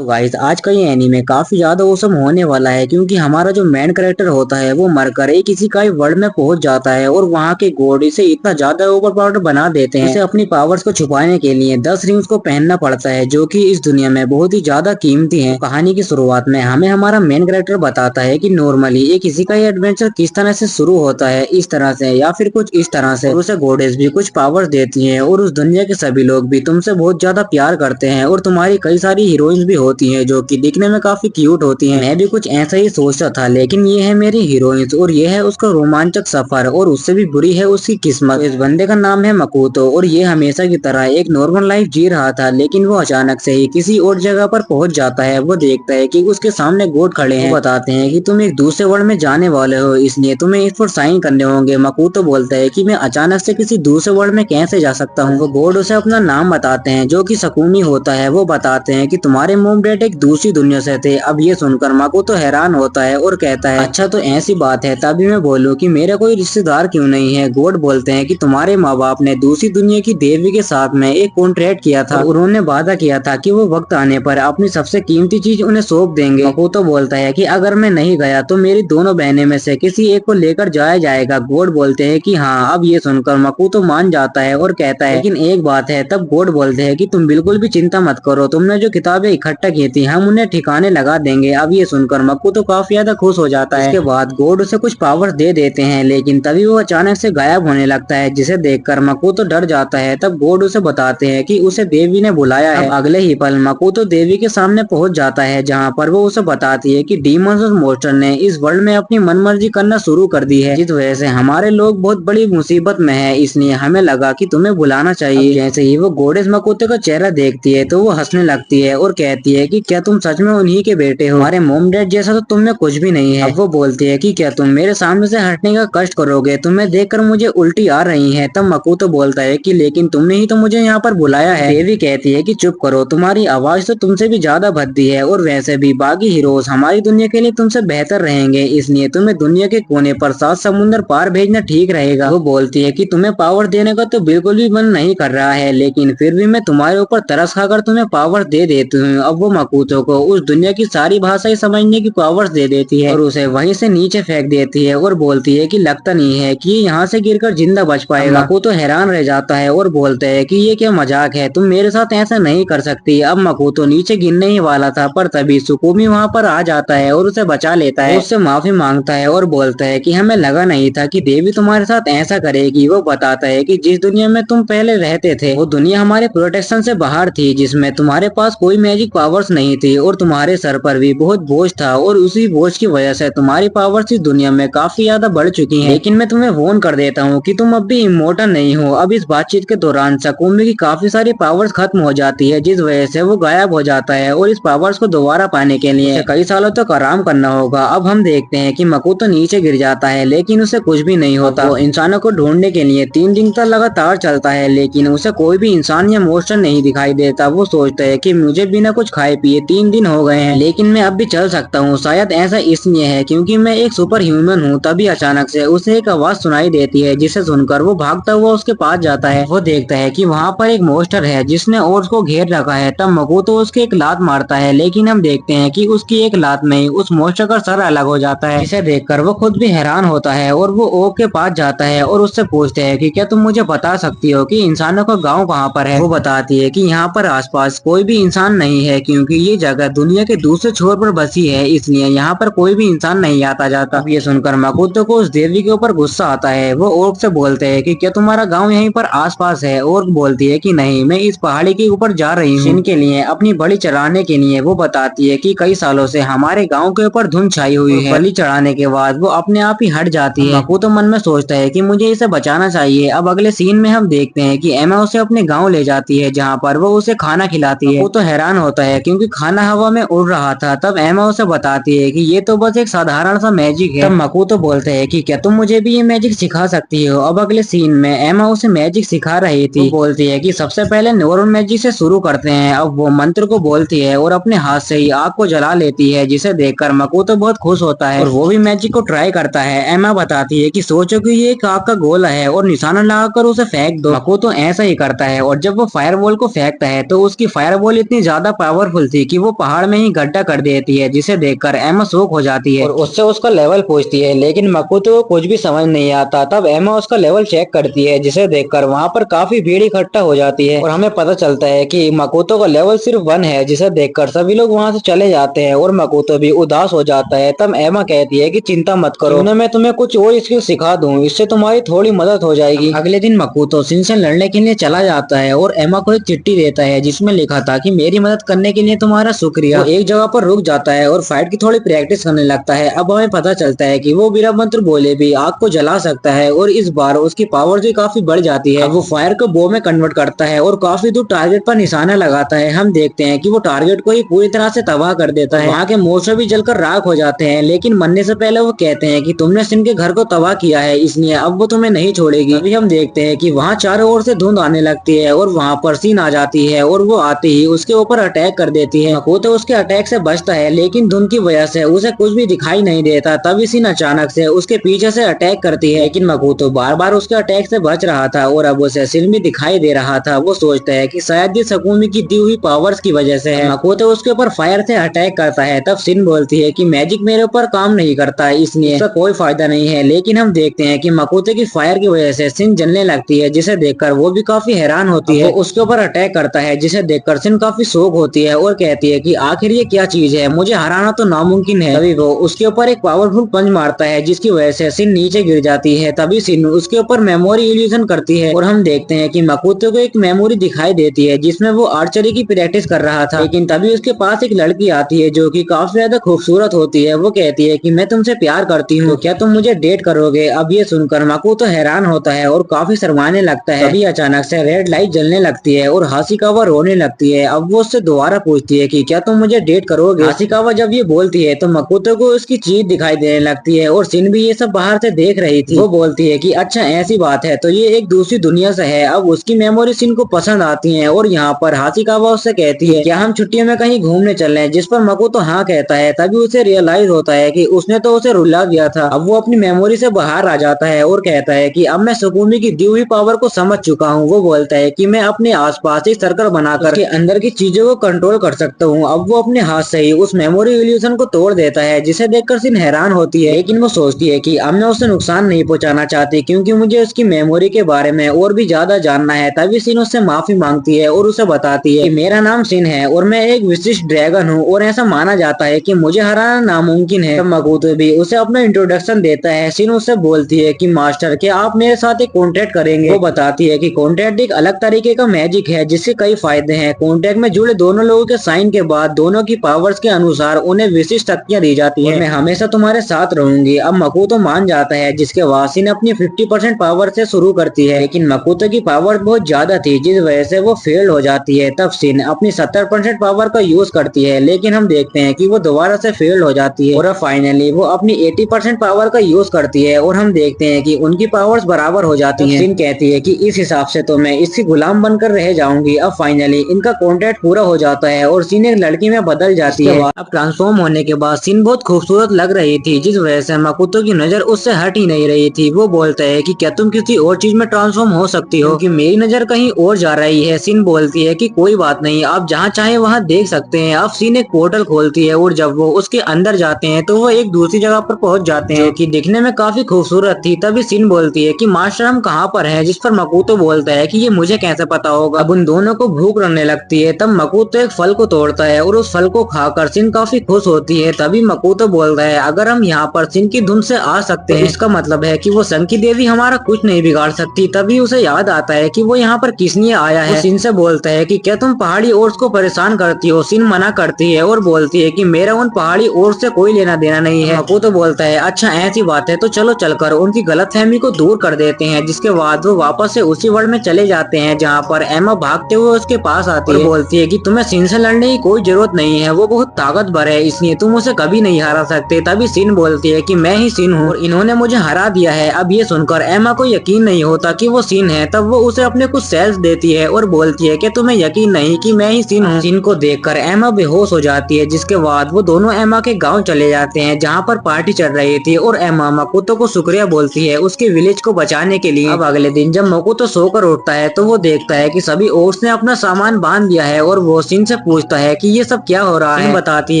तो गाइस आज का ये एनीमे काफी ज्यादा औसम होने वाला है क्योंकि हमारा जो मेन कैरेक्टर होता है वो मरकर एक किसी का वर्ल्ड में पहुंच जाता है और वहां के गॉड इसे इतना ज्यादा ओवर पावर बना देते हैं। उसे अपनी पावर्स को छुपाने के लिए 10 रिंग्स को पहनना पड़ता है जो कि इस दुनिया में बहुत ही ज्यादा कीमती है। कहानी की शुरुआत में हमें हमारा मेन कैरेक्टर बताता है कि नॉर्मली एक किसी का एडवेंचर किस तरह से शुरू होता है, इस तरह से या फिर कुछ इस तरह से। उसे गॉडेस भी कुछ पावर्स देती है और उस दुनिया के सभी लोग भी तुमसे बहुत ज्यादा प्यार करते हैं और तुम्हारी कई सारी हीरोइंस भी होती हैं जो कि दिखने में काफी क्यूट होती हैं। मैं भी कुछ ऐसा ही सोचता था, लेकिन ये है मेरी हीरोइंस और ये है उसका रोमांचक सफर और उससे भी बुरी है उसकी किस्मत। इस बंदे का नाम है मकोतो और ये हमेशा की तरह एक नॉर्मल लाइफ जी रहा था, लेकिन वो अचानक से ही किसी और जगह पर पहुंच जाता है। वो देखता है कि उसके सामने गॉड खड़े हैं। वो बताते हैं कि तुम एक दूसरे वर्ल्ड में जाने वाले हो, इसलिए तुम्हें इस पर साइन करने होंगे। मकोतो बोलता है कि मैं अचानक से किसी दूसरे वर्ल्ड में कैसे जा सकता हूँ। वो गॉड उसे अपना नाम बताते हैं जो कि सकूनी होता है। वो बताते हैं कि तुम्हारे मॉम डैड एक दूसरी दुनिया से थे। अब ये सुनकर मकोतो हैरान होता है और कहता है अच्छा तो ऐसी बात है, तभी मैं बोलूं कि मेरा कोई रिश्तेदार क्यों नहीं है। गॉड बोलते हैं कि तुम्हारे माँ बाप ने दूसरी दुनिया की देवी के साथ में एक कॉन्ट्रैक्ट किया था। उन्होंने वादा किया था कि वो वक्त आने पर अपनी सबसे कीमती चीज उन्हें सौंप देंगे। मकोतो बोलता है कि अगर मैं नहीं गया तो मेरी दोनों बहनें में से किसी एक को लेकर जाया जाएगा। गॉड बोलते हैं कि हाँ। अब ये सुनकर मकोतो मान जाता है और कहता है लेकिन एक बात है। तब गॉड बोलते हैं कि तुम बिल्कुल भी चिंता मत करो, तुमने जो किताबें इकट्ठा की थी हम उन्हें ठिकाने लगा देंगे। अब ये सुनकर मकोतो काफी ज्यादा खुश हो जाता है। इसके बाद गॉड उसे कुछ पावर दे देते हैं, लेकिन तभी वो अचानक से गायब होने लगता है, जिसे देखकर मकोतो डर जाता है। तब गॉड उसे बताते हैं कि उसे देवी ने बुलाया है। अगले ही पल मकोतो देवी के सामने पहुंच जाता है, जहाँ पर वो उसे बताती है कि डीमंस और मॉन्स्टर ने इस वर्ल्ड में अपनी मनमर्जी करना शुरू कर दी है, जिस वजह से हमारे लोग बहुत बड़ी मुसीबत में है, इसलिए हमें लगा कि तुम्हें बुलाना चाहिए। जैसे ही वो गॉडेस मकोतो का चेहरा देखती है तो वो हंसने लगती है और कहती है कि क्या तुम सच में उन्हीं के बेटे हो? हमारे मॉम डैड जैसा तो तुम में कुछ भी नहीं है। अब वो बोलती है कि क्या तुम मेरे सामने से हटने का कष्ट करोगे? तुम्हें देखकर मुझे उल्टी आ रही है। तब मकोतो बोलता है कि लेकिन तुमने ही तो मुझे यहाँ पर बुलाया है। देवी कहती है कि चुप करो, तुम्हारी आवाज तो तुमसे भी ज्यादा भद्दी है और वैसे भी बाकी हीरोज हमारी दुनिया के लिए तुमसे बेहतर रहेंगे, इसलिए तुम्हें दुनिया के कोने पर 7 समुंदर पार भेजना ठीक रहेगा। वो बोलती है कि तुम्हें पावर देने का तो बिल्कुल भी मन नहीं कर रहा है, लेकिन फिर भी मैं तुम्हारे ऊपर तरस खाकर तुम्हें पावर दे देती हूँ। अब वो मकोतो को उस दुनिया की सारी भाषाएं समझने की पावर्स दे देती है और उसे वहीं से नीचे फेंक देती है और बोलती है कि लगता नहीं है कि यहाँ से गिरकर जिंदा बच पाएगा। मकोतो हैरान रह जाता है और बोलता है कि ये क्या मजाक है, तुम मेरे साथ ऐसा नहीं कर सकती। अब मकोतो नीचे गिरने ही वाला था, पर तभी सुकुमी वहाँ पर आ जाता है और उसे बचा लेता है। उससे माफी मांगता है और बोलता है कि हमें लगा नहीं था कि देवी तुम्हारे साथ ऐसा करेगी। वो बताता है कि जिस दुनिया में तुम पहले रहते थे वो दुनिया हमारे प्रोटेक्शन से बाहर थी, जिसमें तुम्हारे पास कोई मैजिक पावर्स नहीं थी और तुम्हारे सर पर भी बहुत बोझ था और उसी बोझ की वजह से तुम्हारी पावर्स इस दुनिया में काफी ज्यादा बढ़ चुकी हैं। लेकिन मैं तुम्हें वार्न कर देता हूँ कि तुम अब भी इमोर्टल नहीं हो। अब इस बातचीत के दौरान सकुमी की काफी सारी पावर्स खत्म हो जाती है, जिस वजह से वो गायब हो जाता है और इस पावर्स को दोबारा पाने के लिए कई सालों तक आराम करना होगा। अब हम देखते हैं कि मकोतो नीचे गिर जाता है, लेकिन उसे कुछ भी नहीं होता। वो इंसानों को ढूंढने के लिए 3 दिन तक लगातार चलता है, लेकिन उसे कोई भी इंसान या मॉन्स्टर नहीं दिखाई देता। वो सोचता है कि मुझे बिना कुछ खाए पिए 3 दिन हो गए हैं, लेकिन मैं अब भी चल सकता हूँ। शायद ऐसा इसलिए है क्योंकि मैं एक सुपर ह्यूमन हूँ। तभी अचानक से उसे एक आवाज सुनाई देती है, जिसे सुनकर वो भागता हुआ उसके पास जाता है। वो देखता है कि वहाँ पर एक मॉन्स्टर है जिसने ओर्स को घेर रखा है। तब मकोतो उसके एक लात मारता है, लेकिन हम देखते हैं कि उसकी एक लात में ही उस मॉन्स्टर का सर अलग हो जाता है, जिसे देखकर वो खुद भी हैरान होता है और वो ओक के पास जाता है और उससे पूछते हैं कि क्या तुम मुझे बता सकती हो कि इंसानों का गाँव कहाँ पर है? वो बताती है कि यहाँ पर आसपास कोई भी इंसान नहीं है, क्योंकि ये जगह दुनिया के दूसरे छोर पर बसी है, इसलिए यहाँ पर कोई भी इंसान नहीं आता जाता। अब ये सुनकर मकोतो को उस देवी के ऊपर गुस्सा आता है। वो ओर्क से बोलते हैं कि क्या तुम्हारा गांव यहीं पर आसपास है? ओर्क बोलती है कि नहीं, मैं इस पहाड़ी के ऊपर जा रही हूँ इनके लिए अपनी बलि चढ़ाने के लिए। वो बताती है कि कई सालों से हमारे गाँव के ऊपर धुंध छाई हुई है। बलि चढ़ाने के बाद वो अपने आप ही हट जाती है। मकोतो मन में सोचता है कि मुझे इसे बचाना चाहिए। अब अगले सीन में हम देखते हैं कि एमा उसे अपने गाँव ले जाती है, जहाँ पर वो उसे खाना खिलाती है। वो तो हैरान होता है क्योंकि खाना हवा में उड़ रहा था। तब एमा उसे बताती है कि ये तो बस एक साधारण सा मैजिक है। तब मकोतो बोलते हैं कि क्या तुम मुझे भी ये मैजिक सिखा सकती हो? अब अगले सीन में एमा उसे मैजिक सिखा रही थी। वो बोलती है कि सबसे पहले नॉर्मल मैजिक से शुरू करते हैं। अब वो मंत्र को बोलती है और अपने हाथ से ही आग को जला लेती है, जिसे देखकर मकोतो बहुत खुश होता है और वो भी मैजिक को ट्राई करता है। एमा बताती है कि सोचो कि ये एक आग का गोला है और निशाना लगाकर उसे फेंक दो। मकोतो ऐसा ही करता है और जब वो फायरबॉल को फेंकता है तो उसकी फायरबॉल इतनी ज्यादा पावरफुल पावरफुल थी कि वो पहाड़ में ही गड्ढा कर देती है, जिसे देखकर एमा शॉक हो जाती है और उससे उसका लेवल पूछती है, लेकिन मकोतो को कुछ भी समझ नहीं आता। तब एमा उसका लेवल चेक करती है, जिसे देखकर वहाँ पर काफी भीड़ इकट्ठा हो जाती है और हमें पता चलता है कि मकोतो का लेवल सिर्फ 1 है, जिसे देखकर सभी लोग वहाँ से चले जाते हैं और मकोतो भी उदास हो जाता है। तब एमा कहती है कि चिंता मत करो, मैं तुम्हें कुछ और स्किल सिखा दूं, इससे तुम्हारी थोड़ी मदद हो जाएगी। अगले दिन मकोतो शिन से लड़ने के लिए चला जाता है और एमा को एक चिट्ठी देता है जिसमें लिखा था कि मेरी मदद करने के लिए तुम्हारा शुक्रिया। वो एक जगह पर रुक जाता है और फाइट की थोड़ी प्रैक्टिस करने लगता है। अब हमें पता चलता है कि वो बिना मंत्र बोले भी आग को जला सकता है और इस बार उसकी पावर भी काफी बढ़ जाती है। अब वो फायर को बो में कन्वर्ट करता है और काफी दूर टारगेट पर निशाना लगाता है। हम देखते हैं कि वो टारगेट को ही पूरी तरह से तबाह कर देता है। वहाँ के मोर्चे भी जलकर राख हो जाते हैं, लेकिन मरने से पहले वो कहते हैं कि तुमने सिन के घर को तबाह किया है, इसलिए अब वो तुम्हें नहीं छोड़ेगी। अभी हम देखते हैं कि वहाँ चारों ओर से धुंध आने लगती है और वहाँ पर सिन आ जाती है और वो आते ही उसके ऊपर अटैक कर देती है। मकोतो उसके अटैक से बचता है, लेकिन धुंध की वजह से उसे कुछ भी दिखाई नहीं देता। तभी सिन अचानक से उसके पीछे से अटैक करती है, लेकिन मकोतो बार बार उसके अटैक से बच रहा था और अब उसे सिन भी दिखाई दे रहा था। वो सोचता है कि शायद ये सकुमी की दी हुई पावर्स की वजह से है। मकोतो उसके ऊपर फायर से अटैक करता है। तब सिन बोलती है कि मैजिक मेरे ऊपर काम नहीं करता, इसलिए इसका कोई फायदा नहीं है। लेकिन हम देखते हैं कि मकोतो की फायर की वजह से सिन जलने लगती है, जिसे देखकर वो भी काफी हैरान होती है। वो उसके ऊपर अटैक करता है, जिसे देखकर सिन काफी शॉक होती है और कहती है कि आखिर ये क्या चीज है, मुझे हराना तो नामुमकिन है। तभी वो उसके ऊपर एक पावरफुल पंच मारता है, जिसकी वजह से सिन नीचे गिर जाती है। तभी सिन उसके ऊपर मेमोरी इल्यूजन करती है और हम देखते हैं कि मकोतो को एक मेमोरी दिखाई देती है जिसमें वो आर्चरी की प्रैक्टिस कर रहा था। लेकिन तभी उसके पास एक लड़की आती है जो कि काफी ज्यादा खूबसूरत होती है। वो कहती है कि मैं तुमसे प्यार करती हूँ, तो क्या तुम मुझे डेट करोगे? अब ये सुनकर मकोतो हैरान होता है और काफी शर्माने लगता है। तभी अचानक से रेड लाइट जलने लगती है और हाशिकावा रोने लगती है। अब वो उससे दोबारा पूछती है कि क्या तुम मुझे डेट करोगे? हाशिकावा जब ये बोलती है तो मकोतो को उसकी चीज दिखाई देने लगती है और सिन भी ये सब बाहर से देख रही थी। वो बोलती है कि अच्छा ऐसी बात है, तो ये एक दूसरी दुनिया से है। अब उसकी मेमोरी सिन को पसंद आती है और यहाँ पर हाशिकावा उससे कहती है क्या हम छुट्टियों में कहीं घूमने चले, जिस पर मकोतो हाँ कहता है। तभी उसे रियलाइज होता है कि उसने तो उसे रुला दिया था। अब वो अपनी मेमोरी से बाहर आ जाता है और कहता है कि अब मैं सुकुमी की दी हुई पावर को समझ चुका हूँ। वो बोलता है कि मैं अपने आसपास एक सर्कल बनाकर उसके अंदर की चीजों को कंट्रोल कर सकता हूँ। अब वो अपने हाथ से ही उस मेमोरी इल्यूजन को तोड़ देता है, जिसे देखकर सिन हैरान होती है। लेकिन वो सोचती है कि अब मैं उसे नुकसान नहीं पहुंचाना चाहती, क्योंकि मुझे उसकी मेमोरी के बारे में और भी ज्यादा जानना है। तभी सिन उससे माफी मांगती है और उसे बताती है कि मेरा नाम सिन है और मैं एक विशिष्ट ड्रैगन हूँ और ऐसा माना जाता है कि मुझे हराना नामुमकिन है। तब मकोतो भी उसे अपना इंट्रोडक्शन देता है। सिन उससे बोलती है कि मास्टर, क्या आप मेरे साथ एक कॉन्ट्रैक्ट करेंगे? वो बताती है कि कॉन्ट्रैक्ट एक अलग तरीके का मैजिक है जिससे कई फायदे हैं। कॉन्ट्रैक्ट में जुड़े दोनों लोगों के साइन के बाद दोनों की पावर्स के अनुसार उन्हें विशिष्ट शक्तियां दी जाती है। मैं हमेशा तुम्हारे साथ रहूंगी। अब मकोतो मान जाता है, जिसके बाद सिन अपनी 50% पावर से शुरू करती है, लेकिन मकोतो की पावर बहुत ज्यादा थी जिस वजह से वो फेल हो जाती है। तब सिन अपनी 70% पावर का यूज करती है, लेकिन हम देखते हैं कि वो दोबारा से फेल हो जाती है और फाइनली वो अपनी 80% पावर का यूज करती है और हम देखते हैं कि उनकी पावर्स बराबर हो जाती हैं। सिन कहती है कि इस हिसाब से तो मैं इसकी गुलाम बनकर रह जाऊंगी। अब फाइनली इनका कॉन्ट्रैक्ट पूरा हो जाता है और सिन एक लड़की में बदल जाती है। अब ट्रांसफॉर्म होने के बाद सिन बहुत खूबसूरत लग रही थी, जिस वजह से मकोतो की नजर उससे हट ही नहीं रही थी। वो बोलता है कि क्या तुम किसी और चीज में ट्रांसफॉर्म हो सकती हो, क्योंकि मेरी नजर कहीं और जा रही है। सिन बोलती है कि कोई बात नहीं, आप जहाँ चाहे वहाँ देख सकते हैं। अब सिन एक पोर्टल खोलती है और जब वो उसके अंदर जाते हैं तो वो एक दूसरी जगह पर पहुंच जाते हैं, जो कि दिखने में काफी खूबसूरत थी। तभी सिन बोलती है कि मास्टर हम कहाँ पर हैं, जिस पर मकोतो बोलता है कि ये मुझे कैसे पता होगा। अब उन दोनों को भूख लगने लगती है। तब मकोतो एक फल को तोड़ता है और उस फल को खाकर सिन काफी खुश होती है। तभी मकोतो बोलता है अगर हम यहाँ पर सिन की धुन से आ सकते हैं, इसका मतलब है कि वो सन की देवी हमारा कुछ नहीं बिगाड़ सकती। तभी उसे याद आता है कि वो यहाँ पर किस लिए आया है। वो सिन से बोलता है कि क्या तुम पहाड़ी ओर्स को परेशान करती हो? सिन मना करती है और बोलती है कि मेरा उन पहाड़ी ओर्स से कोई लेना देना नहीं है। मकोतो बोलता है अच्छा ऐसी बात है, तो चलो चलकर उनकी गलतफहमी को दूर कर देते हैं। जिसके बाद वो वापस से उसी वर्ल्ड में चले जाते हैं जहाँ पर एमा भागते हुए उसके पास आती है और बोलती है कि तुम्हें सिन से लड़ने की कोई जरूरत नहीं है, वो बहुत ताकतवर है, इसलिए तुम उसे कभी नहीं हरा सकते। तभी सिन बोलती है कि मैं ही सिन हूँ और इन्होंने मुझे हरा दिया है। अब ये सुनकर एमा को यकीन नहीं होता कि वो सिन है। तब वो उसे अपने कुछ सेल्स देती है और बोलती है कि तुम्हें यकीन नहीं कि मैं ही सिन हूँ। सिन को देखकर एमा बेहोश हो जाती है, जिसके बाद वो दोनों एमा के गाँव चले जाते हैं जहाँ पर पार्टी चल रही थी और एमा मकोतो को शुक्रिया बोलती है उसके विलेज को बचाने के लिए। अब अगले दिन जब मकोतो सोकर उठता है तो वो देखता है कि सभी ओर्स ने अपना सामान बांध दिया है और वो सिन से पूछता है कि ये सब क्या हो रहा है। बताती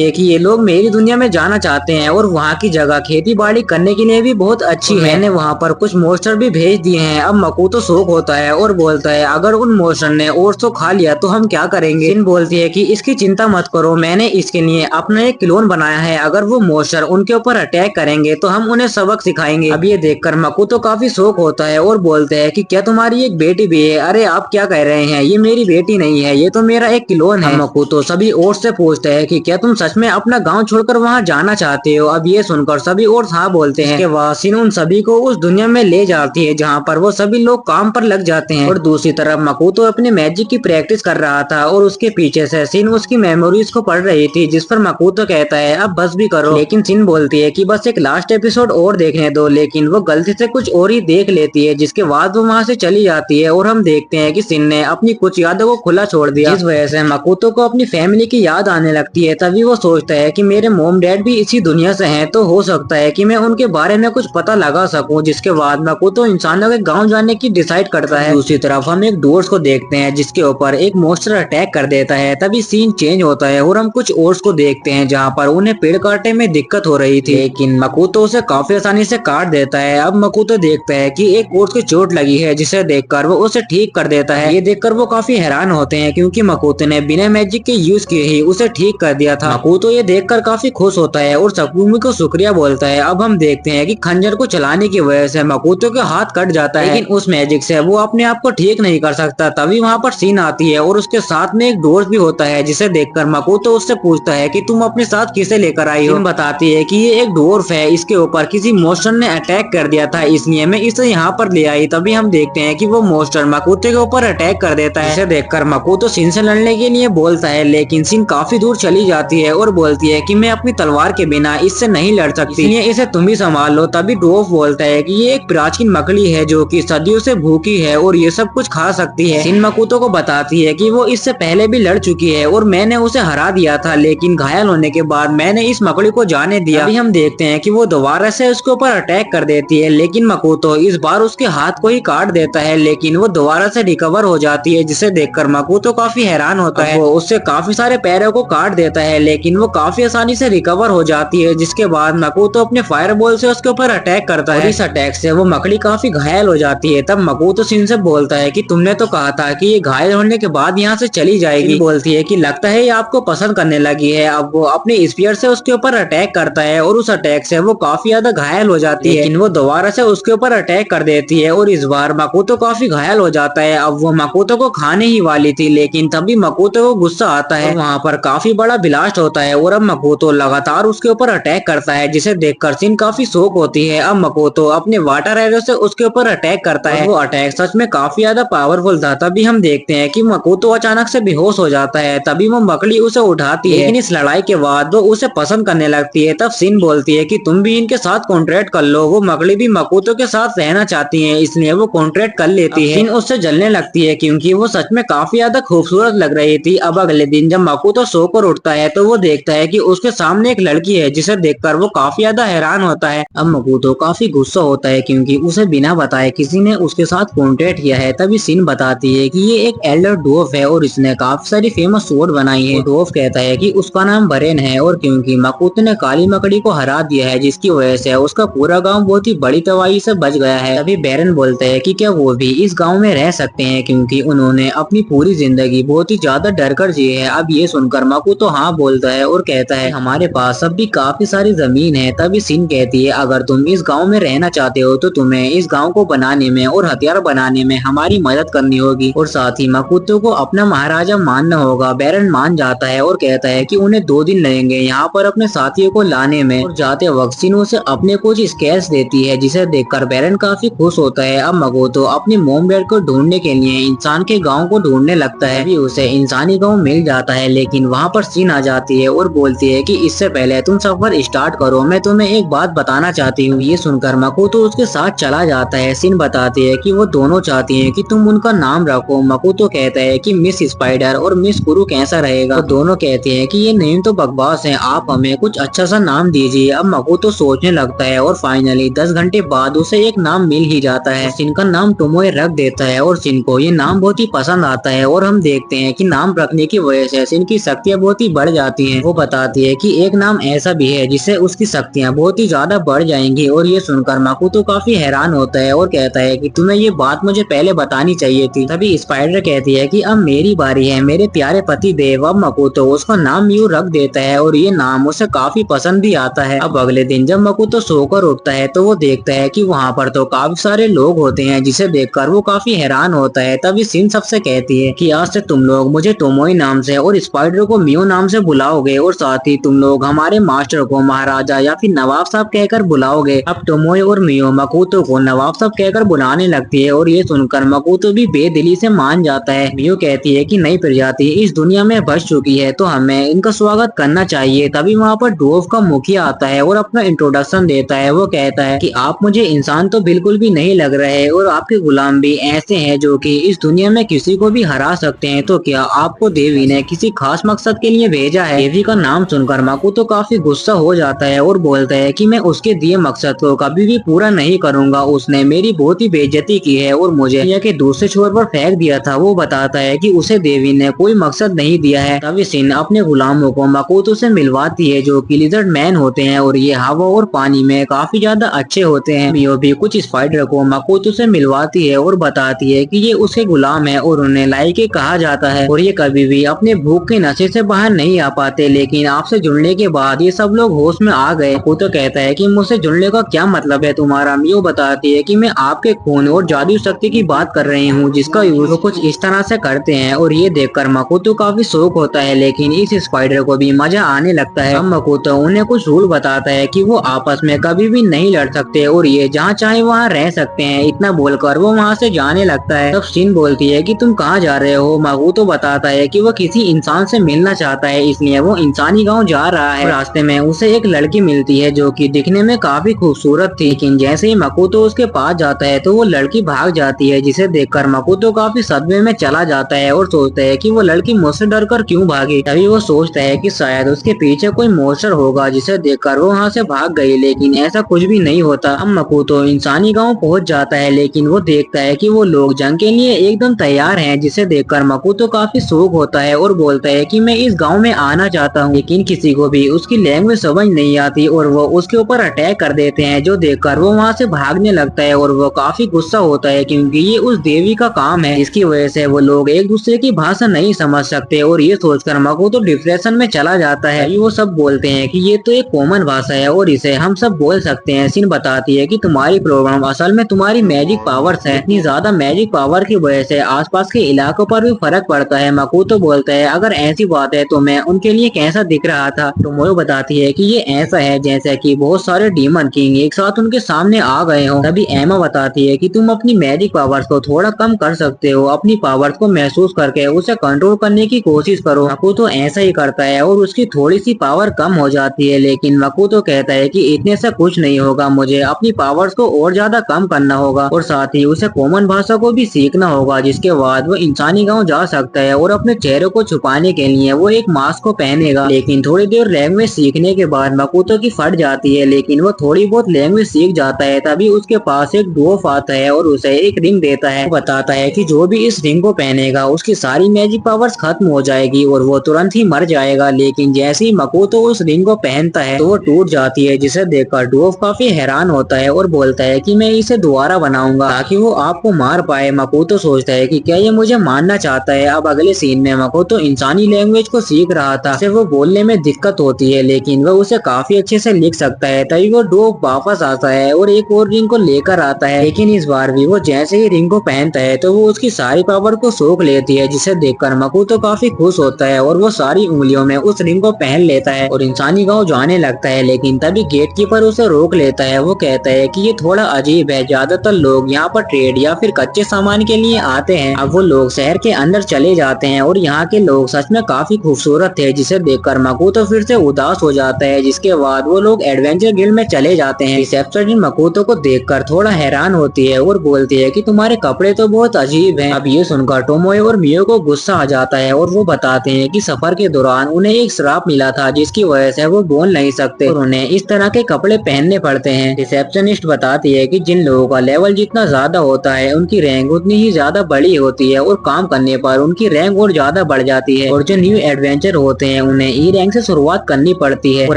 है कि ये लोग मेरी दुनिया में जाना चाहते हैं और वहाँ की जगह खेती बाड़ी करने के लिए भी बहुत अच्छी है। मैंने वहाँ पर कुछ मॉन्स्टर भी भेज दिए हैं। अब मकोतो शौक होता है और बोलता है अगर उन मॉन्स्टर ने ओट्स को खा लिया तो हम क्या करेंगे। सिन बोलती है कि इसकी चिंता मत करो, मैंने इसके लिए अपना एक क्लोन बनाया है। अगर वो मॉन्स्टर उनके ऊपर अटैक करेंगे तो हम उन्हें सबक सिखाएंगे। अब ये देखकर मकोतो काफी शौक होता है और बोलते हैं कि क्या तुम्हारी एक बेटी भी है। अरे आप क्या कह रहे हैं, ये मेरी बेटी नहीं है, ये तो मेरा एक क्लोन है। मकोतो सभी ओट्स से पूछता है कि क्या तुम सच में अपना गाँव छोड़कर वहाँ जाना चाहते हो। अब ये सुनकर सभी ओट्स हाँ बोलते हैं। इसके बाद सिन उन सभी को उस दुनिया में ले जाती है जहाँ पर वो सभी लोग काम पर लग जाते हैं। और दूसरी तरफ मकोतो अपने मैजिक की प्रैक्टिस कर रहा था और उसके पीछे से सिन उसकी मेमोरीज को पढ़ रही थी, जिस पर मकोतो कहता है अब बस भी करो। लेकिन सिन बोलती है कि बस एक लास्ट एपिसोड और देखने दो, लेकिन वो गलती से कुछ और ही देख लेती है, जिसके बाद वो वहाँ से चली जाती है। और हम देखते हैं कि सिन ने अपनी कुछ यादों को खुला छोड़ दिया, जिस वजह से मकोतो को अपनी फैमिली की याद आने लगती है। तभी वो सोचता है कि मेरे मॉम डैड भी इसी दुनिया से हैं, तो हो सकता है कि मैं उनके बारे में कुछ पता लगा सकूं। जिसके बाद मकोतो इंसानों के गांव जाने की डिसाइड करता है। दूसरी तरफ हम एक डोर्स को देखते हैं जिसके ऊपर एक मॉन्स्टर अटैक कर देता है। तभी सीन चेंज होता है और हम कुछ ओर्स को देखते हैं जहाँ पर उन्हें पेड़ काटने में दिक्कत हो रही थी, लेकिन मकोतो उसे काफी आसानी से काट देता है। अब मकोतो देखता है कि एक ओर्स को चोट लगी है, जिसे देखकर वो उसे ठीक कर देता है। ये देखकर वो काफी हैरान होते हैं क्योंकि मकोतो ने बिना मैजिक के यूज किए ही उसे ठीक कर दिया था। मकोतो ये देखकर काफी खुश होता है और सकुमी को शुक्रिया बोलता है। अब हम देखते हैं कि खंजर को चलाने की वजह से मकोतो का हाथ कट जाता है, लेकिन उस मैजिक से वो अपने आप को ठीक नहीं कर सकता। तभी वहाँ पर सीन आती है और उसके साथ में एक डोर्स भी होता है, जिसे देखकर मकोतो उससे पूछता है कि तुम अपने साथ किसे लेकर आई हो। बताती है कि ये एक डोर्फ है, इसके ऊपर किसी मॉन्स्टर ने अटैक कर दिया था, इसलिए मैं इसे यहाँ पर ले आई। तभी हम देखते हैं कि वो मॉन्स्टर मकोतो के ऊपर अटैक कर देता है, जिसे देखकर मकोतो सिन से लड़ने के लिए बोलता है, लेकिन सिन काफी दूर चली जाती है और बोलती है कि मैं अपनी तलवार के बिना इससे नहीं लड़ सकती, इसलिए इसे तुम ही संभाल लो। तभी डोर्फ बोलता है कि ये एक प्राचीन मकड़ी है जो कि सदियों से भूखी है और ये सब कुछ खा सकती है। सिन मकोतो को बताती है कि वो इससे पहले भी लड़ चुकी है और मैंने उसे हरा दिया था, लेकिन घायल होने के बाद मैंने इस मकड़ी को जाने दिया। अभी हम देखते हैं कि वो दोबारा से उसके ऊपर अटैक कर देती है, लेकिन मकोतो इस बार उसके हाथ को ही काट देता है, लेकिन वो दोबारा से रिकवर हो जाती है, जिसे देखकर मकोतो काफी हैरान होता है। वो उससे काफी सारे पैरों को काट देता है, लेकिन वो काफी आसानी से रिकवर हो जाती है। जिसके बाद मकोतो अपने फायर बॉल से उसके ऊपर अटैक करता है। इस अटैक से वो मकड़ी काफी घायल हो जाती है। तब मकोतो सिन से बोलता है कि तुमने तो कहा था कि ये घायल होने के बाद यहाँ से चली जाएगी। बोलती है कि लगता है ये आपको पसंद करने लगी है। अब वो अपने स्पीयर से उसके ऊपर अटैक करता है और उस अटैक से वो काफी ज्यादा घायल हो जाती है, लेकिन वो दोबारा से उसके ऊपर अटैक कर देती है और इस बार मकोतो काफी घायल हो जाता है। अब वो मकोतो को खाने ही वाली थी, लेकिन तभी मकोतो को गुस्सा आता है। वहाँ पर काफी बड़ा ब्लास्ट होता है और अब मकोतो लगातार उसके ऊपर अटैक करता है, जिसे देखकर सिन काफी शौक होती है। अब मकोतो अपने वाटर एरो से उसके ऊपर अटैक करता है। वो अटैक सच में काफी ज्यादा पावरफुल था। तभी हम देखते हैं कि मकोतो अचानक से बेहोश हो जाता है। तभी वो मकड़ी उसे उठाती है, लेकिन इस लड़ाई के बाद वो उसे पसंद करने लगती है। तब सिन बोलती है कि तुम भी इनके साथ कॉन्ट्रैक्ट कर लो। वो मकड़ी भी मकोतो के साथ रहना चाहती है, इसलिए वो कॉन्ट्रैक्ट कर लेती है। सिन उससे जलने लगती है क्योंकि वो सच में काफी ज्यादा खूबसूरत लग रही थी। अब अगले दिन जब मकोतो सोकर उठता है तो वो देखता है कि उसके सामने एक लड़की है, जिसे देखकर वो काफी ज्यादा हैरान होता है। अब मकोतो काफी गुस्सा होता है क्योंकि उसे बिना बताए किसी ने उसके साथ कॉन्ट्रैक्ट किया है। तभी सिन बताती है कि ये एक एल्डर डोफ है और इसने काफी सारी फेमस स्वॉर्ड बनाई है। डोफ कहता है कि उसका नाम बरेन है और क्योंकि मकोतो ने काली मकड़ी को हरा दिया है, जिसकी वजह से उसका पूरा गांव बहुत ही बड़ी तबाही से बच गया है। तभी बैरन बोलते हैं कि क्या वो भी इस गांव में रह सकते हैं क्योंकि उन्होंने अपनी पूरी जिंदगी बहुत ही ज्यादा डर कर जी है। अब ये सुनकर मकोतो हाँ बोलता है और कहता है हमारे पास अब भी काफी सारी जमीन है। तभी सिन कहती है अगर तुम इस गाँव में रहना चाहते हो तो तुम्हें इस गाँव को बनाने में और हथियार बनाने में हमारी मदद करनी होगी और साथ ही मकोतो को अपना महाराजा मानना होगा। बैरन मान जाता है और कहता है कि उन्हें 2 दिन लगेंगे यहाँ पर अपने साथियों को लाने में। और जाते वक्त सिन उसे अपने कुछ स्केल्स देती है, जिसे देखकर बैरन काफी खुश होता है। अब मकोतो अपने मॉम डैड को ढूंढने के लिए इंसान के गाँव को ढूंढने लगता है। अभी उसे इंसानी गाँव मिल जाता है, लेकिन वहाँ पर सिन आ जाती है और बोलती है कि इससे पहले तुम सफर स्टार्ट करो, मैं तुम्हें एक बात बताना चाहती हूँ। ये सुनकर मकोतो उसके साथ चला जाता है। सिन बताती है कि वो दोनों चाहती है कि तुम उनका नाम रखो। मकोतो कहता है कि मिस स्पाइडर और मिस कुरु कैसा रहेगा। तो दोनों कहते हैं कि ये नेम तो बकवास है, आप हमें कुछ अच्छा सा नाम दीजिए। अब मकोतो सोचने लगता है और फाइनली 10 घंटे बाद उसे एक नाम मिल ही जाता है। सिन का नाम टोमोए रख देता है और सिन को ये नाम बहुत ही पसंद आता है और हम देखते हैं कि नाम रखने सुनने की वजह से सिन की शक्तियाँ बहुत ही बढ़ जाती हैं। वो बताती है कि एक नाम ऐसा भी है जिससे उसकी शक्तियाँ बहुत ही ज्यादा बढ़ जाएंगी। और ये सुनकर माकोतो काफी हैरान होता है और कहता है कि तुम्हें ये बात मुझे पहले बतानी चाहिए थी। तभी स्पाइडर कहती है कि अब मेरी बारी है मेरे प्यारे पति देव। अब माकोतो उसका नाम मियू रख देता है और ये नाम उसे काफी पसंद भी आता है। अब अगले दिन जब माकोतो सोकर उठता है तो वो देखता है कि वहाँ पर तो काफी सारे लोग होते हैं, जिसे देखकर वो काफी हैरान होता है। तभी सिन सबसे कहती है कि आज से तुम लोग मुझे टोमोई नाम से और स्पाइडर को मियो नाम से बुलाओगे और साथ ही तुम लोग हमारे मास्टर को महाराजा या फिर नवाब साहब कहकर बुलाओगे। अब टोमोई और मियो माकोतो को नवाब साहब कहकर बुलाने लगती है और ये सुनकर माकोतो भी बेदिली से मान जाता है। मियो कहती है कि नई प्रजाति इस दुनिया में बस चुकी है तो हमें इनका स्वागत करना चाहिए। तभी वहाँ पर डोव का मुखिया आता है और अपना इंट्रोडक्शन देता है। वो कहता है कि आप मुझे इंसान तो बिल्कुल भी नहीं लग रहे और आपके गुलाम भी ऐसे हैं जो कि इस दुनिया में किसी को भी हरा सकते हैं। तो क्या आपको देवी ने किसी खास मकसद के लिए भेजा है? देवी का नाम सुनकर माकोतो काफी गुस्सा हो जाता है और बोलता है कि मैं उसके दिए मकसद को कभी भी पूरा नहीं करूंगा। उसने मेरी बहुत ही बेइज्जती की है और मुझे दुनिया के दूसरे छोर पर फेंक दिया था। वो बताता है कि उसे देवी ने कोई मकसद नहीं दिया है। तभी सिन अपने गुलामों को माकोतो से मिलवाती है जो कि लिजर्ड मैन होते हैं और ये हवा और पानी में काफी ज्यादा अच्छे होते हैं। मियो भी कुछ स्पाइडर को माकोतो से मिलवाती है और बताती है कि ये उसके गुलाम है और उन्हें लाइके कहा जाता है और ये कभी भी अपने भूख के नशे से बाहर नहीं आ पाते। लेकिन आपसे जुड़ने के बाद ये सब लोग होश में आ गए। माकोतो कहता है कि मुझसे जुड़ने का क्या मतलब है तुम्हारा? मियो बताती है कि मैं आपके खून और जादू शक्ति की बात कर रही हूँ जिसका यूज कुछ इस तरह से करते हैं। और ये देखकर माकोतो काफी शौक होता है लेकिन इस स्पाइडर को भी मजा आने लगता है। अब माकोतो उन्हें कुछ रूल बताता है कि वो आपस में कभी भी नहीं लड़ सकते और ये जहाँ चाहे वहाँ रह सकते हैं। इतना बोलकर वो वहाँ से जाने लगता है। तब सिन बोलती है कि तुम कहाँ जा रहे हो? माकोतो बताता है कि वो किसी इंसान से मिलना चाहता है इसलिए वो इंसानी गाँव जा रहा है। रास्ते में उसे एक लड़की मिलती है जो कि दिखने में काफी खूबसूरत थी, लेकिन जैसे ही माकोतो उसके पास जाता है तो वो लड़की भाग जाती है, जिसे देखकर माकोतो काफी सदमे में चला जाता है और सोचता है कि वो लड़की मुझसे डरकर क्यों भागी। तभी वो सोचता है कि शायद उसके पीछे कोई मॉन्स्टर होगा, जिसे देखकर वो वहाँ से भाग गई, लेकिन ऐसा कुछ भी नहीं होता। अब माकोतो इंसानी गाँव पहुँच जाता है लेकिन वो देखता है कि वो लोग जंग के लिए एकदम तैयार हैं, जिसे देखकर माकोतो काफी शौक होता है और बोलता है कि मैं इस गाँव में आना चाहता हूँ। लेकिन किसी को भी उसकी लैंग्वेज समझ नहीं आती और वो उसके ऊपर अटैक कर देते हैं, जो देखकर वो वहाँ से भागने लगता है और वो काफी गुस्सा होता है क्योंकि ये उस देवी का काम है। इसकी वजह से वो लोग एक दूसरे की भाषा नहीं समझ सकते और ये सोचकर माकोतो डिप्रेशन में चला जाता है। वो सब बोलते हैं कि ये तो एक कॉमन भाषा है और इसे हम सब बोल सकते हैं। सिन बताती है कि तुम्हारी प्रॉब्लम असल में तुम्हारी मैजिक पावर्स है। इतनी ज्यादा मैजिक पावर की वजह से आसपास के इलाकों पर भी फर्क पड़ता है। माकोतो बोलता है अगर ऐसी बात है तो मैं उनके लिए कैसा दिख रहा था? तो मोयो बताती है कि ये ऐसा है जैसे कि बहुत सारे डीमन किंग एक साथ उनके सामने आ गए हो। तभी एमा बताती है कि तुम अपनी मैजिक पावर्स को थोड़ा कम कर सकते हो, अपनी पावर्स को महसूस करके उसे कंट्रोल करने की कोशिश करो। माकोतो ऐसा ही करता है और उसकी थोड़ी सी पावर कम हो जाती है, लेकिन माकोतो कहता है कि इतने से कुछ नहीं होगा, मुझे अपनी पावर्स को और ज्यादा कम करना होगा और साथ ही उसे कॉमन भाषा को भी सीखना होगा, जिसके बाद वो इंसानी गाँव जा सकता है और अपने चेहरे को छुपाने के लिए वो एक मास्क को पहनेगा। लेकिन थोड़ी देर लैंग्वेज सीखने के बाद माकोतो की फट जाती है, लेकिन वो थोड़ी बहुत लैंग्वेज सीख जाता है। तभी उसके पास एक डोफ आता है और उसे एक रिंग देता है। वो बताता है कि जो भी इस रिंग को पहनेगा उसकी सारी मैजिक पावर्स खत्म हो जाएगी और वो तुरंत ही मर जाएगा। लेकिन जैसे ही माकोतो उस रिंग को पहनता है तो वो टूट जाती है, जिसे देखकर डोफ काफी हैरान होता है और बोलता है कि मैं इसे दोबारा बनाऊंगा ताकि वो आपको मार पाए। माकोतो सोचता है कि क्या ये मुझे मारना चाहता है। अब अगले सीन में माकोतो इंसानी लैंग्वेज को सीख रहा था, जिसे वो बोलने में दिक्कत होती है लेकिन वो उसे काफी अच्छे से लिख सकता है। तभी वो डोफ वापस आता है और एक और रिंग को लेकर आता है, लेकिन इस बार भी वो जैसे ही रिंग को पहनता है तो वो उसकी सारी पावर को सोख लेती है, जिसे देखकर माकोतो काफी खुश होता है और वो सारी उंगलियों में उस रिंग को पहन लेता है और इंसानी गाँव जाने लगता है। लेकिन तभी गेट कीपर उसे रोक लेता है। वो कहता है कि ये थोड़ा अजीब है, ज्यादातर लोग यहाँ पर ट्रेड या फिर कच्चे सामान के लिए आते हैं। अब वो लोग शहर के अंदर चले जाते हैं और यहाँ के लोग सच में काफी खूबसूरत थे, जिसे देखकर माकोतो फिर से उदास हो जाता है। जिसके बाद वो लोग एडवेंचर गिल्ड में चले जाते हैं। रिसेप्शनिस्ट माकोतो को देखकर थोड़ा हैरान होती है और बोलती है कि तुम्हारे कपड़े तो बहुत अजीब हैं। अब ये सुनकर टोमोए और मियो को गुस्सा आ जाता है और वो बताते हैं कि सफर के दौरान उन्हें एक श्राप मिला था, जिसकी वजह से वो बोल नहीं सकते और उन्हें इस तरह के कपड़े पहनने पड़ते हैं। रिसेप्शनिस्ट बताती है कि जिन लोगों का लेवल जितना ज्यादा होता है उनकी रैंक उतनी ही ज्यादा बड़ी होती है और काम करने पर उनकी रैंक और ज्यादा ज्यादा बढ़ जाती है और जो न्यू एडवेंचर होते हैं उन्हें ई रैंक से शुरुआत करनी पड़ती है और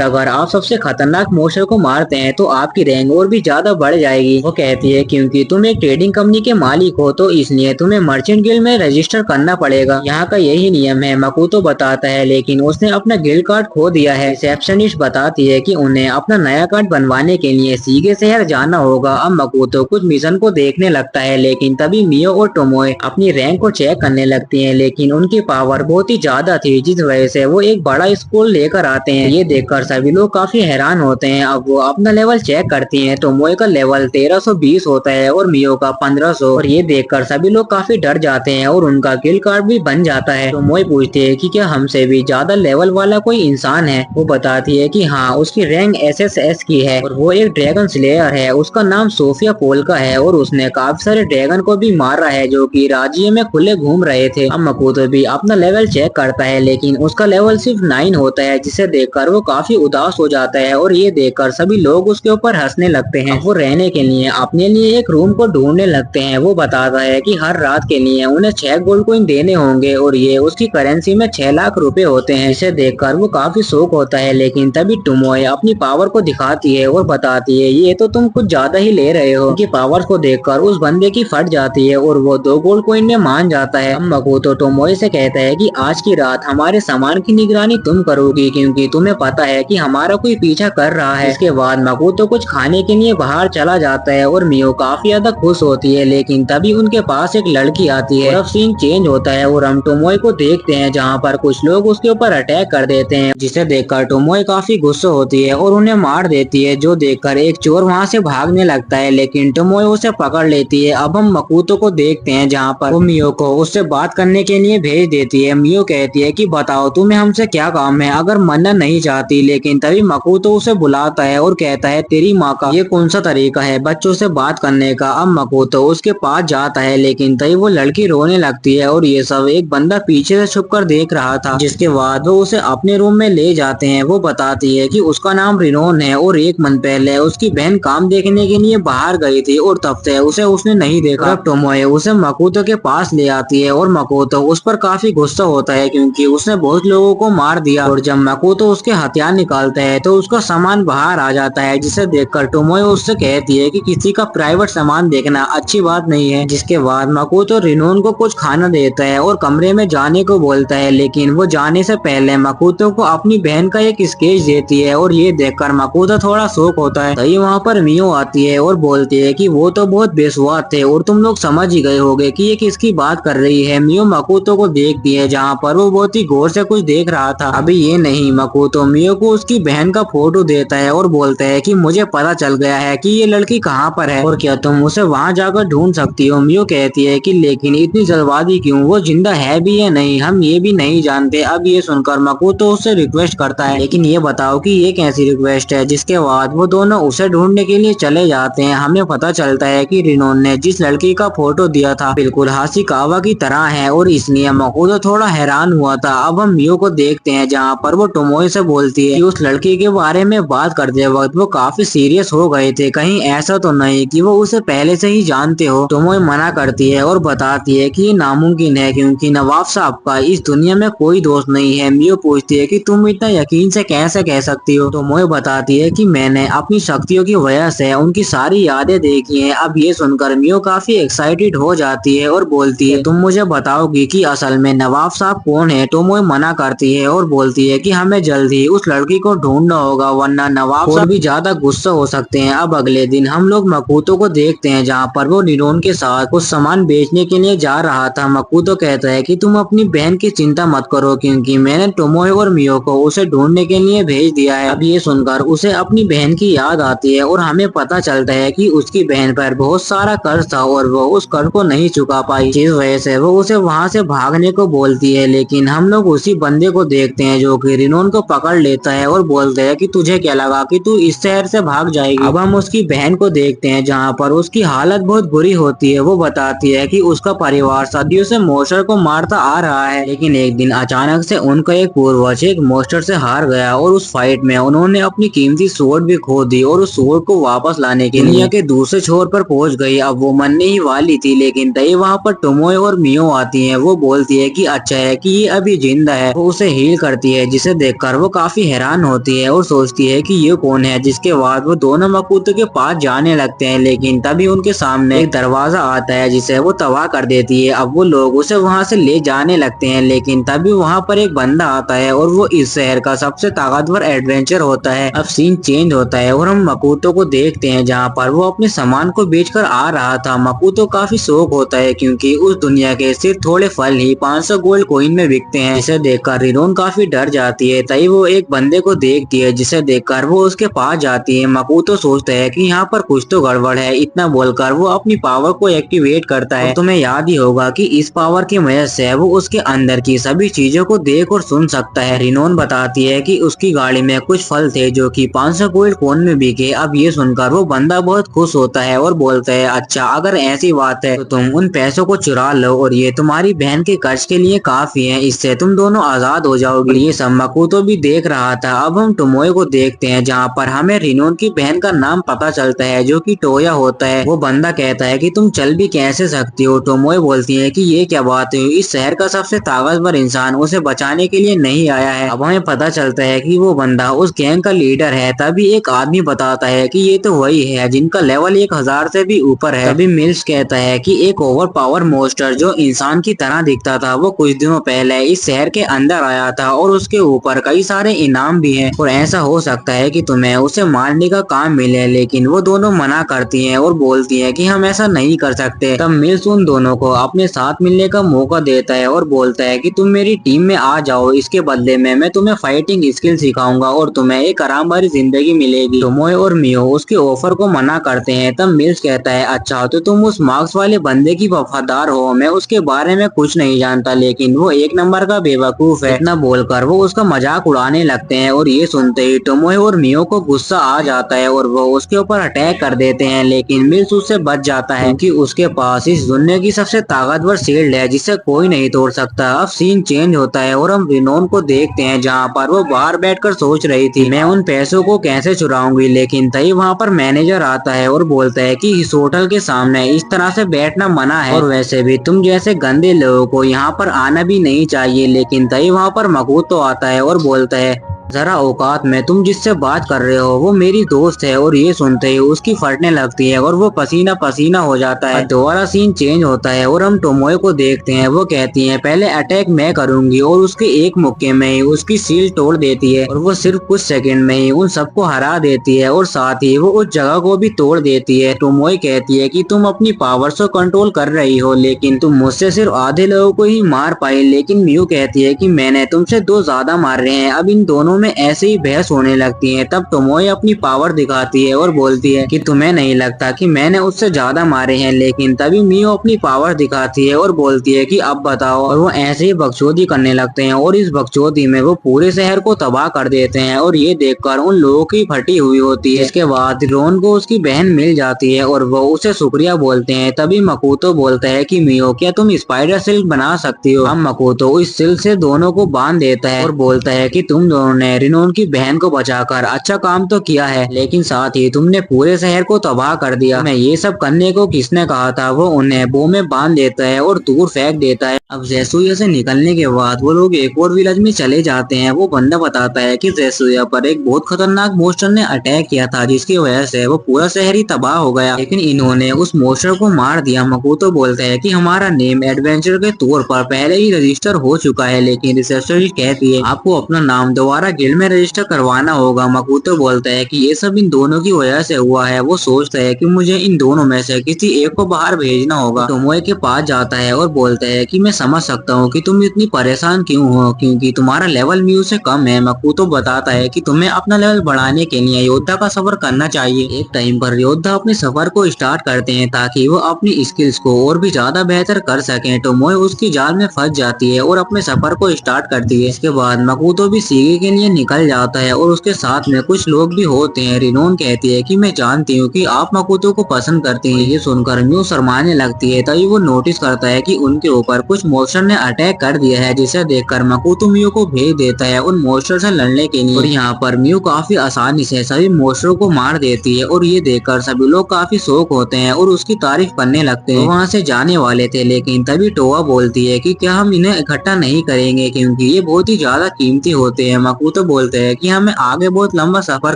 अगर आप सबसे खतरनाक मॉन्स्टर को मारते हैं तो आपकी रैंक और भी ज्यादा बढ़ जाएगी। वो कहती है क्योंकि तुम एक ट्रेडिंग कंपनी के मालिक हो तो इसलिए तुम्हें मर्चेंट गिल्ड में रजिस्टर करना पड़ेगा, यहाँ का यही नियम है। मकूतो बताता है लेकिन उसने अपना गिल्ड कार्ड खो दिया है। रिसेप्शनिस्ट बताती है कि उन्हें अपना नया कार्ड बनवाने के लिए सीगे शहर जाना होगा। अब मकूतो कुछ मिशन को देखने लगता है लेकिन तभी मियो और टोमोए अपनी रैंक को चेक करने लगती हैं लेकिन उनकी पावर बहुत ही ज्यादा थी जिस वजह से वो एक बड़ा स्कूल लेकर आते हैं। ये देखकर सभी लोग काफी हैरान होते हैं। अब वो अपना लेवल चेक करती हैं। टोमोए का लेवल 1320 होता है और मियो का 1500 और ये देखकर सभी लोग काफी डर जाते हैं और उनका गिल्ड कार्ड भी बन जाता है। टोमोए पूछती है कि क्या हमसे भी ज्यादा लेवल वाला कोई इंसान है। वो बताती है कि हाँ, उसकी रैंक एसएसएस की है और वो एक ड्रैगन स्लेयर है। उसका नाम सोफिया पोल का है और उसने काफी सारे ड्रैगन को भी मारा है जो कि राज्य में खुले घूम रहे थे। अब मकूतो भी अपना लेवल चेक करता है लेकिन उसका लेवल सिर्फ 9 होता है जिसे देखकर वो काफी उदास हो जाता है और ये देखकर सभी लोग उसके ऊपर हंसने लगते हैं। वो रहने के लिए अपने लिए एक रूम को ढूंढने लगते हैं। वो बताता है कि हर रात के लिए उन्हें 6 गोल्ड कॉइन देने होंगे और ये उसकी करेंसी में 6 लाख रुपए होते हैं। इसे देखकर वो काफी शौक होता है लेकिन तभी टोमोए अपनी पावर को दिखाती है और बताती है ये तो तुम कुछ ज्यादा ही ले रहे हो। उनकी पावर्स को देखकर उस बंदे की फट जाती है और वो 2 गोल्ड कॉइन में मान जाता है। मकूतो टोमोए से कहता है कि आज की रात हमारे सामान की निगरानी तुम करोगी क्योंकि तुम्हें पता है कि हमारा कोई पीछा कर रहा है। इसके बाद मकूतो कुछ खाने के लिए बाहर चला जाता है और मियो काफी ज्यादा खुश होती है लेकिन तभी उनके पास एक लड़की आती है। अब सीन चेंज होता है और हम टोमोए को देखते हैं जहाँ पर कुछ लोग उसके ऊपर अटैक कर देते हैं जिसे देखकर टोमोए काफी गुस्सा होती है और उन्हें मार देती है जो देखकर एक चोर वहाँ से भागने लगता है लेकिन टोमोए उसे पकड़ लेती है। अब हम मकूतो को देखते हैं जहाँ पर वो मियो को उससे बात करने के लिए भेज देती है। मियो कहती है कि बताओ तुम्हें हमसे क्या काम है अगर मरना नहीं चाहती, लेकिन तभी मकूतो उसे बुलाता है और कहता है तेरी माँ का ये कौन सा तरीका है बच्चों से बात करने का। अब मकूतो उसके पास जाता है लेकिन तभी वो लड़की रोने लगती है और ये सब एक बंदा पीछे से छुप कर देख रहा था जिसके बाद वो उसे अपने रूम में ले जाते हैं। वो बताती है कि उसका नाम रिनोन है और 1 मंथ पहले उसकी बहन काम देखने के लिए बाहर गई थी और तब से उसे उसने नहीं देखा। अब टोमोए उसे मकूतो के पास ले आती है और मकूतो उस पर काफी गुस्सा होता है क्योंकि उसने बहुत लोगों को मार दिया और जब मकूतो उसके हथियार निकालता है तो उसका सामान बाहर आ जाता है जिसे देखकर टोमोए उससे कहती है कि किसी का प्राइवेट सामान देखना अच्छी बात नहीं है। जिसके बाद मकूतो रिनोन को कुछ खाना देता है और कमरे में जाने को बोलता है लेकिन वो जाने से पहले मकूतो को अपनी बहन का एक स्केच देती है और ये देखकर मकूतो थोड़ा शौक होता है। तभी वहाँ पर मियो आती है और बोलती है कि वो तो बहुत बेसुआद थे और तुम लोग समझ ही गए होगे कि ये किसकी बात कर रही है। मियो मकूतो को देखती है जहाँ पर वो बहुत ही गौर से कुछ देख रहा था। अभी ये नहीं, मकूतो मियो को उसकी बहन का फोटो देता है और बोलता है कि मुझे पता चल गया है कि ये लड़की कहाँ पर है और क्या तुम उसे वहाँ जाकर ढूंढ सकती हो। मियो कहती है कि लेकिन इतनी जल्दबाजी क्यों, वो जिंदा है भी या नहीं हम ये भी नहीं जानते। अब ये सुनकर मकूतो उससे रिक्वेस्ट करता है लेकिन ये बताओ कि ये कैसी रिक्वेस्ट है। जिसके बाद वो दोनों उसे ढूंढने के लिए चले जाते हैं। हमें पता चलता है कि रिनोन ने जिस लड़की का फोटो दिया था बिल्कुल हाशिकावा की तरह है और इसलिए मकूतो थोड़ा हैरान हुआ था। अब हम मियो को देखते हैं जहाँ पर वो टोमोए से बोलती है कि उस लड़की के बारे में बात करते वक्त वो काफी सीरियस हो गए थे, कहीं ऐसा तो नहीं कि वो उसे पहले से ही जानते हो। टोमोए मना करती है और बताती है कि ये नामुमकिन है क्योंकि नवाब साहब का इस दुनिया में कोई दोस्त नहीं है। मियो पूछती है कि तुम इतना यकीन से कैसे कह सकती हो। टोमोए बताती है कि मैंने अपनी शक्तियों की वजह से उनकी सारी यादें देखी हैं। अब ये सुनकर मियो काफी एक्साइटेड हो जाती है और बोलती है तुम मुझे बताओगी कि असल में नवाब साहब कौन है। टोमोए मना करती है और बोलती है कि हमें जल्द ही उस लड़की को ढूंढना होगा वरना नवाब साहब भी ज्यादा गुस्सा हो सकते हैं। अब अगले दिन हम लोग मकूतो को देखते हैं जहाँ पर वो निरोन के साथ कुछ सामान बेचने के लिए जा रहा था। मकूतो कहता है कि तुम अपनी बहन की चिंता मत करो क्योंकि मैंने टोमोए और मियो को उसे ढूंढने के लिए भेज दिया है। अब ये सुनकर उसे अपनी बहन की याद आती है और हमें पता चलता है कि उसकी बहन पर बहुत सारा कर्ज था और वो उस कर्ज को नहीं चुका पाई जिस वजह से वो उसे वहाँ से भागने को बोलती है। लेकिन हम लोग उसी बंदे को देखते हैं जो कि रिनोन को पकड़ लेता है और बोलते है कि तुझे क्या लगा कि तू इस शहर से भाग जाएगी। अब हम उसकी बहन को देखते हैं जहाँ पर उसकी हालत बहुत बुरी होती है। वो बताती है कि उसका परिवार सदियों से मॉन्स्टर को मारता आ रहा है लेकिन एक दिन अचानक से उनका एक पूर्वज एक मॉन्स्टर से हार गया और उस फाइट में उन्होंने अपनी कीमती स्वॉर्ड भी खो दी और उस स्वॉर्ड को वापस लाने के दुनिया के दूसरे छोर पर पहुंच गई। अब वो मरने ही वाली थी लेकिन तभी वहाँ पर टोमोए और मियो आती है। वो बोलती है है कि अच्छा है कि ये अभी जिंदा है। वो उसे हील करती है जिसे देखकर वो काफी हैरान होती है और सोचती है कि ये कौन है। जिसके बाद वो दोनों मकूतो के पास जाने लगते हैं, लेकिन तभी उनके सामने एक दरवाजा आता है जिसे वो तबाह कर देती है। अब वो लोग उसे वहाँ से ले जाने लगते हैं, लेकिन तभी वहाँ पर एक बंदा आता है और वो इस शहर का सबसे ताकतवर एडवेंचर होता है। अब सीन चेंज होता है और हम मकूतो को देखते हैं जहाँ पर वो अपने सामान को बेचकर आ रहा था। मकूतो काफी शौक होता है क्योंकि उस दुनिया के सिर्फ थोड़े फल ही 500 गोल्ड कॉइन में बिकते हैं। जिसे देखकर रिनोन काफी डर जाती है। तभी वो एक बंदे को देखती है जिसे देखकर वो उसके पास जाती है। मकूतो सोचता है कि यहाँ पर कुछ तो गड़बड़ है। इतना बोलकर वो अपनी पावर को एक्टिवेट करता है। तुम्हें याद ही होगा कि इस पावर की वजह से वो उसके अंदर की सभी चीजों को देख और सुन सकता है। रिनोन बताती है कि उसकी गाड़ी में कुछ फल थे जो कि 500 गोल्ड कॉइन में बिके। अब ये सुनकर वो बंदा बहुत खुश होता है और बोलता है अच्छा अगर ऐसी बात है तो तुम उन पैसों को चुरा लो और ये तुम्हारी बहन के खर्च के लिए काफी है। इससे तुम दोनों आजाद हो जाओगे। ये सब मकूतो भी देख रहा था। अब हम टोमोए को देखते हैं जहाँ पर हमें रिनोन की बहन का नाम पता चलता है जो कि टोया होता है। वो बंदा कहता है कि तुम चल भी कैसे सकती हो। टोमोए बोलती है कि ये क्या बात है, इस शहर का सबसे ताकतवर इंसान उसे बचाने के लिए नहीं आया है। अब हमें पता चलता है कि वो बंदा उस गैंग का लीडर है। तभी एक आदमी बताता है कि ये तो वही है जिनका लेवल 1000 से भी ऊपर है। तभी मिल्स कहता है कि एक ओवर पावर मोस्टर जो इंसान की तरह दिखता था वो कुछ दिनों पहले इस शहर के अंदर आया था और उसके ऊपर कई सारे इनाम भी हैं और ऐसा हो सकता है कि तुम्हें उसे मारने का काम मिले। लेकिन वो दोनों मना करती हैं और बोलती हैं कि हम ऐसा नहीं कर सकते। तब मिल्स उन दोनों को अपने साथ मिलने का मौका देता है और बोलता है कि तुम मेरी टीम में आ जाओ। इसके बदले में मैं तुम्हें फाइटिंग स्किल सिखाऊंगा और तुम्हें एक आराम भरी जिंदगी मिलेगी। टोमोए और मियो उसके ऑफर को मना करते हैं। तब मिल्स कहता है अच्छा तो तुम उस मार्क्स वाले बंदे की वफादार हो। मैं उसके बारे में कुछ नहीं जानता लेकिन वो एक नंबर का बेवकूफ है। इतना बोलकर वो उसका मजाक उड़ाने लगते हैं और ये सुनते ही टोमोए और मियो को गुस्सा आ जाता है और वो उसके ऊपर अटैक कर देते हैं। लेकिन मिल्स उससे बच जाता है क्योंकि उसके पास इस दुनिया की सबसे ताकतवर शील्ड है जिसे कोई नहीं तोड़ सकता। अब सीन चेंज होता है और हम रिनोन को देखते हैं जहाँ पर वो बाहर बैठकर सोच रही थी मैं उन पैसों को कैसे चुराऊंगी। लेकिन तभी वहाँ पर मैनेजर आता है और बोलता है कि इस होटल के सामने इस तरह से बैठना मना है और वैसे भी तुम जैसे गंदे लोगों को यहाँ पर आना भी नहीं चाहिए। लेकिन तभी वहाँ पर मकूतो आता है और बोलता है जरा औकात में, तुम जिससे बात कर रहे हो वो मेरी दोस्त है। और ये सुनते ही उसकी फटने लगती है और वो पसीना पसीना हो जाता है। दोबारा सीन चेंज होता है और हम टोमोए को देखते हैं। वो कहती है पहले अटैक मैं करूंगी और उसके एक मुक्के में ही उसकी सील तोड़ देती है और वो सिर्फ कुछ सेकंड में ही उन सबको हरा देती है और साथ ही वो उस जगह को भी तोड़ देती है। टोमोए कहती है कि तुम अपनी पावर्स को कंट्रोल कर रही हो लेकिन तुम मुझसे सिर्फ आधे लोगों को ही मार पाई। लेकिन मियो कहती है कि मैंने तुमसे 2 ज्यादा मार रहे हैं। अब इन दोनों में ऐसे ही बहस होने लगती है। तब टोमोए अपनी पावर दिखाती है और बोलती है कि तुम्हें नहीं लगता कि मैंने उससे ज्यादा मारे हैं। लेकिन तभी मियो अपनी पावर दिखाती है और बोलती है कि अब बताओ। और वो ऐसे ही बकचोदी करने लगते हैं और इस बकचोदी में वो पूरे शहर को तबाह कर देते हैं और ये देखकर उन लोगों की फटी हुई होती है। इसके बाद रोन को उसकी बहन मिल जाती है और वो उसे शुक्रिया बोलते हैं। तभी मकूतो बोलता है कि मियो क्या तुम स्पाइडर सिल्क बना सकती हो। हम मकूतो इस सिल्क से दोनों को बांध देता है और बोलता है कि तुम दोनों ने रिनोन की बहन को बचाकर अच्छा काम तो किया है लेकिन साथ ही तुमने पूरे शहर को तबाह कर दिया। मैं ये सब करने को किसने कहा था। वो उन्हें बो में बांध देता है और दूर फेंक देता है। अब जेसुया से निकलने के बाद वो लोग एक और विलेज में चले जाते हैं। वो बंदा बताता है कि जेसुया पर एक बहुत खतरनाक मोस्टर ने अटैक किया था जिसकी वजह से वो पूरा शहर ही तबाह हो गया, लेकिन इन्होंने उस मोस्टर को मार दिया। मकूतो बोलता है कि हमारा नेम एडवेंचर के तौर पर पहले ही रजिस्टर हो चुका है। लेकिन रिसेप्शनिस्ट कहती है आपको अपना नाम दोबारा गिल्ड में रजिस्टर करवाना होगा। मकूतो बोलता है कि ये सब इन दोनों की वजह से हुआ है। वो सोचता है कि मुझे इन दोनों में से किसी एक को बाहर भेजना होगा। टोमोए के पास जाता है और बोलता है कि मैं समझ सकता हूँ कि तुम इतनी परेशान क्यों हो क्योंकि तुम्हारा लेवल म्यू से कम है। मकूतो बताता है कि तुम्हें अपना लेवल बढ़ाने के लिए योद्धा का सफर करना चाहिए। एक टाइम पर योद्धा अपने सफर को स्टार्ट करते हैं ताकि वो अपनी स्किल्स को और भी ज्यादा बेहतर कर सकें। टोमोए उसकी जाल में फंस जाती है और अपने सफर को स्टार्ट करती है। इसके बाद मकूतो भी सीगे के लिए लिए निकल जाता है और उसके साथ में कुछ लोग भी होते हैं। रिनोन कहती है कि मैं जानती हूँ कि आप मकोतो को पसंद करती हैं। ये सुनकर म्यू शर्माने लगती है। तभी वो नोटिस करता है कि उनके ऊपर कुछ मोस्टर ने अटैक कर दिया है, जिसे देखकर मकोतो म्यू को भेज देता है उन मोस्टर से लड़ने के लिए। और यहाँ पर म्यू काफी आसानी से सभी मोस्टरों को मार देती है और ये देखकर सभी लोग काफी शौक होते हैं और उसकी तारीफ करने लगते हैं। वहाँ से जाने वाले थे, लेकिन तभी टोआ बोलती है कि क्या हम इन्हें इकट्ठा नहीं करेंगे क्योंकि ये बहुत ही ज्यादा कीमती होते हैं। मकोतो बोलते हैं कि हमें आगे बहुत लंबा सफर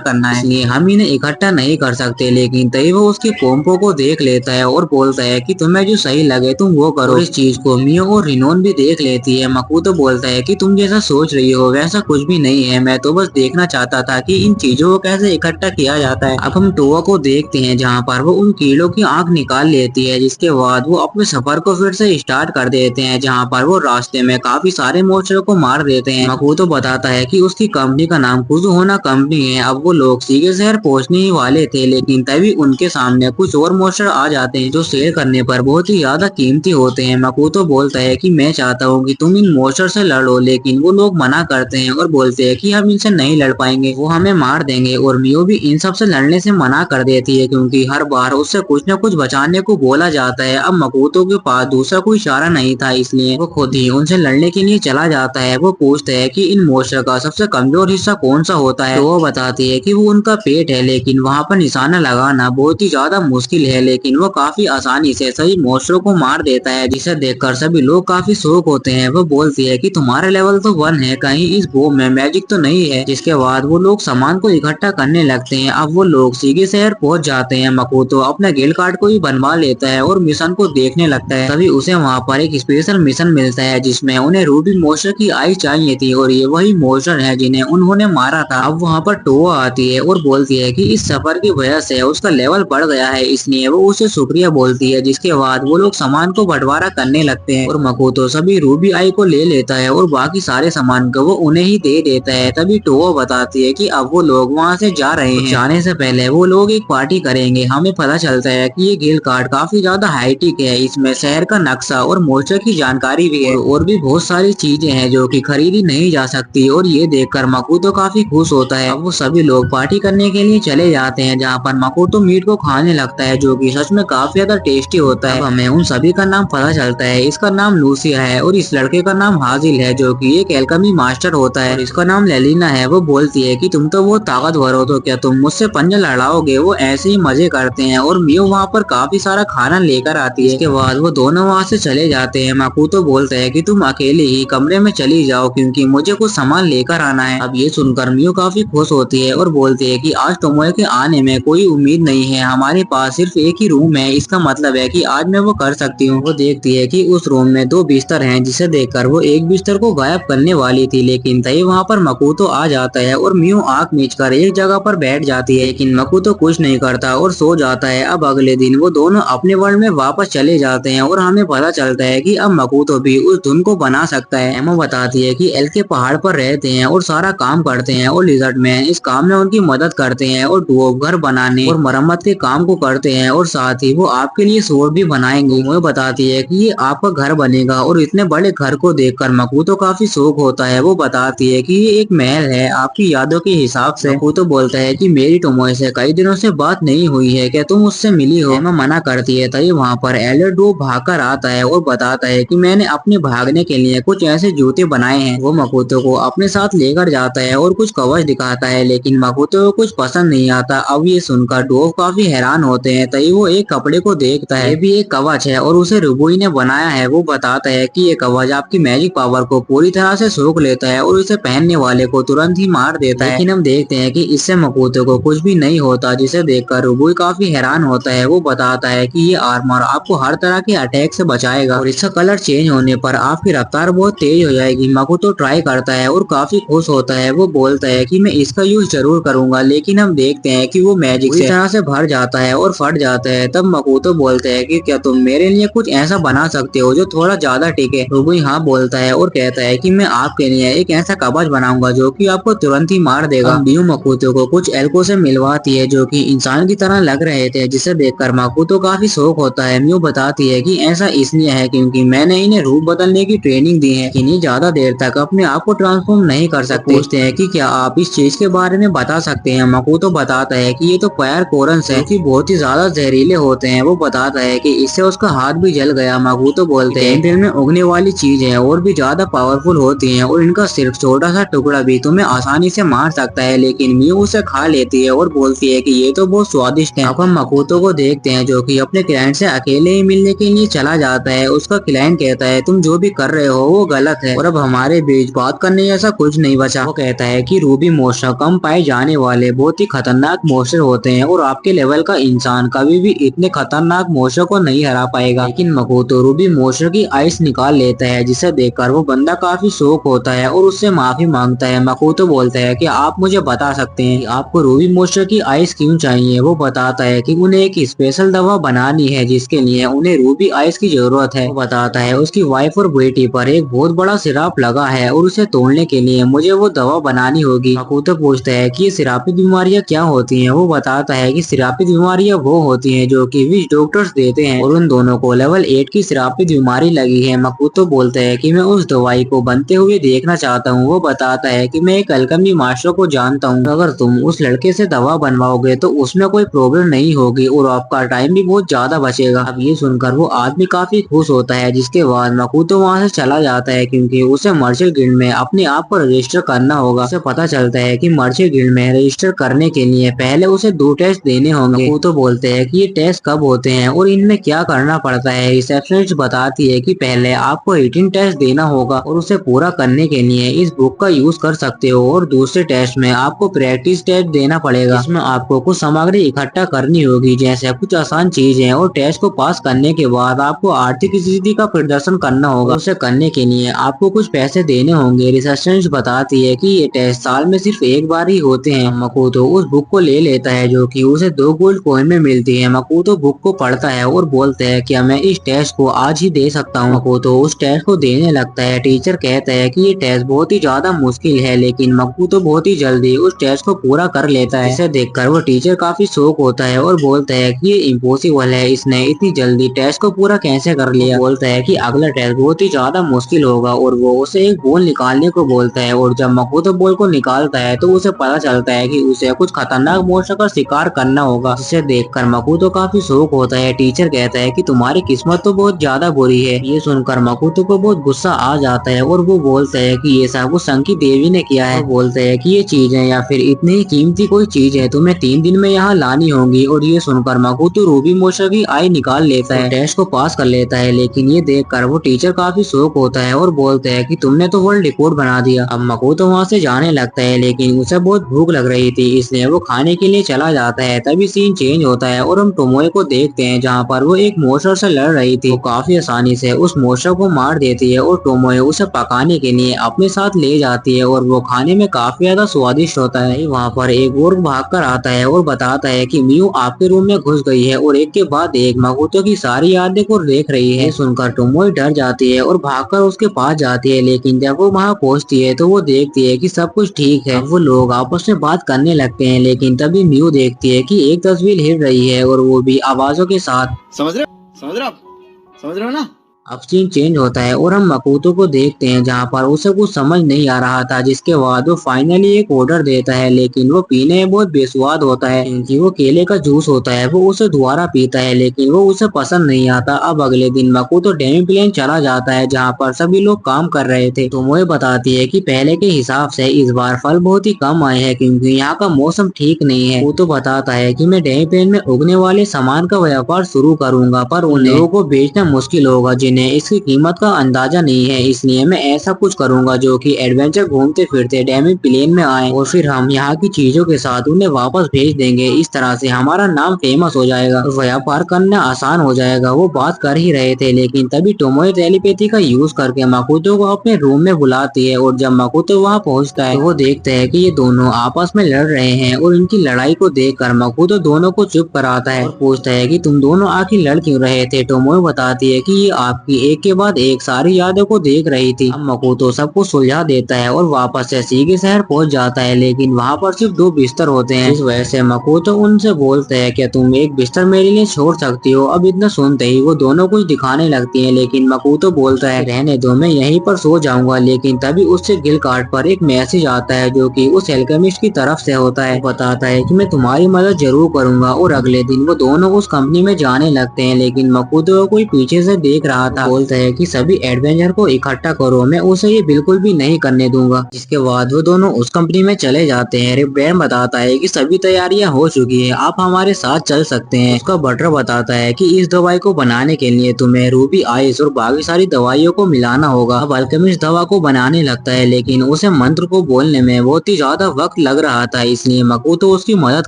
करना है, इसलिए हम इन्हें इकट्ठा नहीं कर सकते। लेकिन तभी वो उसकी पोम्पो को देख लेता है और बोलता है कि तुम्हें जो सही लगे तुम वो करो। और इस चीज को मियो और रिनोन भी देख लेती है। मकोतो बोलता है कि तुम जैसा सोच रही हो वैसा कुछ भी नहीं है, मैं तो बस देखना चाहता था कि इन चीजों को कैसे इकट्ठा किया जाता है। अब हम टोआ को देखते हैं जहाँ पर वो उन कीड़ों की आंख निकाल लेती है, जिसके बाद वो अपने सफर को फिर से स्टार्ट कर देते हैं, जहाँ पर वो रास्ते में काफी सारे मोस्टरों को मार देते हैं। मकोतो बताता है कि उसकी कंपनी का नाम कुजुहोना कंपनी है। अब वो लोग सीगे शहर पहुंचने ही वाले थे, लेकिन तभी उनके सामने कुछ और मोस्टर आ जाते हैं जो सेल करने पर बहुत ही ज्यादा कीमती होते हैं। मकोतो बोलता है कि मैं चाहता हूँ कि तुम इन मोस्टर से लड़ो, लेकिन वो लोग मना करते हैं और बोलते हैं कि हम इनसे नहीं लड़ पाएंगे, वो हमें मार देंगे। और मियो भी इन सब से लड़ने से मना कर देती है क्योंकि हर बार उससे कुछ न कुछ बचाने को बोला जाता है। अब मकोतो के पास दूसरा कोई इशारा नहीं था, इसलिए वो खुद ही उनसे लड़ने के लिए चला जाता है। वो पूछता है कि इन मोस्टर का सबसे कमजोर हिस्सा कौन सा होता है, तो वो बताती है कि वो उनका पेट है, लेकिन वहाँ पर निशाना लगाना बहुत ही ज्यादा मुश्किल है। लेकिन वो काफी आसानी से सभी मोस्टरों को मार देता है, जिसे देखकर सभी लोग काफी शौक होते हैं। वो बोलती है कि तुम्हारा लेवल तो 1 है, कहीं इस बॉम्ब में मैजिक तो नहीं है। जिसके बाद वो लोग सामान को इकट्ठा करने लगते हैं। अब वो लोग सीगे शहर पहुंच जाते हैं। मकोतो अपना गिल्ड कार्ड को भी बनवा लेता है और मिशन को देखने लगता है। तभी उसे वहाँ पर एक स्पेशल मिशन मिलता है जिसमें उन्हें रूबी मोस्टर की आई चाहिए थी और ये वही मोस्टर है जिन्हें उन्होंने मारा था। अब वहाँ पर टोआ आती है और बोलती है कि इस सफर की वजह से उसका लेवल बढ़ गया है, इसलिए वो उसे शुक्रिया बोलती है। जिसके बाद वो लोग सामान को बंटवारा करने लगते हैं और मकोतो सभी रूबी आई को ले लेता है और बाकी सारे सामान को वो उन्हें ही दे देता है। तभी टोआ बताती है कि अब वो लोग वहाँ से जा रहे हैं। जाने से पहले वो लोग एक पार्टी करेंगे। हमें पता चलता है कि ये गिल्ड कार्ड काफी ज्यादा हाईटेक है, इसमें शहर का नक्शा और मोस्टर की जानकारी भी है और भी बहुत सारी चीजें हैं जो कि खरीदी नहीं जा सकती। और ये देखकर मकोतो काफी खुश होता है। अब वो सभी लोग पार्टी करने के लिए चले जाते हैं, जहाँ पर मकोतो मीट को खाने लगता है जो कि सच में काफी ज्यादा टेस्टी होता है। अब हमें उन सभी का नाम पता चलता है। इसका नाम लूसिया है और इस लड़के का नाम हाजिल है जो कि एक एल्केमी मास्टर होता है। और इसका नाम लेलिना है। वो बोलती है कि तुम तो वो ताकतवर हो, तो क्या तुम मुझसे पंजा लड़ाओगे। वो ऐसे ही मजे करते हैं और मियो वहाँ पर काफी सारा खाना लेकर आती है। इसके बाद वो दोनों वहाँ से चले जाते हैं। मकोतो बोलता है कि तुम अकेले ही कमरे में चली जाओ क्योंकि मुझे कुछ सामान लेकर आना है। अब ये सुनकर मियो काफी खुश होती है और बोलती है कि आज टोमोए के आने में कोई उम्मीद नहीं है, हमारे पास सिर्फ एक ही रूम है, इसका मतलब है कि आज मैं वो कर सकती हूँ। वो देखती है कि उस रूम में 2 बिस्तर हैं, जिसे देखकर वो एक बिस्तर को गायब करने वाली थी, लेकिन तभी वहाँ पर मकोतो आ जाता है और मियो आंख मीचकर एक जगह पर बैठ जाती है। लेकिन मकोतो कुछ नहीं करता और सो जाता है। अब अगले दिन वो दोनों अपने वर्ल्ड में वापस चले जाते हैं और हमें पता चलता है कि अब मकोतो भी उस धुन को बना सकता है। एमो बताती है कि एल के पहाड़ पर रहते हैं और सारा काम करते हैं और लिजर्ड मैन इस काम में उनकी मदद करते हैं और डुओ घर बनाने और मरम्मत के काम को करते हैं और साथ ही वो आपके लिए स्वॉर्ड भी बनाएंगे। वो बताती है कि ये आपका घर बनेगा और इतने बड़े घर को देखकर मकोतो काफी शौक होता है। वो बताती है कि ये एक महल है आपकी यादों के हिसाब से। मकोतो बोलता है कि मेरी टोमोए से कई दिनों से बात नहीं हुई है, क्या तुम उससे मिली हो। एमा मना करती है। तभी वहाँ पर एल्डर डुओ भागकर आता है और बताता है कि मैंने अपने भागने के लिए कुछ ऐसे जूते बनाए हैं। वो मकोतो को अपने साथ लेकर जाता है और कुछ कवच दिखाता है, लेकिन मकोतो को कुछ पसंद नहीं आता। अब ये सुनकर डुओ काफी हैरान होते हैं। तभी वो एक कपड़े को देखता है, ये भी एक कवच है और उसे रुबुई ने बनाया है। वो बताता है कि ये कवच आपकी मैजिक पावर को पूरी तरह से सोख लेता है और इसे पहनने वाले को तुरंत ही मार देता है। लेकिन हम देखते हैं कि इससे मकोतो को कुछ भी नहीं होता, जिसे देखकर रुबुई काफी हैरान होता है। वो बताता है कि ये आर्मर आपको हर तरह के अटैक से बचाएगा और इसका कलर चेंज होने पर आपकी रफ्तार बहुत तेज हो जाएगी। मकोतो ट्राई करता है और काफी खुश होता है। वो बोलता है कि मैं इसका यूज जरूर करूंगा, लेकिन हम देखते हैं कि वो मैजिक से तरह से भर जाता है और फट जाता है। तब मकोतो बोलता है कि क्या तुम मेरे लिए कुछ ऐसा बना सकते हो जो थोड़ा ज्यादा टिके। रुबुई हाँ बोलता है और कहता है कि मैं आपके लिए एक ऐसा कवच बनाऊंगा जो कि आपको तुरंत ही मार देगा। मियो मकोतो को कुछ एल्को से मिलवाती है जो कि इंसान की तरह लग रहे थे, जिसे देखकर मकोतो काफी शौक होता है। मियो बताती है कि ऐसा इसलिए है क्योंकि मैंने इन्हें रूप बदलने की ट्रेनिंग दी है, इन्हें ज्यादा देर तक अपने आप को ट्रांसफॉर्म नहीं कर सकते। सकते। पूछते हैं कि क्या आप इस चीज के बारे में बता सकते हैं। मकोतो बताता है कि ये तो पैर कोरंस है कि बहुत ही ज्यादा जहरीले होते हैं। वो बताता है कि इससे उसका हाथ भी जल गया। मकोतो बोलते हैं पेन में उगने वाली चीज है और भी ज्यादा पावरफुल होती है और इनका सिर्फ छोटा सा टुकड़ा भी तुम्हें आसानी से मार सकता है, लेकिन मियू उसे खा लेती है और बोलती है कि ये तो बहुत स्वादिष्ट है। अब हम मकोतो को देखते हैं जो कि अपने क्लाइंट से अकेले ही मिलने के लिए चला जाता है। उसका क्लाइंट कहता है तुम जो भी कर रहे हो वो गलत है और अब हमारे बीच बात करने जैसा कुछ नहीं बचा। वो कहता है कि रूबी मोस्टर कम पाए जाने वाले बहुत ही खतरनाक मोस्टर होते हैं और आपके लेवल का इंसान कभी भी इतने खतरनाक मोस्टर को नहीं हरा पाएगा। लेकिन मकोतो रूबी मोस्टर की आइस निकाल लेता है, जिसे देखकर वो बंदा काफी शौक होता है और उससे माफी मांगता है। मकोतो बोलता है कि आप मुझे बता सकते हैं कि आपको रूबी मोस्टर की आइस क्यों चाहिए। वो बताता है कि उन्हें एक स्पेशल दवा बनानी है जिसके लिए उन्हें रूबी आइस की जरूरत है। वो बताता है उसकी वाइफ और बेटी पर एक बहुत बड़ा सिराप लगा है और उसे तोड़ने के लिए मुझे वो दवा बनानी होगी। मकोतो पूछता है कि ये सिरापी बीमारियां क्या होती हैं। वो बताता है कि सिरापी बीमारियां वो होती हैं जो कि विच डॉक्टर्स देते हैं और उन दोनों को लेवल 8 की सिरापी बीमारी लगी है। मकोतो बोलता है कि मैं उस दवाई को बनते हुए देखना चाहता हूँ। वो बताता है कि मैं एक अल्केमी मास्टर को जानता हूँ, अगर तुम उस लड़के से दवा बनवाओगे तो उसमें कोई प्रॉब्लम नहीं होगी और आपका टाइम भी बहुत ज्यादा बचेगा। अब ये सुनकर वो आदमी काफी खुश होता है, जिसके बाद मकोतो वहाँ से चला जाता है क्योंकि उसे मर्चेंट गिल्ड में अपने आप को रजिस्टर करना होगा। उसे पता चलता है कि मर्चेंट गिल्ड में रजिस्टर करने के लिए पहले उसे 2 टेस्ट देने होंगे। मकोतो बोलते हैं कि ये टेस्ट कब होते हैं और इनमें क्या करना पड़ता है। रिसेप्शनिस्ट बताती है कि पहले आपको 18 टेस्ट देना होगा और उसे पूरा करने के लिए इस बुक का यूज कर सकते हो और दूसरे टेस्ट में आपको प्रैक्टिस टेस्ट देना पड़ेगा। इसमें आपको कुछ सामग्री इकट्ठा करनी होगी जैसे कुछ आसान चीजें और टेस्ट को पास करने के बाद आपको आर्थिक स्थिति का प्रदर्शन करना होगा। उसे करने के लिए आपको कुछ पैसे देने होंगे। रिसेप्शनिस्ट बताती है कि ये टेस्ट साल में सिर्फ एक बार ही होते हैं। मकोतो उस बुक को ले लेता है जो कि उसे 2 गोल्ड कॉइन में मिलती है। मकोतो बुक को पढ़ता है और बोलता है कि मैं इस टेस्ट को आज ही दे सकता हूँ। मकोतो उस टेस्ट को देने लगता है। टीचर कहता है कि ये टेस्ट बहुत ही ज्यादा मुश्किल है, लेकिन मकोतो बहुत ही जल्दी उस टेस्ट को पूरा कर लेता है। इसे देखकर वो टीचर काफी शौक होता है और बोलता है कि ये इम्पॉसिबल है, इसने इतनी जल्दी टेस्ट को पूरा कैसे कर लिया। बोलता है कि अगला टेस्ट बहुत ही ज्यादा मुश्किल होगा और वो उसे एक बॉल निकालने को बोलता है और जब मकोतो बॉल को निकालता है तो उसे पता चलता है कि उसे कुछ खतरनाक मोस्टर का शिकार करना होगा, जिसे देखकर मकोतो काफी शौक होता है। टीचर कहता है कि तुम्हारी किस्मत तो बहुत ज्यादा बुरी है। ये सुनकर मकोतो को बहुत गुस्सा आ जाता है और वो बोलता है कि ये सब कुछ संकी देवी ने किया है। बोलता है कि ये चीजें या फिर इतनी ही कीमती कोई चीज है तुम्हें 3 दिन में यहाँ लानी होगी। और ये सुनकर मकोतो रूबी मोस्टर की आई निकाल लेता है, टेस्ट को पास कर लेता है। लेकिन ये देखकर वो टीचर काफी शौक होता है और बोलता है कि तुमने तो वर्ल्ड रिकॉर्ड बना दिया। अब मकोतो वहाँ से जाने लगता है, लेकिन उसे बहुत भूख लग रही थी इसलिए वो खाने के लिए चला जाता है। तभी सीन चेंज होता है और हम टोमोए को देखते हैं जहाँ पर वो एक मोस्टर से लड़ रही थी। वो काफी आसानी से उस मोस्टर को मार देती है और टोमोए उसे पकाने के लिए अपने साथ ले जाती है और वो खाने में काफी ज्यादा स्वादिष्ट होता है। वहाँ पर एक और भाग कर आता है और बताता है कि मियू आपके रूम में घुस गई है और एक के बाद एक मकोतो की सारी यादें को देख रही है। सुनकर टोमोए डर जाती है और भागकर उसके पास जाती है, लेकिन जब वो वहाँ पहुँचती है तो वो देखती है कि सब कुछ ठीक है। वो लोग आपस में बात करने लगते हैं, लेकिन तभी मियू देखती है कि एक तस्वीर हिल रही है और वो भी आवाजों के साथ। समझ रहे हो ना। अब सीन चेंज होता है और हम मकोतो को देखते हैं जहाँ पर उसे कुछ समझ नहीं आ रहा था, जिसके बाद वो फाइनली एक ऑर्डर देता है, लेकिन वो पीने में बहुत बेस्वाद होता है क्योंकि वो केले का जूस होता है। वो उसे दोबारा पीता है लेकिन वो उसे पसंद नहीं आता। अब अगले दिन मकोतो डेमी प्लेन चला जाता है जहाँ पर सभी लोग काम कर रहे थे। तो मोए बताती है कि पहले के हिसाब से इस बार फल बहुत ही कम आए हैं क्योंकि यहाँ का मौसम ठीक नहीं है। वो तो बताता है कि मैं डेमी प्लेन में उगने वाले सामान का व्यापार शुरू करूंगा, पर उन लोगों को बेचना मुश्किल होगा जिन्हें इसकी कीमत का अंदाजा नहीं है, इसलिए मैं ऐसा कुछ करूंगा जो कि एडवेंचर घूमते फिरते डेमी प्लेन में आए और फिर हम यहाँ की चीजों के साथ उन्हें वापस भेज देंगे। इस तरह से हमारा नाम फेमस हो जाएगा, व्यापार करना आसान हो जाएगा। वो बात कर ही रहे थे, लेकिन तभी टोमोए टेलीपैथी का यूज करके मकोतो को अपने रूम में बुलाती है और जब मकोतो वहाँ पहुँचता है तो वो देखता है कि ये दोनों आपस में लड़ रहे हैं और इनकी लड़ाई को देखकर मकोतो दोनों को चुप कराता है और पूछता है कि तुम दोनों आखिर लड़ क्यों रहे थे। टोमोए बताती है कि ये आपके जबकि एक के बाद एक सारी यादों को देख रही थी। अब मकोतो सबको सुलझा देता है और वापस से सीगे शहर पहुंच जाता है, लेकिन वहाँ पर सिर्फ 2 बिस्तर होते हैं। इस वजह से मकोतो उनसे बोलते हैं कि तुम एक बिस्तर मेरे लिए छोड़ सकती हो। अब इतना सुनते ही वो दोनों कुछ दिखाने लगती हैं, लेकिन मकोतो बोलता है रहने दो, मैं यहीं पर सो जाऊंगा। लेकिन तभी उससे गिल कार्ड पर एक मैसेज आता है जो कि उस एल्केमिस्ट की तरफ से होता है। बताता है कि मैं तुम्हारी मदद जरूर करूंगा। और अगले दिन वो दोनों उस कंपनी में जाने लगते हैं, लेकिन मकोतो को कोई पीछे से देख रहा था। बोलता है कि सभी एडवेंचर को इकट्ठा करो, मैं उसे ये बिल्कुल भी नहीं करने दूंगा। जिसके बाद वो दोनों उस कंपनी में चले जाते हैं। रिब्रेन बताता है कि सभी तैयारियां हो चुकी है, आप हमारे साथ चल सकते हैं। उसका बटर बताता है कि इस दवाई को बनाने के लिए तुम्हें रूबी आइस और बाकी सारी दवाइयों को मिलाना होगा। अब अल्केमिस्ट दवा को बनाने लगता है, लेकिन उसे मंत्र को बोलने में बहुत ही ज्यादा वक्त लग रहा था, इसलिए मकोतो उसकी मदद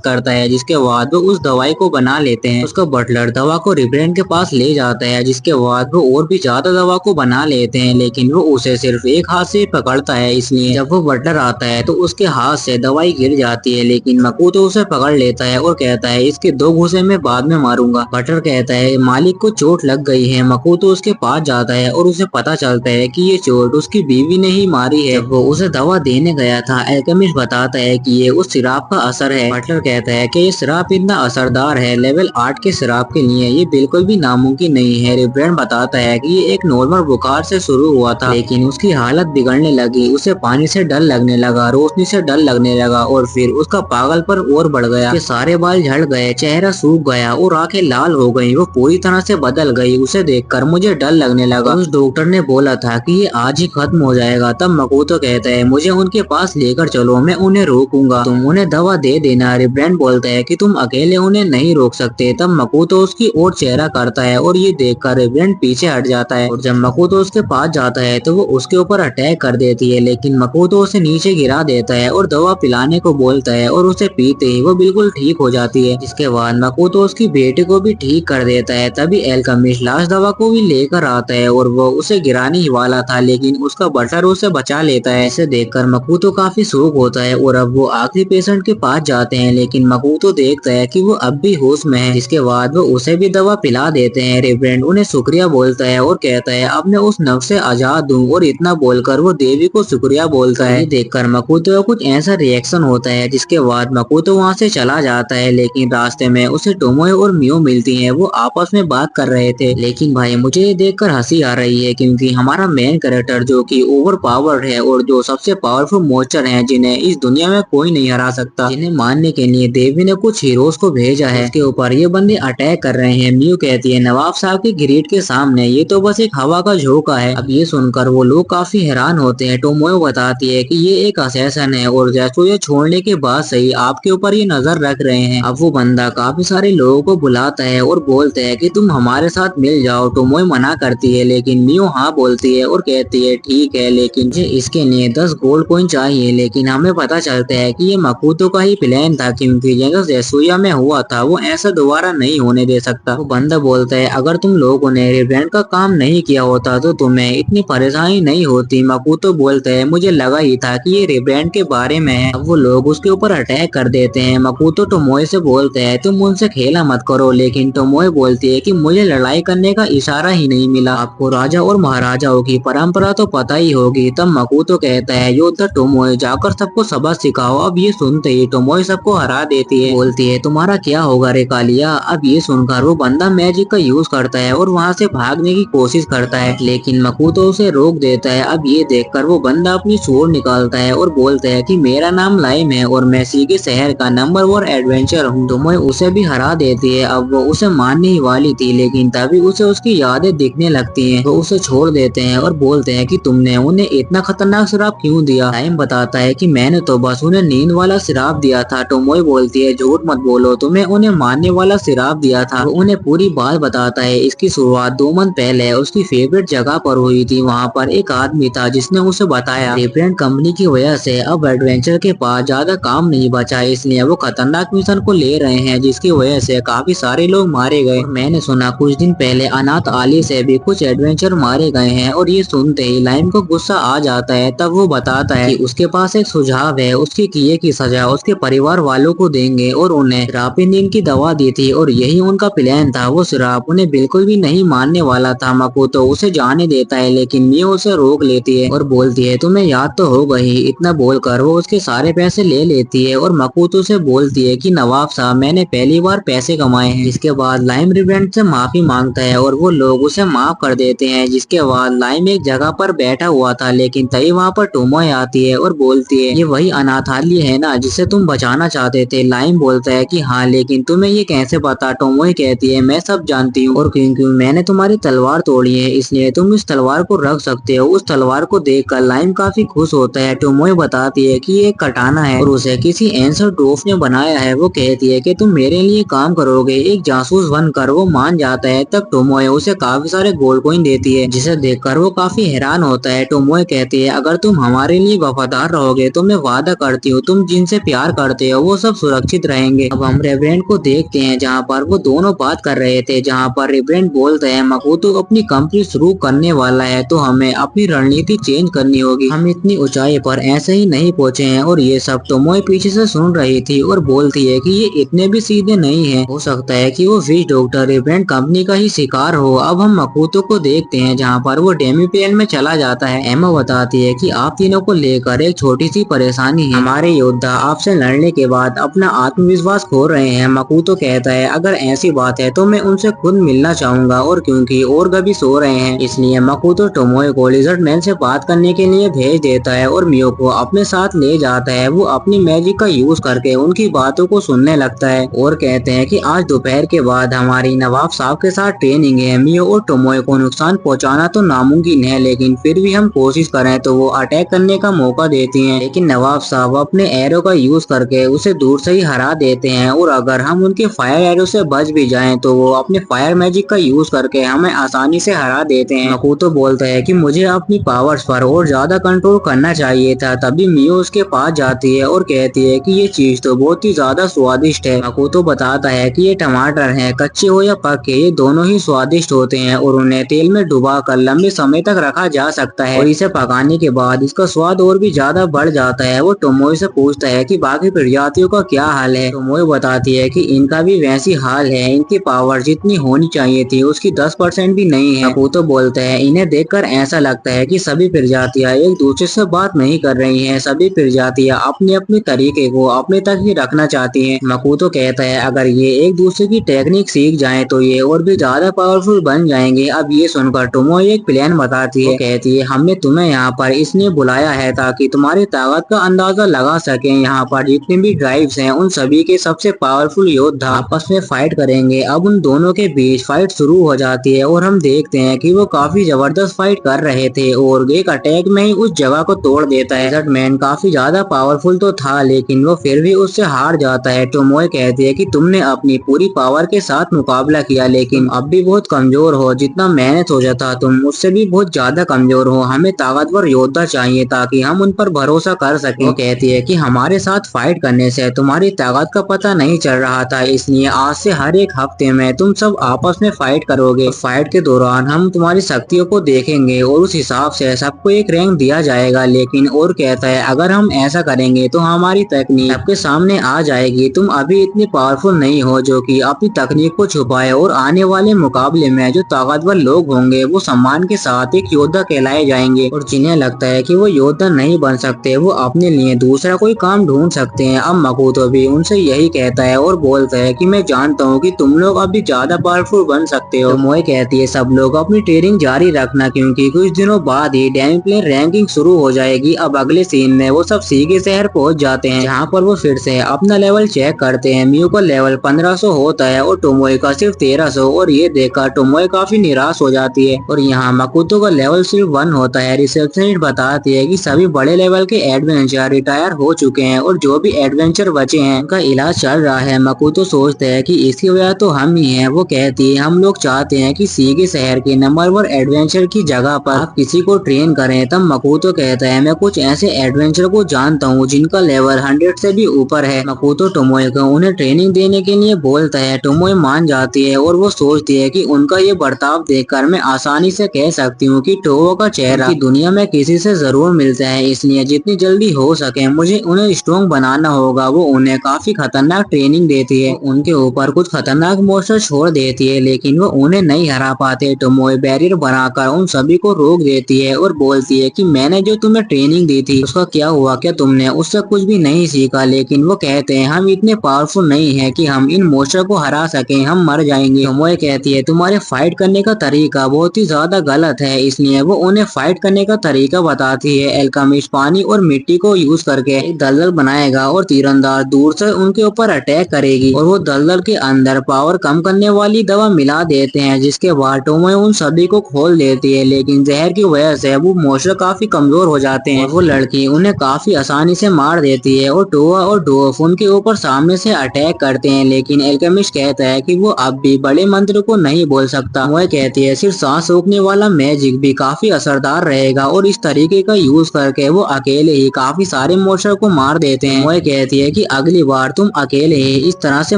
करता है। जिसके बाद वो उस दवाई को बना लेते हैं। उसका बटलर दवा को रिब्रेन के पास ले जाता है, जिसके बाद वो और भी ज्यादा दवा को बना लेते हैं, लेकिन वो उसे सिर्फ एक हाथ से पकड़ता है। इसलिए जब वो बटलर आता है तो उसके हाथ से दवाई गिर जाती है, लेकिन मकोतो उसे पकड़ लेता है और कहता है इसके 2 घूंसे मैं बाद में मारूंगा। बटलर कहता है मालिक को चोट लग गई है। मकोतो उसके पास जाता है और उसे पता चलता है कि ये चोट उसकी बीवी ने ही मारी है। जब वो उसे दवा देने गया था, एल्केमिस्ट बताता है कि ये उस सिराप का असर है। बटलर कहता है कि ये सिराप इतना असरदार है, लेवल 8 के सिराप के लिए ये बिल्कुल भी नामुमकिन नहीं है। रिब्रेन बताता है कि ये एक नॉर्मल बुखार से शुरू हुआ था, लेकिन उसकी हालत बिगड़ने लगी। उसे पानी से डर लगने लगा, रोशनी से डर लगने लगा और फिर उसका पागलपन और बढ़ गया। सारे बाल झड़ गए, चेहरा सूख गया और आंखें लाल हो गई। वो पूरी तरह से बदल गई। उसे देखकर मुझे डर लगने लगा। उस डॉक्टर ने बोला था कि ये आज ही खत्म हो जाएगा। तब मकोतो कहता है मुझे उनके पास लेकर चलो, मैं उन्हें रोकूंगा, तुम उन्हें दवा दे देना। रिब्रेन बोलता है कि तुम अकेले उन्हें नहीं रोक सकते। तब मकोतो उसकी ओर चेहरा करता है और ये देखकर रिब्रेन पीछे हट जाता है। और जब मकोतो उसके पास जाता है तो वो उसके ऊपर अटैक कर देती है, लेकिन मकोतो उसे नीचे गिरा देता है और दवा पिलाने को बोलता है और उसे पीते ही वो बिल्कुल ठीक हो जाती है। जिसके बाद मकोतो उसकी बेटी को भी ठीक कर देता है। तभी एल्केमिस्ट लास्ट दवा को भी लेकर आता है और वो उसे गिराने ही वाला था, लेकिन उसका बटलर उसे बचा लेता है। इसे देखकर मकोतो काफी शॉक होता है और अब वो आखिरी पेशेंट के पास जाते हैं, लेकिन मकोतो देखता है कि वो अब भी होश में है। जिसके बाद वो उसे भी दवा पिला देते हैं। रिब्रेन उन्हें शुक्रिया बोलता है और कहता है अब मैं उस नफ्स से आजाद हूँ। और इतना बोलकर वो देवी को शुक्रिया बोलता है। देखकर मकोतो का कुछ ऐसा रिएक्शन होता है, जिसके बाद मकोतो वहाँ से चला जाता है। लेकिन रास्ते में उसे टोमोए और मियो मिलती हैं। वो आपस में बात कर रहे थे, लेकिन भाई मुझे ये देखकर हंसी आ रही है, क्योंकि हमारा मेन कैरेक्टर जो कि ओवर पावर्ड है और जो सबसे पावरफुल मोस्टर हैं, जिन्हें इस दुनिया में कोई नहीं हरा सकता, जिन्हें मारने के लिए देवी ने कुछ हीरोज को भेजा है, उसके ऊपर ये बंदे अटैक कर रहे हैं। मियो कहती है नवाब साहब के ग्रेड के सामने ये तो बस एक हवा का झोंका है। अब ये सुनकर वो लोग काफी हैरान होते हैं। टोमोए बताती है कि ये एक असैसन है और जैसो ये छोड़ने के बाद सही आपके ऊपर ये नजर रख रहे हैं। अब वो बंदा काफी सारे लोगों को बुलाता है और बोलते हैं कि तुम हमारे साथ मिल जाओ। टोमोए मना करती है, लेकिन मियो हाँ बोलती है और कहती है ठीक है, लेकिन मुझे इसके लिए 10 गोल्ड कॉइन चाहिए। लेकिन हमें पता चलता है कि ये मकोतो का ही प्लान था, क्योंकि जैसा जेसुया में हुआ था वो ऐसा दोबारा नहीं होने दे सकता। वो बंदा बोलता है अगर तुम लोगों ने रिब्रेन का काम नहीं किया होता तो तुम्हें इतनी परेशानी नहीं होती। मकोतो बोलता है मुझे लगा ही था कि ये रिब्रेन के बारे में है। अब वो लोग उसके ऊपर अटैक कर देते हैं। मकोतो टोमोए से बोलते हैं तुम उनसे खेला मत करो, लेकिन टोमोए बोलती है कि मुझे लड़ाई करने का इशारा ही नहीं मिला। आपको राजा और महाराजाओं की परंपरा तो पता ही होगी। तब मकोतो कहता है योद्धा टोमोए जाकर सबको सबक सिखाओ। अब ये सुनते ही टोमोए सबको हरा देती है। बोलती है तुम्हारा क्या होगा रे कालिया। अब ये सुनकर वो बंदा मैजिक का यूज करता है और वहाँ से भागने की कोशिश करता है, लेकिन मकोतो उसे रोक देता है। अब ये देखकर वो बंदा अपनी स्वॉर्ड निकालता है और बोलता है कि मेरा नाम लाइम है और मैं सीगे शहर का नंबर 1 एडवेंचर हूँ। टोमोए उसे भी हरा देती है। अब वो उसे मारने ही वाली थी, लेकिन तभी उसे उसकी यादें दिखने लगती हैं। वो उसे छोड़ देते हैं और बोलते हैं कि तुमने उन्हें इतना खतरनाक शराब क्यों दिया। लाइम बताता है कि मैंने तो बस उन्हें नींद वाला शराब दिया था। टोमोए बोलती है झूठ मत बोलो, तुम्हें उन्हें मारने वाला शराब दिया था। वो उन्हें पूरी बात बताता है। इसकी शुरुआत 2 मंथ पहले उसकी फेवरेट जगह पर हुई थी। वहाँ पर एक आदमी था जिसने उसे बताया रिब्रेन कंपनी की वजह से अब एडवेंचर के पास ज्यादा काम नहीं बचा, इसलिए वो खतरनाक मिशन को ले रहे हैं, जिसकी वजह से काफी सारे लोग मारे गए। मैंने सुना कुछ दिन पहले अनाथ आली से भी कुछ एडवेंचर मारे गए हैं। और ये सुनते ही लाइम को गुस्सा आ जाता है। तब वो बताता है कि उसके पास एक सुझाव है, उसके किए की सजा उसके परिवार वालों को देंगे और उन्हें रापिनिन की दवा दी थी और यही उनका प्लान था। वो शराब उन्हें बिल्कुल भी नहीं मारने वाला वाला था। मकोतो उसे जाने देता है लेकिन मियो उसे रोक लेती है और बोलती है तुम्हें याद तो होगा ही। इतना बोलकर वो उसके सारे पैसे ले लेती है और मकोतो से बोलती है कि नवाब साहब मैंने पहली बार पैसे कमाए हैं। इसके बाद लाइम रिवेंट से माफी मांगता है और वो लोग उसे माफ कर देते हैं। जिसके बाद लाइम एक जगह पर बैठा हुआ था लेकिन तभी वहाँ पर टोमोए आती है और बोलती है ये वही अनाथालय है ना जिसे तुम बचाना चाहते थे। लाइम बोलता है कि हाँ लेकिन तुम्हें ये कैसे पता। टोमोए कहती है मैं सब जानती हूँ और क्योंकि मैंने तुम्हारी तलवार तोड़ी है इसलिए तुम इस तलवार को रख सकते हो। उस तलवार को देखकर लाइम काफी खुश होता है। टोमोए बताती है कि ये कटाना है और उसे किसी एंसर डोफ ने बनाया है। वो कहती है कि तुम मेरे लिए काम करोगे। एक जासूस बनकर वो मान जाता है। तब टोमोए उसे काफी सारे गोल्ड कॉइन देती है जिसे देखकर वो काफी हैरान होता है। टोमोए कहती है अगर तुम हमारे लिए वफादार रहोगे तो मैं वादा करती हूँ तुम जिनसे प्यार करते हो वो सब सुरक्षित रहेंगे। अब हम रेवरेंट को देखते हैं जहाँ पर वो दोनों बात कर रहे थे। जहाँ पर रेवरेंट बोलते हैं मकोतो अपनी कंपनी शुरू करने वाला है तो हमें अपनी रणनीति चेंज करनी होगी। हम इतनी ऊंचाई पर ऐसे ही नहीं पहुँचे हैं। और ये सब टोमोए पीछे से सुन रही थी और बोलती है कि ये इतने भी सीधे नहीं है। हो सकता है कि वो विच डॉक्टर रेवरेंट कंपनी का ही शिकार हो। अब हम मकोतो को देखते हैं जहाँ पर वो डेमी प्लेन में चला जाता है। एमा बताती है कि आप तीनों को लेकर एक छोटी सी परेशानी है। हमारे योद्धा आपसे लड़ने के बाद अपना आत्मविश्वास खो रहे हैं। मकोतो कहता है अगर ऐसी बात है तो मैं उनसे खुद मिलना चाहूंगा और क्योंकि और कभी सो रहे हैं इसलिए मकोतो टोमोए को लिजर्ड मैन से बात करने के लिए भेज देता है और मियो को अपने साथ ले जाता है। वो अपनी मैजिक का यूज करके उनकी बातों को सुनने लगता है और कहते हैं कि आज दोपहर के बाद हमारी नवाब साहब के साथ ट्रेनिंग है। मियो और टोमोए को नुकसान पहुंचाना तो नामुमकिन है लेकिन फिर भी हम कोशिश करें तो वो अटैक करने का मौका देती हैं। लेकिन नवाब साहब अपने एरो का यूज करके उसे दूर से ही हरा देते हैं और अगर हम उनके फायर एरो से बच भी जाएं तो वो अपने फायर मैजिक का यूज करके हमें आसानी से हरा देते हैं। मकोतो बोलता है कि मुझे अपनी पावर्स पर और ज्यादा कंट्रोल करना चाहिए था। तभी मियो उसके पास जाती है और कहती है कि ये चीज तो बहुत ही ज्यादा स्वादिष्ट है। मकोतो बताता है कि ये टमाटर हैं, कच्चे हो या पके ये दोनों ही स्वादिष्ट होते हैं और उन्हें तेल में डुबा कर लंबे समय तक रखा जा सकता है और इसे पकाने के बाद इसका स्वाद और भी ज्यादा बढ़ जाता है। वो टोमोए से पूछता है कि बाकी प्रजातियों का क्या हाल है। टोमोए बताती है कि इनका भी वैसी हाल है। इनकी पावर जितनी होनी चाहिए थी उसकी 10% भी नहीं है। मकोतो बोलता है इन्हें देखकर ऐसा लगता है कि सभी प्रजातियां एक दूसरे से बात नहीं कर रही हैं। सभी प्रजातियां अपने अपने तरीके को अपने तक ही रखना चाहती हैं। मकोतो कहता है अगर ये एक दूसरे की टेक्निक सीख जाएं तो ये और भी ज्यादा पावरफुल बन जाएंगे। अब ये सुनकर टोमोए एक प्लान बताती है। कहती है हमने तुम्हें यहाँ पर इसलिए बुलाया है ताकि तुम्हारी ताकत का अंदाजा लगा सके। यहाँ पर जितने भी ड्राइव्स हैं उन सभी के सबसे पावरफुल योद्धा आपस में फाइट करेंगे। अब उन दोनों के बीच फाइट शुरू हो जाती है और हम देखते हैं कि वो काफी जबरदस्त फाइट कर रहे थे और एक अटैक में ही उस जगह को तोड़ देता है। लिजर्ड मैन काफी ज्यादा पावरफुल तो था लेकिन वो फिर भी उससे हार जाता है। टोमोए कहती है कि तुमने अपनी पूरी पावर के साथ मुकाबला किया लेकिन अब भी बहुत कमजोर हो। जितना मैंने सोचा था तुम उससे भी बहुत ज्यादा कमजोर हो। हमें ताकतवर योद्धा चाहिए ताकि हम उन पर भरोसा कर सकें। वो कहती है कि हमारे साथ फाइट करने से तुम्हारी ताकत का पता नहीं चल रहा था इसलिए आज से हर एक हफ्ते में तुम सब आपस में फाइट करोगे। फाइट के दौरान हम तुम्हारी शक्तियों को देखेंगे और उस हिसाब से सबको एक रैंक दिया जाएगा। लेकिन और कहता है अगर हम ऐसा करेंगे तो हमारी तकनीक सबके सामने आ जाएगी। तुम अभी इतनी पावरफुल नहीं हो जो कि अपनी तकनीक को छुपाए और आने वाले मुकाबले में जो ताकतवर लोग होंगे वो सम्मान के साथ एक योद्धा कहलाए जाएंगे और जिन्हें लगता है कि वो योद्धा नहीं बन सकते वो अपने लिए दूसरा कोई काम ढूंढ सकते हैं। अब मकोतो भी उनसे यही कहता है और बोलता है कि मैं जानता हूँ कि तुम लोग अभी ज्यादा पावरफुल बन सकते हो। टोमोए कहती है सब लोग अपनी ट्रेनिंग जारी रखना क्योंकि कुछ दिनों बाद ही डेमी प्लेन रैंकिंग शुरू हो जाएगी। अब अगले सीन में वो सब सीगे शहर पहुंच जाते हैं जहाँ पर वो फिर से अपना लेवल चेक करते हैं। मियो का लेवल 1500 होता है और टोमोए का सिर्फ 1300 और ये देखकर टोमोए काफी निराश हो जाती है। और यहाँ मकोतो का लेवल सिर्फ 1 होता है। रिसेप्शनिस्ट बताती है कि सभी बड़े लेवल के एडवेंचर रिटायर हो चुके हैं और जो भी एडवेंचर बचे हैं उनका इलाज चल रहा है। मकोतो सोचते है कि इसकी वजह तो हम ही हैं। वो कहती है हम लोग चाहते हैं कि सीगे शहर के नंबर 1 एडवेंचर की जगह पर आप किसी को ट्रेन करें। तब मकोतो कहता है मैं कुछ ऐसे एडवेंचर को जानता हूँ जिनका लेवल 100 से भी ऊपर है। मकोतो टोमोए को उन्हें ट्रेनिंग देने के लिए बोलता है। टोमोए मान जाती है और वो सोचती है कि उनका ये बर्ताव देखकर मैं आसानी से कह सकती हूँ कि टोवो का चेहरा की दुनिया में किसी से जरूर मिलता है इसलिए जितनी जल्दी हो सके मुझे उन्हें स्ट्रॉन्ग बनाना होगा। वो उन्हें काफी खतरनाक ट्रेनिंग देती है, उनके ऊपर कुछ खतरनाक मोस्टर छोड़ देती है लेकिन वो उन्हें नहीं हरा हरा पाते। टोमोए बैरियर बनाकर उन सभी को रोक देती है और बोलती है कि मैंने जो तुम्हें ट्रेनिंग दी थी उसका क्या हुआ, क्या तुमने उससे कुछ भी नहीं सीखा। लेकिन वो कहते हैं हम इतने पावरफुल नहीं है कि हम इन मोस्टर को हरा सके, हम मर जाएंगे। टोमोए कहती है तुम्हारे फाइट करने का तरीका बहुत ही ज्यादा गलत है, इसलिए वो उन्हें फाइट करने का तरीका बताती है। एल्केमिस्ट पानी और मिट्टी को यूज करके एक दलदल बनाएगा और तीरंदाज दूर से उनके ऊपर अटैक करेगी और वो दलदल के अंदर पावर कम करने वाली दवा मिला देते हैं, जिसके बाद टोमोए उन सभी को खोल देती है। लेकिन जहर की वजह से वो मोस्टर काफी कमजोर हो जाते हैं। वो लड़की उन्हें काफी आसानी से मार देती है और टोआ और डोफ उनके ऊपर सामने से अटैक करते हैं। लेकिन एल्केमिस्ट कहता है कि वो अब भी बड़े मंत्र को नहीं बोल सकता। वो कहती है सिर्फ सांस रोकने वाला मैजिक भी काफी असरदार रहेगा और इस तरीके का यूज करके वो अकेले ही काफी सारे मोस्टर को मार देते हैं। वो कहती है कि अगली बार तुम अकेले ही इस तरह से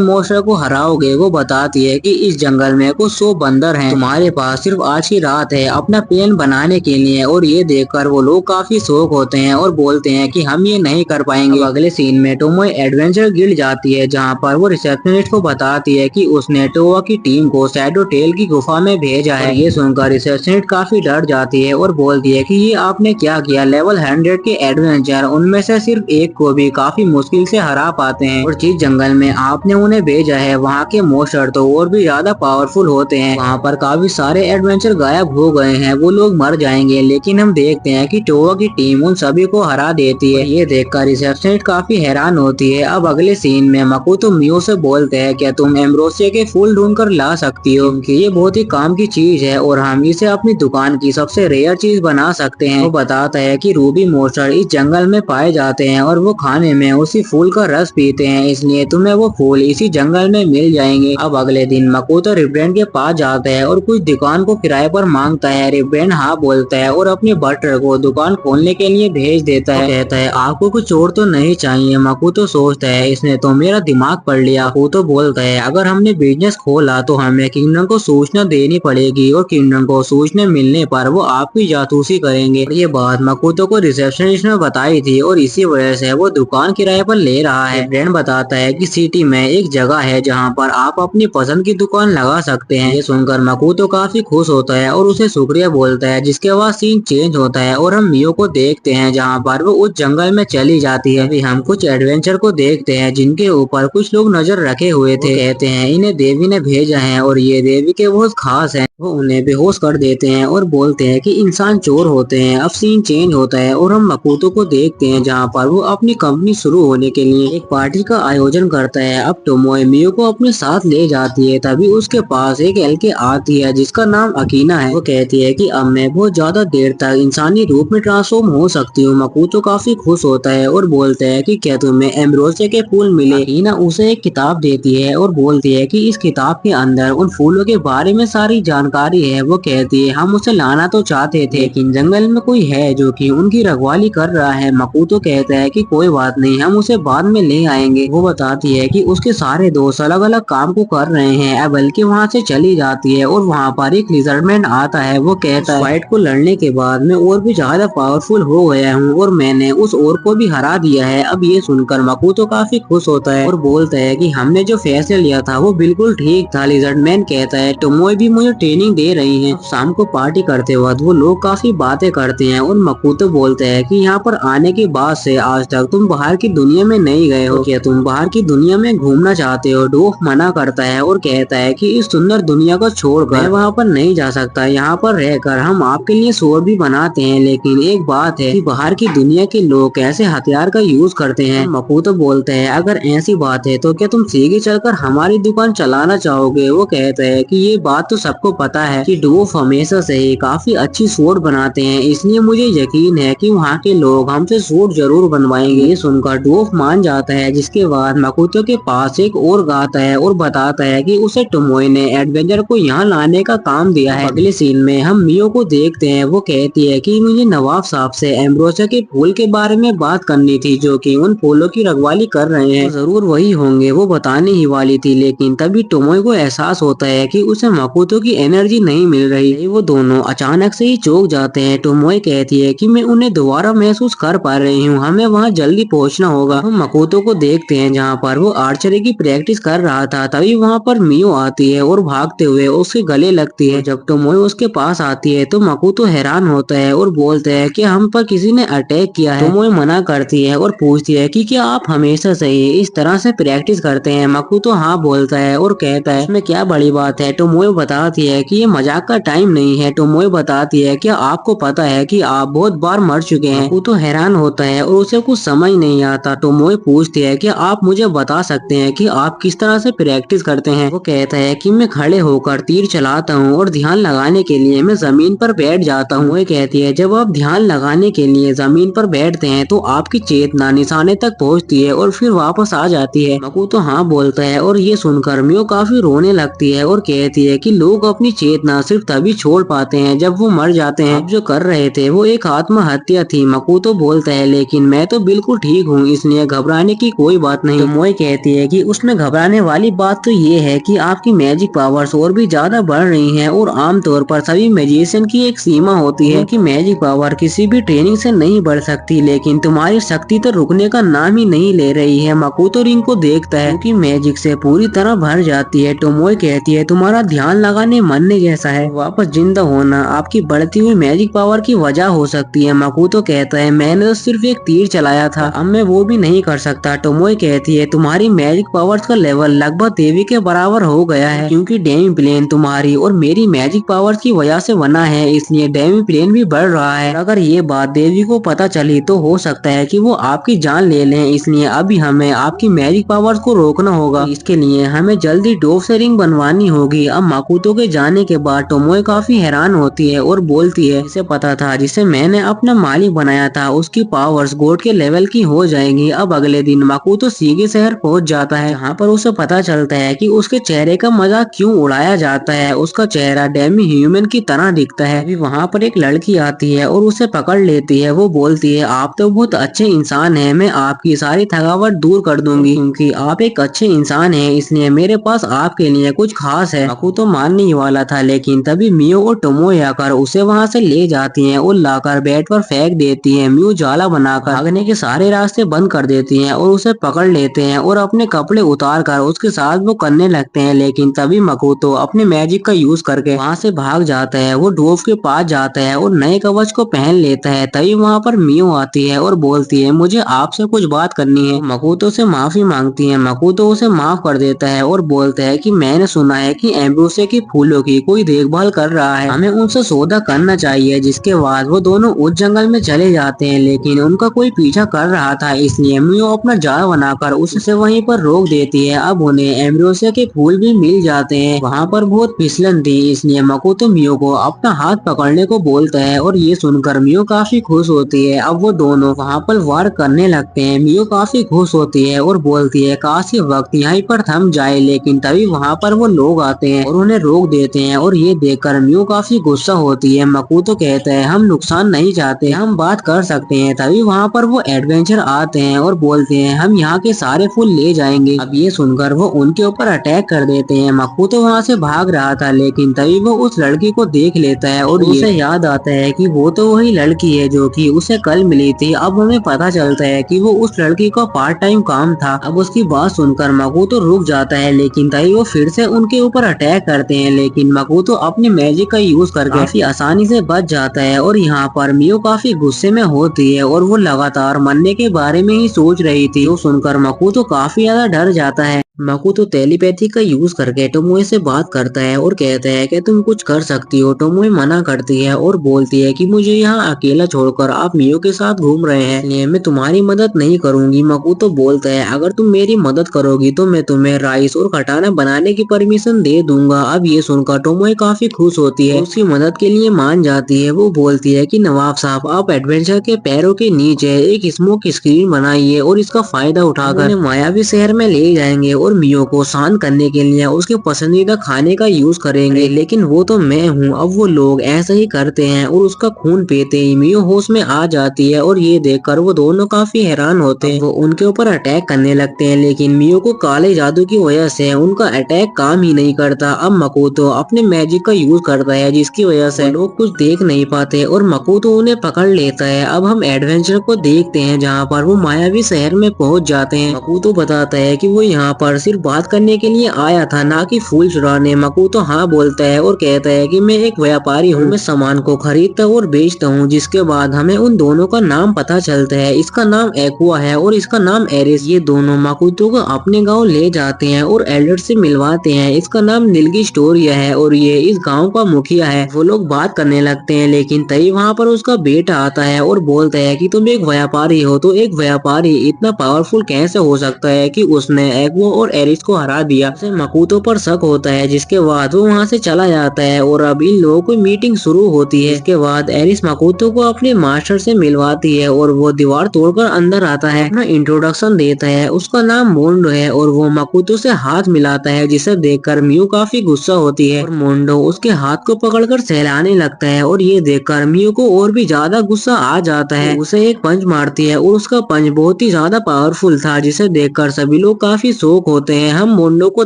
मोस्टर को हराओगे। वो बताती है कि इस जंगल में कुछ 100 बंदर हैं, तुम्हारे पास सिर्फ आज की रात है अपना प्लान बनाने के लिए। और ये देखकर वो लोग काफी शौक होते हैं और बोलते हैं कि हम ये नहीं कर पाएंगे। अगले सीन में टोमोए एडवेंचर गिल्ड जाती है, जहाँ पर वो रिसेप्शनिस्ट को बताती है कि उसने टोआ की टीम को शैडो टेल की गुफा में भेजा है। ये सुनकर रिसेप्शनिस्ट काफी डर जाती है और बोलती है कि ये आपने क्या किया। लेवल 100 के एडवेंचर उनमें से सिर्फ एक को भी काफी मुश्किल से हरा पाते हैं, और जिस जंगल में आपने उन्हें भेजा है वहाँ के मोस्टर तो और भी ज्यादा पावरफुल होते हैं। वहाँ पर काफी सारे एडवेंचर गायब हो गए हैं, वो लोग मर जाएंगे। लेकिन हम देखते हैं कि टोआ की टीम उन सभी को हरा देती है। ये देखकर रिसेप्शनिस्ट काफी हैरान होती है। अब अगले सीन में मकोतो मियो से बोलते हैं क्या तुम एम्ब्रोसिया के फूल ढूंढ कर ला सकती हो, क्योंकि ये बहुत ही काम की चीज है और हम इसे अपनी दुकान की सबसे रेयर चीज बना सकते हैं। वो बताता है कि रूबी मोस्टर इस जंगल में पाए जाते हैं और वो खाने में उसी फूल का रस पीते हैं, इसलिए तुम्हें वो फूल इसी जंगल में मिल जाएंगे। अब अगले दिन मकोतो रिब्रेंड के पास जाता है और कुछ दुकान को किराए पर मांगता है। रिब्रेंड हाँ बोलता है और अपने बटर को दुकान खोलने के लिए भेज देता है। कहता है आपको कुछ और तो नहीं चाहिए। मकोतो सोचता है इसने तो मेरा दिमाग पढ़ लिया। मकोतो बोलता है अगर हमने बिजनेस खोला तो हमें किंगडम को सूचना देनी पड़ेगी और किंगडम को सूचना मिलने पर वो आपकी जासूसी करेंगे। ये बात मकोतो को रिसेप्शनिस्ट ने बताई थी और इसी वजह से वो दुकान किराए पर ले रहा है। ब्रेंड बताता है कि सिटी में एक जगह है जहाँ पर आप अपनी पसंद की दुकान लगा सकते हैं। ये सुनकर मकोतो काफी खुश होता है और उसे शुक्रिया बोलता है, जिसके बाद सीन चेंज होता है और हम मियो को देखते हैं जहाँ पर वो उस जंगल में चली जाती है। अभी हम कुछ एडवेंचर को देखते हैं जिनके ऊपर कुछ लोग नजर रखे हुए थे। कहते हैं इन्हें देवी ने भेजा है और ये देवी के बहुत खास हैं। वो उन्हें बेहोश कर देते हैं और बोलते हैं कि इंसान चोर होते हैं। अब सीन चेंज होता है और हम मकोतो को देखते हैं जहाँ पर वो अपनी कंपनी शुरू होने के लिए एक पार्टी का आयोजन करता है। अब टोमोए मियो को अपने साथ ले जाती है, तभी उसके पास एक एलके आती है जिसका नाम अकीना है। वो कहती है कि अब मैं बहुत ज्यादा देर तक इंसानी रूप में ट्रांसफॉर्म हो सकती हूँ। मकोतो काफी खुश होता है और बोलता है कि क्या तुम्हें एम्ब्रोसिया के फूल मिले। अकीना उसे एक किताब देती है और बोलती है कि इस किताब के अंदर उन फूलों के बारे में सारी जानकारी है। वो कहती है हम उसे लाना तो चाहते थे लेकिन जंगल में कोई है जो कि उनकी रखवाली कर रहा है। मकोतो कहता है कि कोई बात नहीं, हम उसे बाद में ले आएंगे। वो बताती है कि उसके सारे दोस्त अलग अलग काम को कर रहे हैं। अब बल्कि वहाँ से चली जाती है और वहाँ पर एक लिजर्डमैन आता है। वो कहता है फाइट को लड़ने के बाद मैं और भी ज्यादा पावरफुल हो गया हूँ और मैंने उस और को भी हरा दिया है। अब ये सुनकर मकोतो काफी खुश होता है और बोलता है कि हमने जो फैसला लिया था वो बिल्कुल ठीक था। लिजर्डमैन कहता है टोमोए भी मुझे ट्रेनिंग दे रही है। शाम को पार्टी करते वक्त वो लोग काफी बातें करते हैं और मकोतो बोलते हैं कि यहाँ पर आने के बाद से आज तक तुम बाहर की दुनिया में नहीं गए हो, क्या तुम बाहर की दुनिया में घूमना चाहते हो। डोफ मना करता है और कहता है कि इस सुंदर दुनिया को छोड़कर मैं वहाँ पर नहीं जा सकता। यहाँ पर रहकर हम आपके लिए शोर भी बनाते हैं, लेकिन एक बात है कि बाहर की दुनिया के लोग कैसे हथियार का यूज करते हैं। मकोतो बोलते हैं अगर ऐसी बात है तो क्या तुम सीधे चलकर हमारी दुकान चलाना चाहोगे। वो कहते हैं कि ये बात तो सबको पता है कि डोफ हमेशा से ही काफी अच्छी सूट बनाते हैं, इसलिए मुझे यकीन है कि वहाँ के लोग हमसे सूट जरूर बनवाएंगे। ये सुनकर डोफ मान जाता है, जिसके बाद मकोतो के पास एक और गाता है और बताता है कि उसे टोमोए ने एडवेंचर को यहाँ लाने का काम दिया है। अगले सीन में हम मियो को देखते हैं। वो कहती है कि मुझे नवाब साहब से एम्ब्रोसिया के फूल के बारे में बात करनी थी जो कि उन फूलों की रखवाली कर रहे हैं। जरूर वही होंगे, वो बताने ही वाली थी, लेकिन तभी टोमोए को एहसास होता है कि उसे मकोतो की एनर्जी नहीं मिल रही। वो दोनों अचानक से ही चौंक जाते हैं। टोमोए कहती है कि मैं उन्हें दोबारा महसूस कर पा रही हूँ, हमें वहाँ जल्दी पहुँचना होगा। हम मकोतो को देखते हैं जहाँ पर वो आर्चरी की प्रैक्टिस कर रहा था। तभी वहाँ पर मियो आती है और भागते हुए उसके गले लगती है। जब टोमोए उसके पास आती है तो मकोतो हैरान होता है और बोलता है कि हम पर किसी ने अटैक किया है। टोमोए मना करती है और पूछती है कि क्या आप हमेशा से ही इस तरह से प्रैक्टिस करते हैं। मकोतो हाँ बोलता है और कहता है इसमें क्या बड़ी बात है। टोमोए बताती है कि ये मजाक का टाइम नहीं है। टोमोए बताती है कि आपको पता है कि आप बहुत बार मर चुके हैं। मकोतो हैरान होता है और उसे कुछ समझ नहीं आता। टोमोए पूछती है कि आप मुझे बता सकते हैं कि आप किस तरह से प्रैक्टिस करते हैं। वो कहता है कि मैं खड़े होकर तीर चलाता हूँ और ध्यान लगाने के लिए मैं जमीन पर बैठ जाता हूँ। वो कहती है जब आप ध्यान लगाने के लिए जमीन पर बैठते हैं तो आपकी चेतना निशाने तक पहुँचती है और फिर वापस आ जाती है। मकोतो हाँ बोलता है और ये सुनकर मियो काफी रोने लगती है और कहती है कि लोग अपनी चेतना सिर्फ तभी छोड़ पाते हैं जब वो मर जाते हैं। आप जो कर रहे थे वो एक आत्महत्या थी। मकोतो बोलता है लेकिन मैं तो बिल्कुल ठीक हूँ, इसलिए घबराने की कोई बात नहीं। टोमोए कहती है कि उसमें घबराने वाली बात तो ये है कि आपकी मैजिक पावर्स और भी ज्यादा बढ़ रही हैं और आमतौर पर सभी मैजिशियन की एक सीमा होती है कि मैजिक पावर किसी भी ट्रेनिंग से नहीं बढ़ सकती, लेकिन तुम्हारी शक्ति तो रुकने का नाम ही नहीं ले रही है। मकोतो रिंग को देखता है क्योंकि मैजिक से पूरी तरह भर जाती है। टोमोए कहती है तुम्हारा ध्यान लगाने मरने जैसा है, वापस जिंदा होना आपकी बढ़ती हुई मैजिक पावर की वजह हो सकती है। मकोतो कहता है मैंने तो सिर्फ एक तीर चलाया था, अब मैं वो भी नहीं कर सकता। टोमोए कहती है तुम्हारी मैजिक पावर्स का लेवल लगभग देवी के बराबर हो गया है, क्योंकि डेमी प्लेन तुम्हारी और मेरी मैजिक पावर्स की वजह से बना है, इसलिए डेमी प्लेन भी बढ़ रहा है। अगर ये बात देवी को पता चली तो हो सकता है कि वो आपकी जान ले लें, इसलिए अभी हमें आपकी मैजिक पावर्स को रोकना होगा। इसके लिए हमें जल्दी डोव से रिंग बनवानी होगी। अब मकोतो के जाने के बाद टोमोए काफी हैरान होती है और बोलती है इसे पता था जिसे मैंने अपना मालिक बनाया था उसकी पावर्स गोड के लेवल की हो जाएंगी। अब अगले दिन मकोतो सीगे शहर पहुंच जाता है, जहाँ पर उसे पता चलता है कि उसके चेहरे का मजाक क्यों उड़ाया जाता है। उसका चेहरा डेमी ह्यूमन की तरह दिखता है। अभी वहाँ पर एक लड़की आती है और उसे पकड़ लेती है। वो बोलती है आप तो बहुत अच्छे इंसान हैं, मैं आपकी सारी थकावट दूर कर दूंगी क्योंकि आप एक अच्छे इंसान हैं, इसलिए मेरे पास आपके लिए कुछ खास है। मकोतो मानने ही वाला था, लेकिन तभी मियो और टोमोए आकर उसे वहाँ से ले जाती हैं और लाकर बेड पर फेंक देती हैं। मियो जाला बनाकर भागने के सारे रास्ते बंद कर देती हैं और उसे पकड़ लेते हैं और अपने कपड़े उतार कर उसके साथ वो करने लगते हैं, लेकिन तभी मकोतो अपने मैजिक का यूज करके वहाँ से भाग जाता है। वो डोव के पास जाता है और नए कवच को पहन लेता है। तभी वहाँ पर मियो आती है और बोलती है मुझे आपसे कुछ बात करनी है। मकोतो से माफी मांगती है। मकोतो उसे माफ कर देता है और बोलता है कि मैंने सुना है कि एम्ब्रोसिया के फूलों की कोई देखभाल कर रहा है, हमें उनसे सौदा करना चाहिए। जिसके बाद वो दोनों उस जंगल में चले जाते हैं, लेकिन उनका कोई पीछा कर रहा था, इसलिए मियो अपना जाल बनाकर उससे वहीं पर रोक देती है। अब उन्हें एम्ब्रोसिया के फूल भी मिल जाते हैं। वहाँ पर बहुत फिसलन थी, इसलिए मकोतो मियो को अपना हाथ पकड़ने को बोलता है और ये सुनकर मियो काफी खुश होती है। अब वो दोनों वहाँ पर वार करने लगते हैं। मियो काफी खुश होती है और बोलती है काश ये वक्त यहीं पर थम जाए, लेकिन तभी वहाँ पर वो लोग आते हैं और उन्हें रोक देते हैं और ये देखकर मियो काफी गुस्सा होती है। मकोतो कहता है हम नुकसान नहीं चाहते, हम बात कर सकते हैं। तभी वहाँ पर वो एडवेंचर आते हैं और बोलते हैं हम यहाँ के सारे फूल ले जाएंगे। अब ये सुनकर वो उनके ऊपर अटैक कर देते हैं। मकोतो वहाँ से भाग रहा था, लेकिन तभी वो उस लड़की को देख लेता है और उसे याद आता है कि वो तो वही लड़की है जो कि उसे कल मिली थी। अब हमें पता चलता है कि वो उस लड़की का पार्ट टाइम काम था। अब उसकी बात सुनकर मकोतो रुक जाता है, लेकिन तभी वो फिर से उनके ऊपर अटैक करते हैं, लेकिन मकोतो अपने मैजिक का यूज करके काफी आसानी से बच जाता है। और यहाँ पर मियो काफी गुस्से में होती है और वो लगातार मरने के बारे में ही सोच रही थी। तो सुनकर मकोतो काफी ज्यादा डर जाता है। मकोतो टेलीपैथी का यूज करके टोमोए से बात करता है और कहता है कि तुम कुछ कर सकती हो। टोमोए मना करती है और बोलती है कि मुझे यहाँ अकेला छोड़कर आप मियो के साथ घूम रहे हैं, इसलिए मैं तुम्हारी मदद नहीं करूंगी। मकोतो बोलता है अगर तुम मेरी मदद करोगी तो मैं तुम्हें राइस और खटाना बनाने की परमिशन दे दूंगा। अब ये सुनकर टोमोए काफी खुश होती है, उसकी मदद के लिए मान जाती है। वो बोलती है कि नवाब साहब आप एडवेंचर के पैरों के नीचे एक स्मोक स्क्रीन बनाइए और इसका फायदा उठाकर मायावी शहर में ले जाएंगे और मियो को शांत करने के लिए उसके पसंदीदा खाने का यूज करेंगे। लेकिन वो तो मैं हूँ। अब वो लोग ऐसा ही करते हैं और उसका खून पीते ही मियो होश में आ जाती है और ये देखकर वो दोनों काफी हैरान होते हैं। वो उनके ऊपर अटैक करने लगते हैं, लेकिन मियो को काले जादू की वजह से उनका अटैक काम ही नहीं करता। अब मकोतो अपने मैजिक का यूज करता है, जिसकी वजह से लोग कुछ देख नहीं पाते और मकोतो उन्हें पकड़ लेता है। अब हम एडवेंचर को देखते हैं, जहाँ पर वो मायावी शहर में पहुंच जाते हैं। मकोतो बताता है कि वो यहाँ पर सिर्फ बात करने के लिए आया था, ना कि फूल चुराने। मकोतो मकोतो हाँ बोलता है और कहता है कि मैं एक व्यापारी हूँ, मैं सामान को खरीदता और बेचता हूँ। जिसके बाद हमें उन दोनों का नाम पता चलता है। इसका नाम एक्वा है और इसका नाम एरिस। ये दोनों मकोतो को अपने गाँव ले जाते हैं और एल्डर से मिलवाते हैं। इसका नाम निल्गी स्टोरिया है और ये इस गाँव का मुखिया है। वो लोग बात करने लगते हैं, लेकिन तभी वहाँ पर उसका बेटा आता है और बोलता है कि तुम एक व्यापारी हो, तो एक व्यापारी इतना पावरफुल कैसे हो सकता है कि उसने एक्वा और एरिस को हरा दिया। उसे मकोतो पर शक होता है, जिसके बाद वो वहाँ से चला जाता है और अब इन लोगों की मीटिंग शुरू होती है। इसके बाद एरिस मकोतो को अपने मास्टर से मिलवाती है और वो दीवार तोड़कर अंदर आता है, अपना इंट्रोडक्शन देता है। उसका नाम मोंडो है और वो मकोतो से हाथ मिलाता है, जिसे देखकर मियू काफी गुस्सा होती है और मोंडो उसके हाथ को पकड़कर सहलाने लगता है और ये देखकर मियू को और भी ज्यादा गुस्सा आ जाता है। उसे एक पंच मारती है और उसका पंच बहुत ही ज्यादा पावरफुल था, जिसे देखकर सभी लोग काफी शॉक होते हैं। हम मोंडो को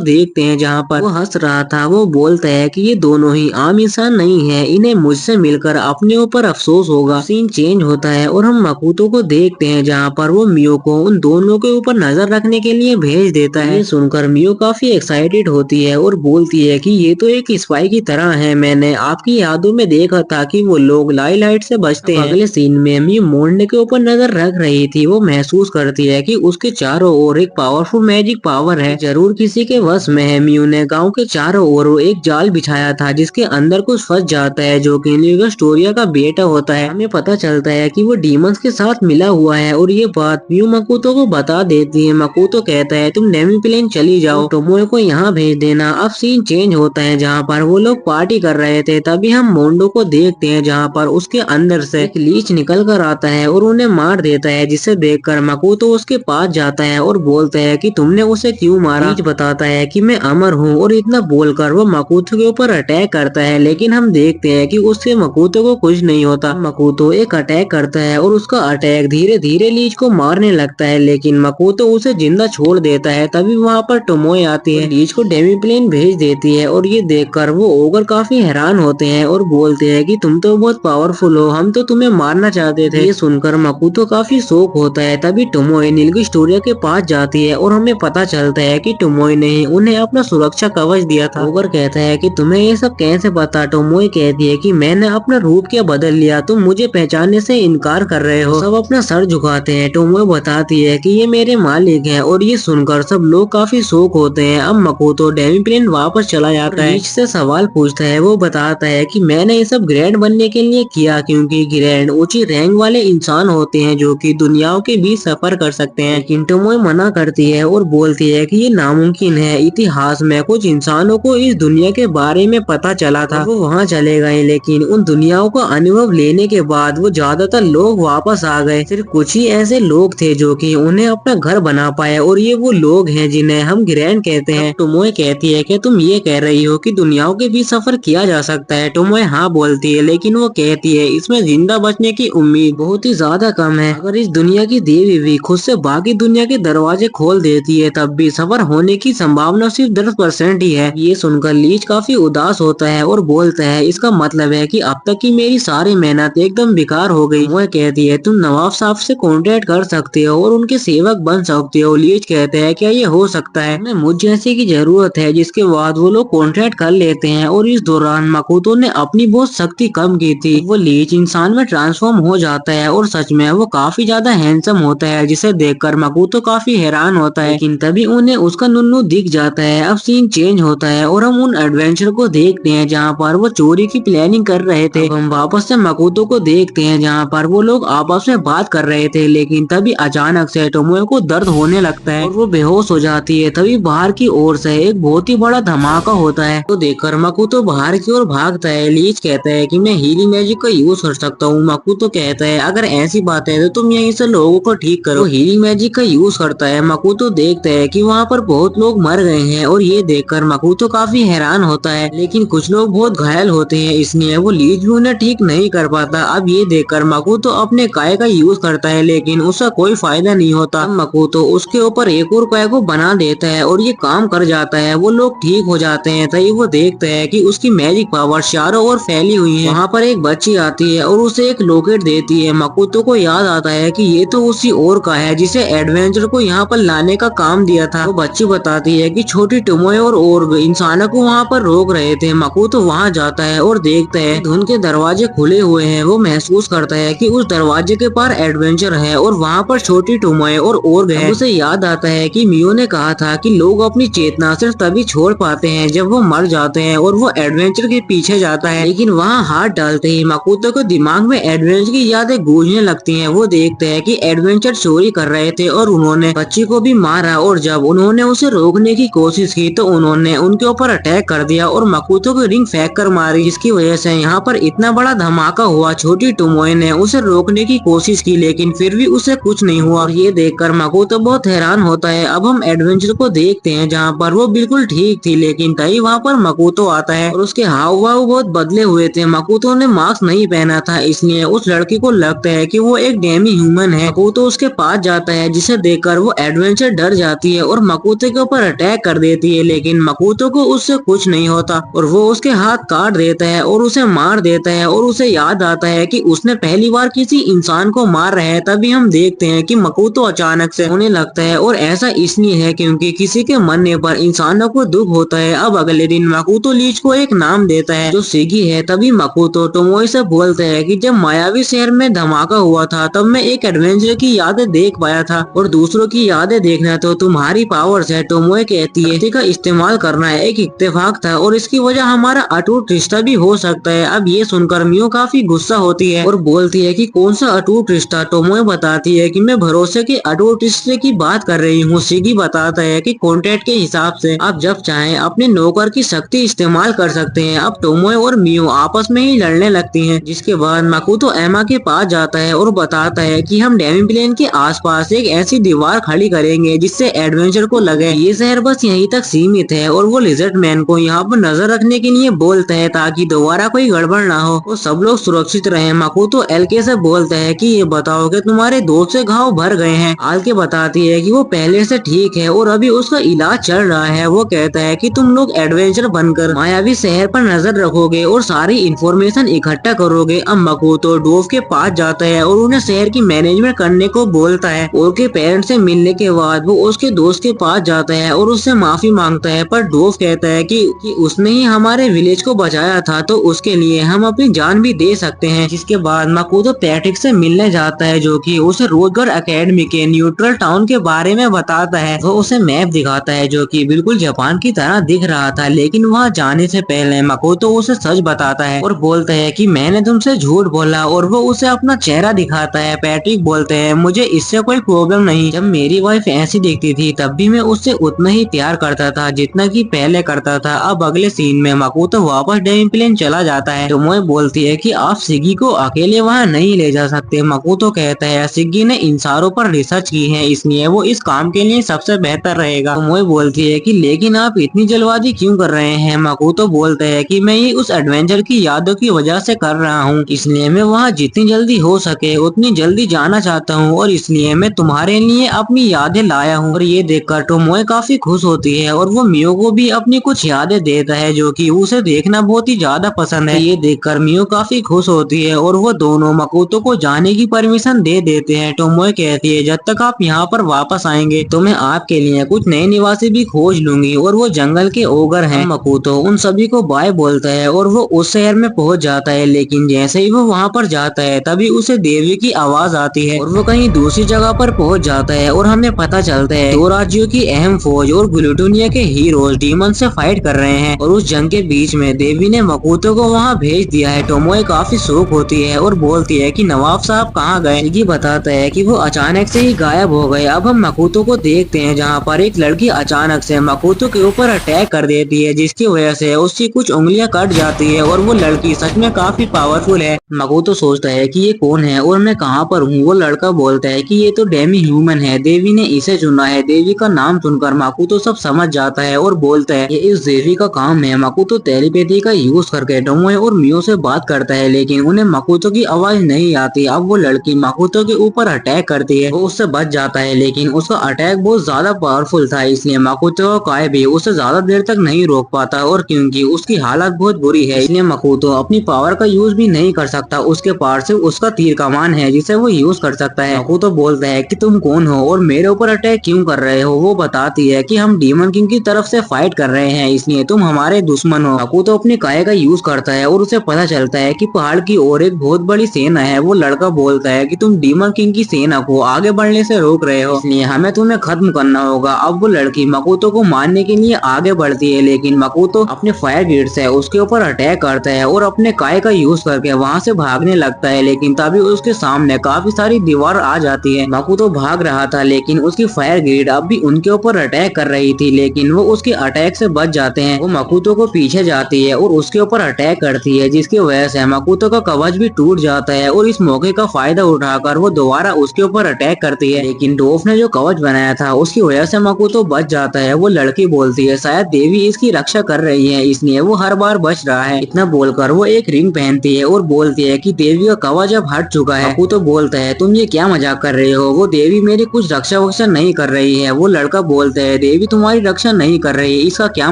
देखते हैं जहाँ पर वो हंस रहा था। वो बोलता है कि ये दोनों ही आम इंसान नहीं है, इन्हें मुझसे मिलकर अपने ऊपर अफसोस होगा। सीन चेंज होता है और हम मकोतो को देखते हैं जहाँ पर वो मियो को उन दोनों के ऊपर नजर रखने के लिए भेज देता है। ये सुनकर मियो काफी एक्साइटेड होती है और बोलती है कि ये तो एक स्पाई की तरह है, मैंने आपकी यादों में देखा था कि वो लोग लाइट से बचते हैं। अगले सीन में मियो मोंडे के ऊपर नजर रख रही थी। वो महसूस करती है कि उसके चारों ओर एक पावरफुल मैजिक पावर है, जरूर किसी के वश में है। मियो ने गांव के चारों ओर एक जाल बिछाया था जिसके अंदर कुछ फंस जाता है, जो कि निल्गी स्टोरिया का बेटा होता है। हमें पता चलता है कि वो डीमंस के साथ मिला हुआ है और ये बात मियो मकोतो को बता देती है। मकोतो कहता है तुम नेमी प्लेन चली जाओ, टोमोए को यहाँ भेज देना। अब सीन चेंज होता है जहाँ पर वो लोग पार्टी कर रहे थे। तभी हम मोंडो को देखते हैं जहाँ पर उसके अंदर से एक लीच निकल कर आता है और उन्हें मार देता है, जिसे देखकर मकोतो उसके पास जाता है और बोलता है कि तुमने उसे क्यों मारा। लीच बताता है कि मैं अमर हूँ और इतना बोलकर वो मकोतो के ऊपर अटैक करता है, लेकिन हम देखते हैं कि उससे मकोतो को कुछ नहीं होता। मकोतो एक अटैक करता है और उसका अटैक धीरे धीरे लीच को मारने लगता है, लेकिन मकोतो उसे जिंदा छोड़ देता है। तभी वहाँ पर टोमोए आती है, लीच को डेमी प्लेन भेज देती है और ये देखकर वो ओगर काफी हैरान होते हैं और बोलते हैं कि तुम तो बहुत पावरफुल हो, हम तो तुम्हें मारना चाहते थे। ये सुनकर मकोतो काफी शौक होता है। तभी टोमोए निल्गी स्टोरिया के पास जाती है और हमें पता चलता है कि टोमोए ने उन्हें अपना सुरक्षा कवच दिया था। ओगर कहता है कि तुम्हें ये सब कैसे पता। टोमोए कहती है कि मैंने अपना रूप क्या बदल लिया, तुम मुझे पहचानने से इनकार कर रहे हो। सब अपना सर झुकाते हैं। टोमोए बताती है कि ये मेरे मालिक हैं और ये सुनकर सब लोग काफी शौक होते हैं। अब मकोतो डेमी प्लेन वापस चला जाता है, लीच से सवाल पूछता है। वो बताता है कि मैंने ये सब ग्रैंड बनने के लिए किया, क्योंकि ग्रैंड ऊंची रैंक वाले इंसान होते हैं जो कि दुनियाओं के बीच सफर कर सकते हैं। लेकिन टोमोए मना करती है और बोलती है कि ये नामुमकिन है। इतिहास में कुछ इंसानों को इस दुनिया के बारे में पता चला था, वो वहाँ चले गए, लेकिन उन दुनियाओं का अनुभव लेने के बाद वो ज्यादातर लोग वापस आ गए। सिर्फ कुछ ही ऐसे लोग थे जो कि उन्हें अपना घर बना पाए और ये वो लोग हैं जिन्हें हम ग्रैंड कहते हैं। टोमोए कहती है कि तुम ये कह रही हो कि दुनियाओं के बीच सफर किया जा सकता है। टोमोए हाँ बोलती है, लेकिन वो कहती है इसमें जिंदा बचने की उम्मीद बहुत ही ज्यादा कम है। अगर इस दुनिया की देवी भी खुद से बाकी दुनिया के दरवाजे खोल देती है, तब भी सफर होने की संभावना सिर्फ 10% ही है। ये सुनकर लीच काफी उदास होता है और बोलता है इसका मतलब है कि अब तक की मेरी सारी मेहनत एकदम बेकार हो गई। वो कहती है तुम नवाब साहब से कॉन्टेक्ट कर सकते हो और उनके सेवक बन सकते हो। लीच कहते हैं क्या ये हो सकता है, हमें मुझ जैसे की जरूरत है। जिसके बाद वो लोग कॉन्ट्रैक्ट कर लेते हैं और इस दौरान मकोतो ने अपनी बहुत शक्ति कम की थी। वो लीच इंसान में ट्रांसफॉर्म हो जाता है और सच में वो काफी ज्यादा हैंडसम होता है, जिसे देखकर मकोतो काफी हैरान होता है। लेकिन तभी उन्हें उसका नुन्नू दिख जाता है। अब सीन चेंज होता है और हम उन एडवेंचर को देखते हैं जहाँ पर वो चोरी की प्लानिंग कर रहे थे। हम वापस से मकोतो को देखते हैं जहाँ पर वो लोग आपस में बात कर रहे थे, लेकिन तभी अचानक से टोमोए को दर्द होने लगता है और वो बेहोश हो जाती है। तभी बाहर की ओर से एक बहुत ही बड़ा धमाका होता है, तो देखकर मकोतो बाहर की ओर भागता है। लीच कहता है कि मैं हीलिंग मैजिक का यूज कर सकता हूँ। मकोतो कहता है अगर ऐसी बात है तो तुम यहीं से लोगों को ठीक करो। हीलिंग मैजिक का यूज करता है। मकोतो देखता है कि वहाँ पर बहुत लोग मर गए हैं और ये देखकर मकोतो काफी हैरान होता है, लेकिन कुछ लोग बहुत घायल होते हैं, इसलिए वो लीच भी उन्हें ठीक नहीं कर पाता। अब ये देखकर मकोतो अपने काय का यूज करता है, लेकिन उसका कोई फायदा नहीं होता। मकोतो उसके ऊपर एक और काय को बना देता है और ये काम कर जाता है। वो लोग ठीक हो जाते हैं। तभी वो देखता है कि उसकी मैजिक पावर चारों ओर फैली हुई है। वहाँ पर एक बच्ची आती है और उसे एक लॉकेट देती है। मकोतो को याद आता है कि ये तो उसी और का है जिसे एडवेंचर को यहाँ पर लाने का काम दिया था। वो बच्ची बताती है कि छोटी टोमोए और इंसानों के को वहाँ पर रोक रहे थे। मकोतो वहाँ जाता है और देखता है धुन के दरवाजे खुले हुए हैं। वो महसूस करता है कि उस दरवाजे के पार एडवेंचर है और वहाँ पर छोटी टोमोए और ओर्ग है। उसे याद आता है कि मियो ने कहा था कि लोग अपनी चेतना सिर्फ तभी छोड़ पाते हैं जब वो मर जाते हैं, और वो एडवेंचर के पीछे जाता है। लेकिन वहाँ हाथ डालते ही मकोतो के दिमाग में एडवेंचर की यादें गूंजने लगती हैं। वो देखते हैं कि एडवेंचर चोरी कर रहे थे और उन्होंने बच्ची को भी मारा, और जब उन्होंने उसे रोकने की कोशिश की तो उन्होंने उनके ऊपर अटैक कर दिया और मकोतो की रिंग फेंक कर मारी, जिसकी वजह से यहाँ पर इतना बड़ा धमाका हुआ। छोटी टोमोए ने उसे रोकने की कोशिश की लेकिन फिर भी उसे कुछ नहीं हुआ, और ये देखकर मकोतो बहुत हैरान होता है। अब हम एडवेंचर को देखते हैं जहाँ पर वो बिल्कुल ठीक थी, लेकिन तभी वहाँ पर मकोतो आता है और उसके हाव भाव बहुत बदले हुए थे। मकोतो ने मास्क नहीं पहना था, इसलिए उस लड़की को लगता है कि वो एक डेमी ह्यूमन है। मकोतो उसके पास जाता है, जिसे देखकर वो एडवेंचर डर जाती है और मकोतो के ऊपर अटैक कर देती है, लेकिन मकोतो को उससे कुछ नहीं होता और वो उसके हाथ काट देता है और उसे मार देता है। और उसे याद आता है कि उसने पहली बार किसी इंसान को मार रहा है। तभी हम देखते हैं कि मकोतो अचानक से होने लगता है, और ऐसा इसलिए है क्योंकि किसी के मरने पर इंसानों को दुख होता है। अब अगले दिन मकोतो लीच को एक नाम देता है जो सिगी है। तभी मकोतो टोमोए से बोलता है कि जब मायावी शहर में धमाका हुआ था तब मैं एक एडवेंचर की यादें देख पाया था, और दूसरों की यादें देखना तो तुम्हारी पावर्स है। टोमोए कहती है का इस्तेमाल करना एक इत्तेफाक था और इसकी वजह हमारा अटूट रिश्ता भी हो सकता है। अब ये सुनकर मियो काफी गुस्सा होती है और बोलती है कि कौन सा अटूट रिश्ता। टोमोए बताती है कि मैं भरोसे के अटूट रिश्ते की बात कर रही हूँ। सिगी बताता है कि कॉन्ट्रैक्ट के हिसाब से आप जब चाहें अपने नौकर की शक्ति इस्तेमाल कर सकते हैं। अब टोमोए और मियो आपस में ही लड़ने लगती हैं, जिसके बाद मकोतो एमा के पास जाता है और बताता है कि हम डेमी प्लेन के आसपास एक ऐसी दीवार खड़ी करेंगे जिससे एडवेंचर को लगे ये शहर बस यहीं तक सीमित है, और वो लिजर्ड मैन को यहाँ पर नजर रखने के लिए बोलता है ताकि दोबारा कोई गड़बड़ ना हो और सब लोग सुरक्षित रहें। मकोतो एलके से बोलता है कि ये बताओ कि तुम्हारे दोस्त से घाव भर गए हैं। आलके बताती है कि वो पहले से ठीक है और अभी उसका इलाज चल रहा है। वो कहता है कि तुम लोग एडवेंचर बनकर मायावी शहर पर नजर रखोगे और सारी इंफॉर्मेशन इकट्ठा करोगे। अब मकोतो डोव के पास जाता है और उन्हें शहर की मैनेजमेंट करने को बोलता है। उसके पेरेंट्स से मिलने के बाद वो उसके दोस्त के पास जाता है और उससे माफी मांगता है, पर डोव कहता है कि उसने ही हमारे विलेज को बचाया था तो उसके लिए हम अपनी जान भी दे सकते हैं। जिसके बाद मकोतो पैट्रिक से मिलने जाता है जो कि उसे रोजगार एकेडमी के न्यूट्रल टाउन के बारे में बताता है। वो उसे मैप दिखाता है जो कि बिल्कुल जापान की तरह दिख रहा था, लेकिन वहाँ जाने से पहले मकोतो उसे सच बताता है और बोलता है कि मैंने तुमसे झूठ बोला, और वो उसे अपना चेहरा दिखाता है। पैट्रिक बोलते हैं मुझे इससे कोई प्रॉब्लम नहीं, जब मेरी वाइफ ऐसी दिखती थी तब भी मैं उससे उतना ही प्यार करता था जितना कि पहले करता था। अब अगले सीन में मकोतो वापस डेमी प्लेन चला जाता है। टोमोए बोलती है कि आप सिगी को अकेले वहाँ नहीं ले जा सकते। मकोतो कहता है सिगी ने इंसानों पर रिसर्च की है, इसलिए वो इस काम के लिए सबसे बेहतर रहेगा। टोमोए बोलती है कि लेकिन आप इतनी जल्दबाजी क्यों कर रहे हैं। मकोतो बोलता है कि मैं ये उस एडवेंचर की यादों की वजह से कर रहा हूँ, इसलिए मैं वहाँ जितनी जल्दी हो सके उतनी जल्दी जाना चाहता हूँ, और इसलिए मैं तुम्हारे लिए अपनी यादें लाया हूँ। और ये देखकर टोमोए काफी खुश होती है और वो मियो को भी अपनी कुछ यादें देता है जो कि उसे देखना बहुत ही ज्यादा पसंद है। ये देखकर मियो काफी खुश होती है और वो दोनों मकोतो को जाने की परमिशन दे देते हैं। टोमोए कहती है जब तक आप यहाँ पर वापस आएंगे तो मैं आपके लिए कुछ नए निवासी भी खोज लूंगी, और वो जंगल के ओगर हैं। मकोतो उन सभी को बाय बोलता है और वो उस शहर में पहुंच जाता है, लेकिन जैसे ही वो वहाँ पर जाता है तभी उसे देवी की आवाज आती है और वो कहीं दूसरी जगह पर पहुंच जाता है और हमें पता चलता है दो राज्यों की अहम फौज और ग्लूटोनिया के हीरोज डीमन से फाइट कर रहे हैं, और उस जंग के बीच में देवी ने मकोतो को वहाँ भेज दिया है। टोमोए काफी शौक होती है और बोलती है कि नवाब साहब कहाँ गए। सिगी बताता है कि वो अचानक से ही गायब हो गए। अब हम मकोतो को देखते हैं जहाँ पर एक लड़की अचानक से मकोतो के ऊपर अटैक कर देती है, जिसकी वजह से उसकी कुछ उंगलियां कट जाती है और वो लड़की सच में काफी पावरफुल है। मकोतो सोचता है कि ये कौन है और मैं कहाँ पर हूँ। वो लड़का बोलता है कि ये तो डेमी ह्यूमन है, देवी ने इसे चुना है। देवी का नाम सुनकर मकोतो सब समझ जाता है और बोलता है ये इस देवी का काम है। मकोतो टेलीपैथी का यूज करके टोमोए और मियो से बात करता है, लेकिन उन्हें मकोतो की आवाज नहीं आती। अब वो लड़की मकोतो के ऊपर अटैक करती है, वो उससे बच जाता है, लेकिन उसका अटैक बहुत ज्यादा पावरफुल था, इसलिए मकोतो का काय भी उसे ज्यादा देर तक नहीं रोक पाता, और क्योंकि उसकी हालत बहुत बुरी है इसलिए मकोतो अपनी पावर का यूज भी नहीं कर सकता। सकता, उसके पास सिर्फ उसका तीर कमान है जिसे वो यूज कर सकता है। मकुतो बोलता है कि तुम कौन हो और मेरे ऊपर अटैक क्यों कर रहे हो। वो बताती है कि हम डीमन किंग की तरफ से फाइट कर रहे हैं, इसलिए तुम हमारे दुश्मन हो। मकुतो अपनी काया का यूज करता है और उसे पता चलता है कि पहाड़ की ओर एक बहुत बड़ी सेना है। वो लड़का बोलता है कि तुम डीमन किंग की सेना को आगे बढ़ने से रोक रहे हो, इसलिए हमें तुम्हें खत्म करना होगा। अब वो लड़की मकुतो को मारने के लिए आगे बढ़ती है, लेकिन मकुतो अपने फायर ग्रेड से उसके ऊपर अटैक करता है और अपने काय का यूज करके वहाँ से भागने लगता है, लेकिन तभी उसके सामने काफी सारी दीवार आ जाती है। मकुतो भाग रहा था लेकिन उसकी फायर ग्रेड अब भी उनके ऊपर अटैक कर रही थी, लेकिन वो उसके अटैक से बच जाते हैं। वो मकुतो को पीछे जाती है और उसके ऊपर अटैक करती है, जिसकी वजह से मकुतो का कवच भी टूट जाता है और इस मौके का फायदा उठाकर वो दोबारा उसके ऊपर अटैक करती है, लेकिन डोफ ने जो कवच बनाया था उसकी वजह से मकुतो बच जाता है। वो लड़की बोलती है शायद देवी इसकी रक्षा कर रही है, इसलिए वो हर बार बच रहा है। इतना बोलकर वो एक रिंग पहनती है और बोलती है कि देवी का कवच अब हट चुका है। मकुतो बोलता है तुम ये क्या मजाक कर रहे हो, वो देवी मेरी कुछ रक्षा वक्षा नहीं कर रही है। वो लड़का बोलता है देवी तुम्हारी रक्षा नहीं कर रही, इसका क्या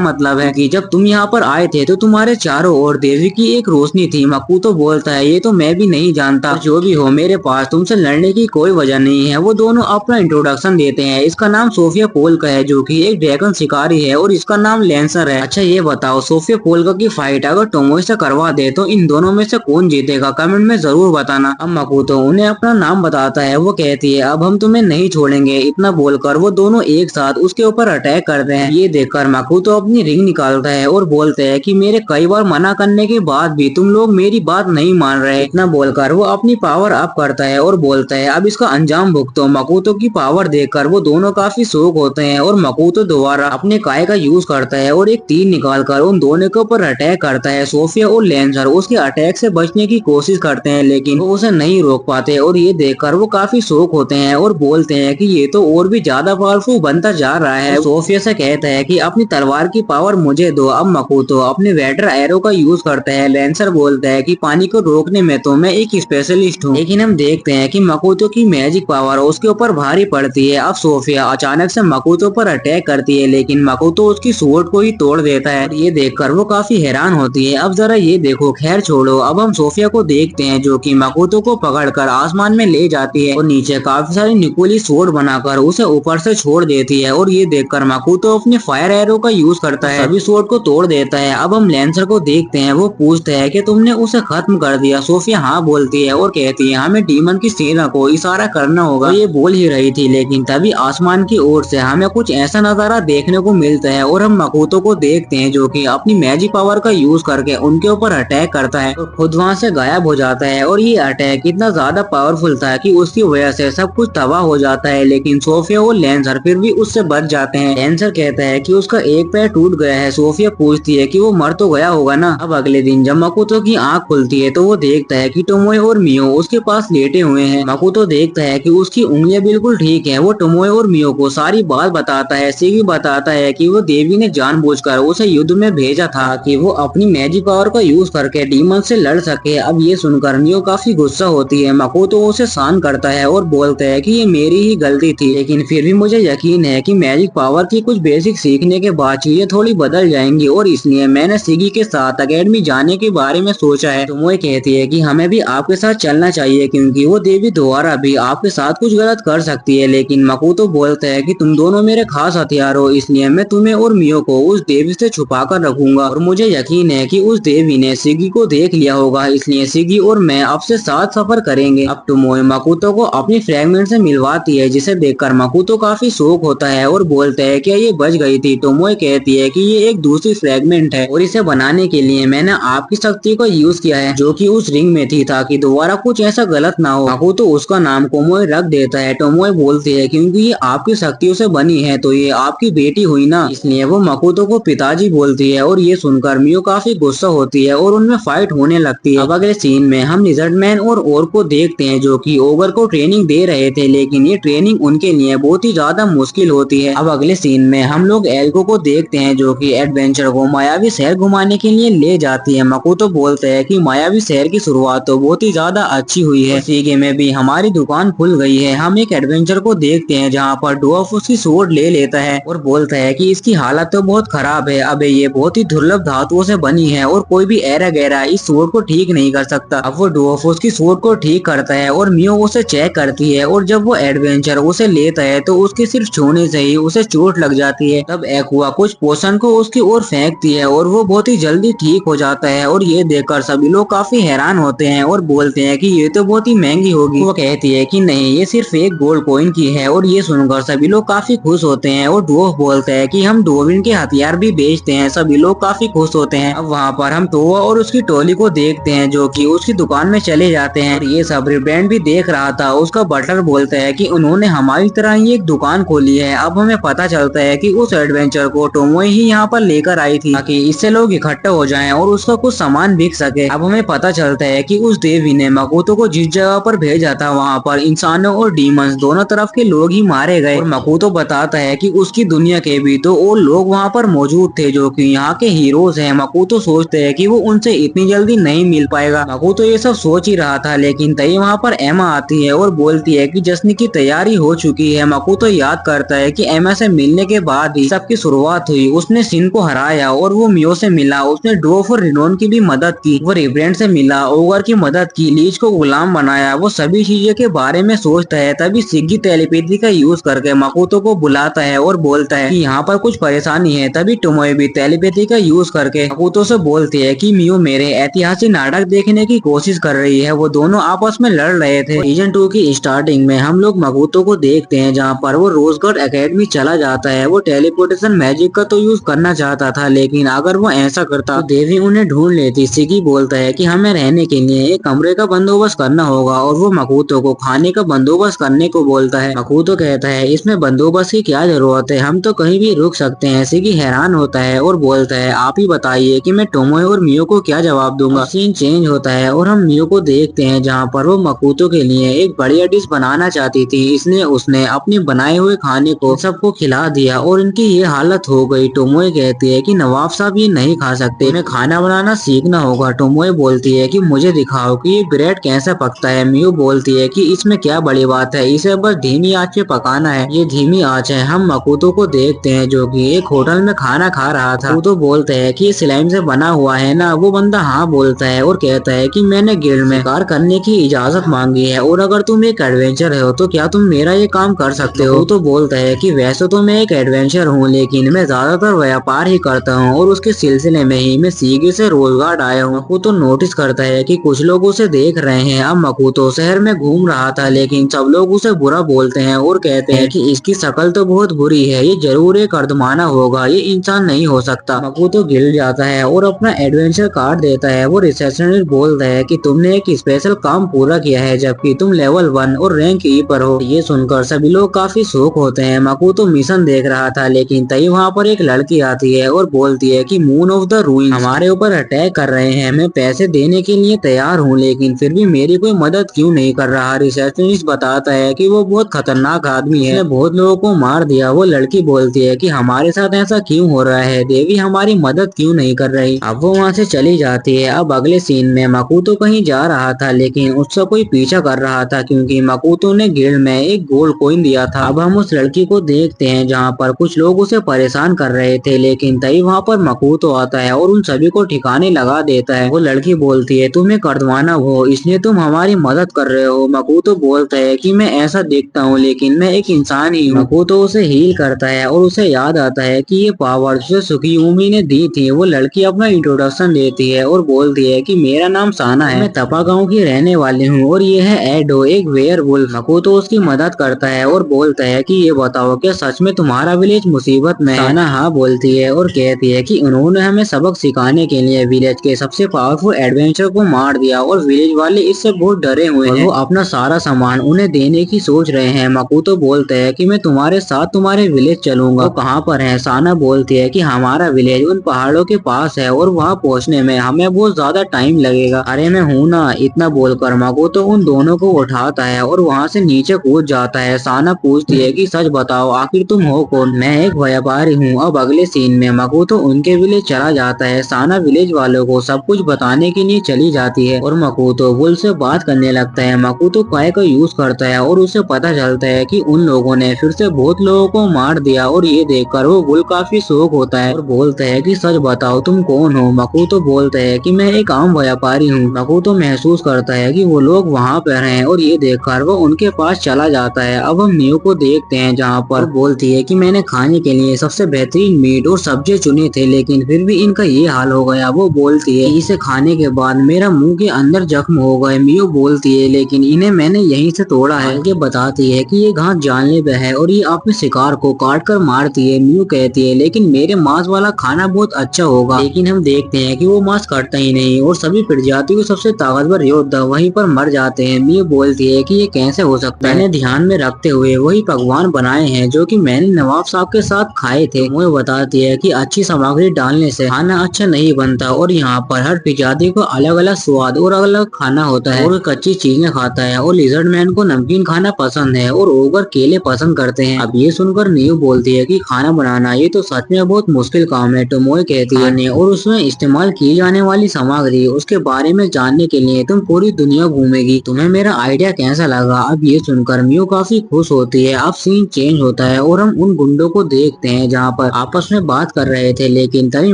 मतलब है कि जब तुम यहाँ पर आए थे तो तुम्हारे चारों ओर देवी की एक रोशनी थी। मकुतो बोलता है ये तो मैं भी नहीं जानता, जो भी हो मेरे पास तुमसे लड़ने की कोई वजह नहीं है। वो दोनों अपना इंट्रोडक्शन देते हैं। इसका नाम सोफिया पोल्का है जो कि एक ड्रैगन शिकारी है और इसका नाम लेंसर है। अच्छा ये बताओ सोफिया पोल्का की फाइट अगर टोमोई से करवा दे तो इन दोनों में से कौन जीतेगा, कमेंट में जरूर बताना। अब मकुतो उन्हें अपना नाम बताता है। वो कहती है अब हम तुम्हें नहीं छोड़ेंगे। इतना बोलकर वो दोनों एक साथ उसके ऊपर अटैक करते हैं। ये देखकर मकुतो अपनी रिंग निकालता है और बोलते है कि मेरे कई बार मना करने के बाद भी तुम लोग मेरी बात नहीं मान रहे। इतना बोलकर वो अपनी पावर अप करता है और बोलता है अब इसका अंजाम भुगतो। मकुतो की पावर देखकर वो दोनों काफी शौक होते हैं और मकुतो दोबारा अपने काय का यूज करता है और एक तीर निकालकर उन दोनों के ऊपर अटैक करता है। सोफिया और लेंसर उसके अटैक से बचने की कोशिश करते हैं, लेकिन वो उसे नहीं रोक पाते और ये देखकर वो काफी शौक होते हैं और बोलते हैं कि ये तो और भी ज्यादा पावरफुल बनता जा रहा है। सोफिया से कहता है कि अपनी तलवार की पावर मुझे दो। अब मकुतो अपने वेटर एरो का यूज करता है। लेंसर बोलता है कि पानी को रोकने में तो मैं एक स्पेशलिस्ट हूँ, लेकिन हम देखते हैं कि मकुतो की मैजिक पावर उसके ऊपर भारी पड़ती है। अब सोफिया अचानक से मकुतो पर अटैक करती है, लेकिन मकुतो उसकी स्वॉर्ड को ही तोड़ देता है। ये देखकर वो काफी हैरान होती है। अब जरा ये देखो, खैर छोड़ो, अब हम सोफिया को देखते हैं जो कि मकुतो को पकड़कर आसमान में ले जाती है और नीचे काफी सारी निकोली स्वॉर्ड बनाकर उसे ऊपर से छोड़ देती है। और ये देखकर मकुतो अपने फायर एरो का यूज करता है, सभी स्वॉर्ड को तोड़ देता है। अब हम लेंसर को देखते हैं। वो पूछते हैं कि तुमने उसे खत्म कर दिया। सोफिया हाँ बोलती है और कहती है हमें डीमन की सेना को इशारा करना होगा। तो ये बोल ही रही थी, लेकिन तभी आसमान की ओर से हमें कुछ ऐसा नजारा देखने को मिलता है और हम मकुतो को देखते हैं जो कि अपनी मैजिक पावर का यूज करके उनके ऊपर अटैक करता है और खुद वहाँ से गायब हो जाता है। और ये अटैक इतना ज्यादा पावरफुल था कि उसकी वजह से सब कुछ तबाह हो जाता है, लेकिन सोफिया और लेंसर फिर भी उससे बच जाते हैं। लेंसर कहता है कि उसका एक पैर टूट गया है। सोफिया पूछती है कि वो मर तो गया होगा ना। अब अगले दिन जब मकुतो की आंख खुलती है तो वो देखता है कि टोमोए और मियो उसके पास लेटे हुए हैं। मकुतो देखता है कि उसकी उंगलियां बिल्कुल ठीक है। वो टोमोए और मियो को सारी बात बताता है। सिगी बताता है कि वो देवी ने जानबूझकर उसे युद्ध में भेजा था कि वो अपनी मैजिक पावर का यूज करके डीमन से लड़ सके। अब ये सुनकर मियो काफी गुस्सा होती है। मकुतो उसे शांत करता है और बोलता है कि ये मेरी ही गलती थी, लेकिन फिर भी मुझे यकीन है कि मैजिक पावर की कुछ बेसिक सीखने के बाद चीजें थोड़ी बदल जाएंगी और इसलिए मैंने सिगी के साथ अकेडमी जाने के बारे में सोचा है। टोमोए कहती है कि हमें भी आपके साथ चलना चाहिए क्योंकि वो देवी दोबारा भी आपके साथ कुछ गलत कर सकती है, लेकिन मकुतो बोलता है कि तुम दोनों मेरे खास हथियार हो, इसलिए मैं तुम्हें और मियो को उस देवी से छुपा कर रखूंगा और मुझे यकीन है कि उस देवी ने सिगी को देख लिया होगा, इसलिए सिगी और मैं आपसे साथ सफर करेंगे। अब टोमोए मकुतो को अपनी फ्रैगमेंट से मिलवाती है, जिसे देखकर मकुतो काफी शौक होता है और बोलता है कि ये बच गई थी। टोमोए कहती है कि ये एक दूसरी फ्रैगमेंट है और इसे बनाने के लिए मैंने आपकी शक्ति का यूज किया है जो कि उस रिंग में थी, ताकि दोबारा कुछ ऐसा गलत ना हो। मकुतो उसका नाम कोमोए रख देता है। टोमोए बोलती है क्योंकि ये आपकी शक्तियों से बनी है तो ये आपकी बेटी हुई ना, इसलिए वो मकुतो को पिताजी बोलती है। और ये सुनकर मियो काफी गुस्सा होती है और उनमें फाइट होने लगती है। अब अगले सीन में हम लिजर्डमैन और ओर को देखते हैं जो कि ओगर को ट्रेनिंग दे रहे थे, लेकिन ये ट्रेनिंग उनके लिए बहुत ही ज्यादा मुश्किल होती है। अब अगले सीन में हम लोग एल्को को देखते हैं जो कि एडवेंचर को मायावी शहर घुमाने के लिए ले जाती है। मकुतो बोलते हैं कि मायावी शहर की शुरुआत तो बहुत ही ज्यादा अच्छी हुई है, सीगे में भी हमारी दुकान खुल गई है। हम एक एडवेंचर को देखते हैं जहाँ पर डॉर्फ उसकी स्वॉर्ड ले लेता है और बोलता है कि इसकी हालत तो बहुत खराब है। अब ये बहुत ही दुर्लभ धातुओं से बनी है और कोई भी एरा गैरा इस स्वॉर्ड को ठीक नहीं कर सकता। अब वो डुओफ उसकी सूट को ठीक करता है और मियो उसे चेक करती है और जब वो एडवेंचर उसे लेता है तो उसके सिर्फ छूने से ही उसे चोट लग जाती है। तब एक्वा कुछ पोषण को उसकी ओर फेंकती है और वो बहुत ही जल्दी ठीक हो जाता है और ये देखकर सभी लोग काफी हैरान होते हैं और बोलते हैं कि ये तो बहुत ही महंगी होगी। वो कहती है कि नहीं, ये सिर्फ एक गोल्ड कॉइन की है और ये सुनकर सभी लोग काफी खुश होते हैं और डुओफ बोलता है कि हम डोविन के हथियार भी बेचते हैं। सभी लोग काफी खुश होते हैं। अब वहाँ पर हम टोवा और उसकी टोली को देखते हैं जो कि उसकी दुकान में चले जाते हैं और ये सब रिब्रेंड भी देख रहा था। उसका बटलर बोलता है कि उन्होंने हमारी तरह ही एक दुकान खोली है। अब हमें पता चलता है कि उस एडवेंचर को टोमोए ही यहाँ पर लेकर आई थी ताकि इससे लोग इकट्ठे हो जाएं और उसका कुछ सामान बिक सके। अब हमें पता चलता है कि उस देवी ने मकोतो को जिस जगह पर भेजा था वहाँ पर इंसानों और डीमंस दोनों तरफ के लोग ही मारे गए और मकोतो बताता है कि उसकी दुनिया के भी तो और लोग वहाँ पर मौजूद थे जो कि यहाँ के हीरोज हैं। मकोतो सोचते है कि वो उनसे इतनी जल्दी नहीं मिल पाएगा। मकोतो ये सब सोच ही रहा था, लेकिन तभी वहाँ पर एमा आती है और बोलती है कि जश्न की तैयारी हो चुकी है। मकोतो याद करता है कि एमा से मिलने के बाद ही सबकी शुरुआत हुई। उसने सिन को हराया और वो मियो से मिला। उसने ड्रोफ और रिनोन की भी मदद की। वो रिब्रेंड से मिला, ओगर की मदद की, लीच को गुलाम बनाया। वो सभी चीजों के बारे में सोचता है। तभी सिग्गी टेलीपैथी का यूज करके मकोतो को बुलाता है और बोलता है कि यहाँ पर कुछ परेशानी है। तभी टोमोए भी टेलीपैथी का यूज करके मकोतो से बोलती है कि मियो मेरे ऐतिहासिक नाटक देखने की कोशिश कर रही है। वो दोनों आपस में लड़ रहे थे। सीजन 2 की स्टार्टिंग में हम लोग मकोतो को देखते हैं जहाँ पर वो रोजगार्ड एकेडमी चला जाता है। वो टेलीपोर्टेशन मैजिक का तो यूज करना चाहता था, लेकिन अगर वो ऐसा करता तो देवी उन्हें ढूंढ लेती। सिगी बोलता है कि हमें रहने के लिए एक कमरे का बंदोबस्त करना होगा और वो मकोतो को खाने का बंदोबस्त करने को बोलता है। मकोतो कहता है इसमें बंदोबस्त की क्या जरूरत है, हम तो कहीं भी रुक सकते हैं। सिगी हैरान होता है और बोलता है आप ही बताइए कि मैं टोमोए और मियो को क्या जवाब दूंगा। सीन चेंज होता है और हम मियो को देखते हैं जहाँ पर वो मकोतो के लिए एक बढ़िया डिश बनाना चाहती थी, इसलिए उसने अपने बनाए हुए खाने को सबको खिला दिया और इनकी ये हालत हो गई। टोमोए कहती है कि नवाब साहब ये नहीं खा सकते, उन्हें खाना बनाना सीखना होगा। टोमोए बोलती है कि मुझे दिखाओ कि ये ब्रेड कैसे पकता है। मियो बोलती है कि इसमें क्या बड़ी बात है, इसे बस धीमी आंच पे पकाना है। ये धीमी आंच है। हम मकोतो को देखते हैं जो कि एक होटल में खाना खा रहा था। मकोतो बोलते है कि ये स्लाइम से बना हुआ है ना। वो बंदा हाँ बोलता है और कहता है कि मैंने गिल्ड में शिकार करने की इजाजत मांगी है और अगर तुम एक एडवेंचर हो तो क्या तुम मेरा ये काम कर सकते हो। तो बोलता है कि वैसे तो मैं एक एडवेंचर हूँ, लेकिन मैं ज्यादातर व्यापार ही करता हूँ और उसके सिलसिले में ही मैं सीगे से रोजगार आया हूँ। मकोतो नोटिस करता है कि कुछ लोग उसे देख रहे हैं। अब मकोतो शहर में घूम रहा था, लेकिन सब लोग उसे बुरा बोलते हैं और कहते हैं कि इसकी शक्ल तो बहुत बुरी है, ये जरूर एक अर्धमाना होगा, ये इंसान नहीं हो सकता। मकोतो गिर जाता है और अपना एडवेंचर काट देता है। वो रिसेप्शनिस्ट बोलता है कि तुमने एक स्पेशल काम पूरा किया है जबकि तुम लेवल 1 और रैंक ई पर हो। ये सुनकर सभी लोग काफी शौक होते हैं। मकोतो मिशन देख रहा था, लेकिन तभी वहाँ पर एक लड़की आती है और बोलती है कि मून ऑफ द रूइंस हमारे ऊपर अटैक कर रहे हैं। मैं पैसे देने के लिए तैयार हूँ, लेकिन फिर भी मेरी कोई मदद क्यों नहीं कर रहा। रिसेप्शनिस्ट बताता है कि वो बहुत खतरनाक आदमी है, उसने बहुत लोगों को मार दिया। वो लड़की बोलती है कि हमारे साथ ऐसा क्यों हो रहा है, देवी हमारी मदद क्यों नहीं कर रही। अब वो वहाँ से चली जाती है। अब अगले सीन में मकोतो कहीं जा रहा था, लेकिन उसका कोई पीछा कर रहा था क्योंकि मकोतो ने गिल्ड में एक गोल्ड कॉइन दिया था। अब हम उस लड़की को देखते हैं जहाँ पर कुछ लोग उसे परेशान कर रहे थे, लेकिन तभी वहाँ पर मकोतो आता है और उन सभी को ठिकाने लगा देता है। वो लड़की बोलती है तुम एक अर्धमानव हो, इसलिए तुम हमारी मदद कर रहे हो। मकोतो बोलता है कि मैं ऐसा दिखता हूँ, लेकिन मैं एक इंसान ही हूँ। मकोतो उसे हील करता है और उसे याद आता है कि ये पावर जो सुकियोमी ने दी थी। वो लड़की अपना इंट्रोडक्शन देती है और बोलती है कि मेरा नाम साना है, मैं तपा गाँव की रहने वाली हूँ और ये है एडो, एक वेयरवुल्फ। मकोतो उसकी मदद करता है और बोलता है कि ये बताओ क्या सच में तुम्हारा विलेज मुसीबत में है। साना हाँ बोलती है और कहती है कि उन्होंने हमें सबक सिखाने के लिए विलेज के सबसे पावरफुल एडवेंचर को मार दिया और विलेज वाले इससे बहुत डरे हुए हैं। वो अपना सारा सामान उन्हें देने की सोच रहे हैं। मकोतो बोलते है कि मैं तुम्हारे साथ तुम्हारे विलेज चलूंगा। वो कहाँ पर है। साना बोलती है कि हमारा विलेज उन पहाड़ों के पास है और वहाँ पहुँचने में हमें बहुत ज्यादा टाइम लगेगा। अरे मैं हूँ ना। इतना बोलकर मकोतो उन दोनों को उठाता है और वहाँ से नीचे कूद जाता है। साना पूछती है कि सच बताओ आखिर तुम हो कौन। मैं एक व्यापारी हूँ। अब अगले सीन में मकोतो उनके विलेज चला जाता है। साना विलेज वालों को सब कुछ बताने के लिए चली जाती है और मकोतो वुल से बात करने लगता है। मकोतो काय का यूज करता है और उसे पता चलता है कि उन लोगों ने फिर से बहुत लोगों को मार दिया और ये देखकर वो वुल काफी शौक होता है और बोलता है कि सच बताओ तुम कौन हो। मकोतो बोलता है कि मैं एक आम व्यापारी पा रही हूँ। मकोटो महसूस करता है कि वो लोग वहाँ पर हैं और ये देखकर वो उनके पास चला जाता है। अब हम मियो को देखते हैं जहाँ पर बोलती है कि मैंने खाने के लिए सबसे बेहतरीन मीट और सब्जी चुने थे, लेकिन फिर भी इनका ये हाल हो गया। वो बोलती है इसे खाने के बाद मेरा मुंह के अंदर जख्म हो गए। मियो बोलती है लेकिन इन्हें मैंने यहीं से तोड़ा है। ये बताती है कि ये घास जानलेवा है और ये अपने शिकार को काट कर मारती है। मियो कहती है लेकिन मेरे मांस वाला खाना बहुत अच्छा होगा, लेकिन हम देखते हैं कि वो मांस काटता ही नहीं और सभी प्रजातियों के सबसे ताकतवर योद्धा वहीं पर मर जाते हैं। मियो बोलती है कि ये कैसे हो सकता है, मैंने ध्यान में रखते हुए वही पकवान बनाए हैं जो कि मैंने नवाब साहब के साथ खाए थे। मुझे बताती है कि अच्छी सामग्री डालने से खाना अच्छा नहीं बनता और यहाँ पर हर प्रजाति को अलग अलग स्वाद और अलग अलग खाना होता है और कच्ची चीजें खाता है और लिजर्ड मैन को नमकीन खाना पसंद है और ओगर केले पसंद करते हैं। अब ये सुनकर नीव बोलती है कि खाना बनाना ये तो सच में बहुत मुश्किल काम है। टोमोए कहती है और उसमें इस्तेमाल की जाने वाली सामग्री उसके बारे में जानने के लिए तुम पूरी दुनिया घूमेगी। तुम्हें मेरा आइडिया कैसा लगा? अब ये सुनकर मियो काफी खुश होती है। अब सीन चेंज होता है और हम उन गुंडों को देखते हैं जहाँ पर आपस में बात कर रहे थे, लेकिन तभी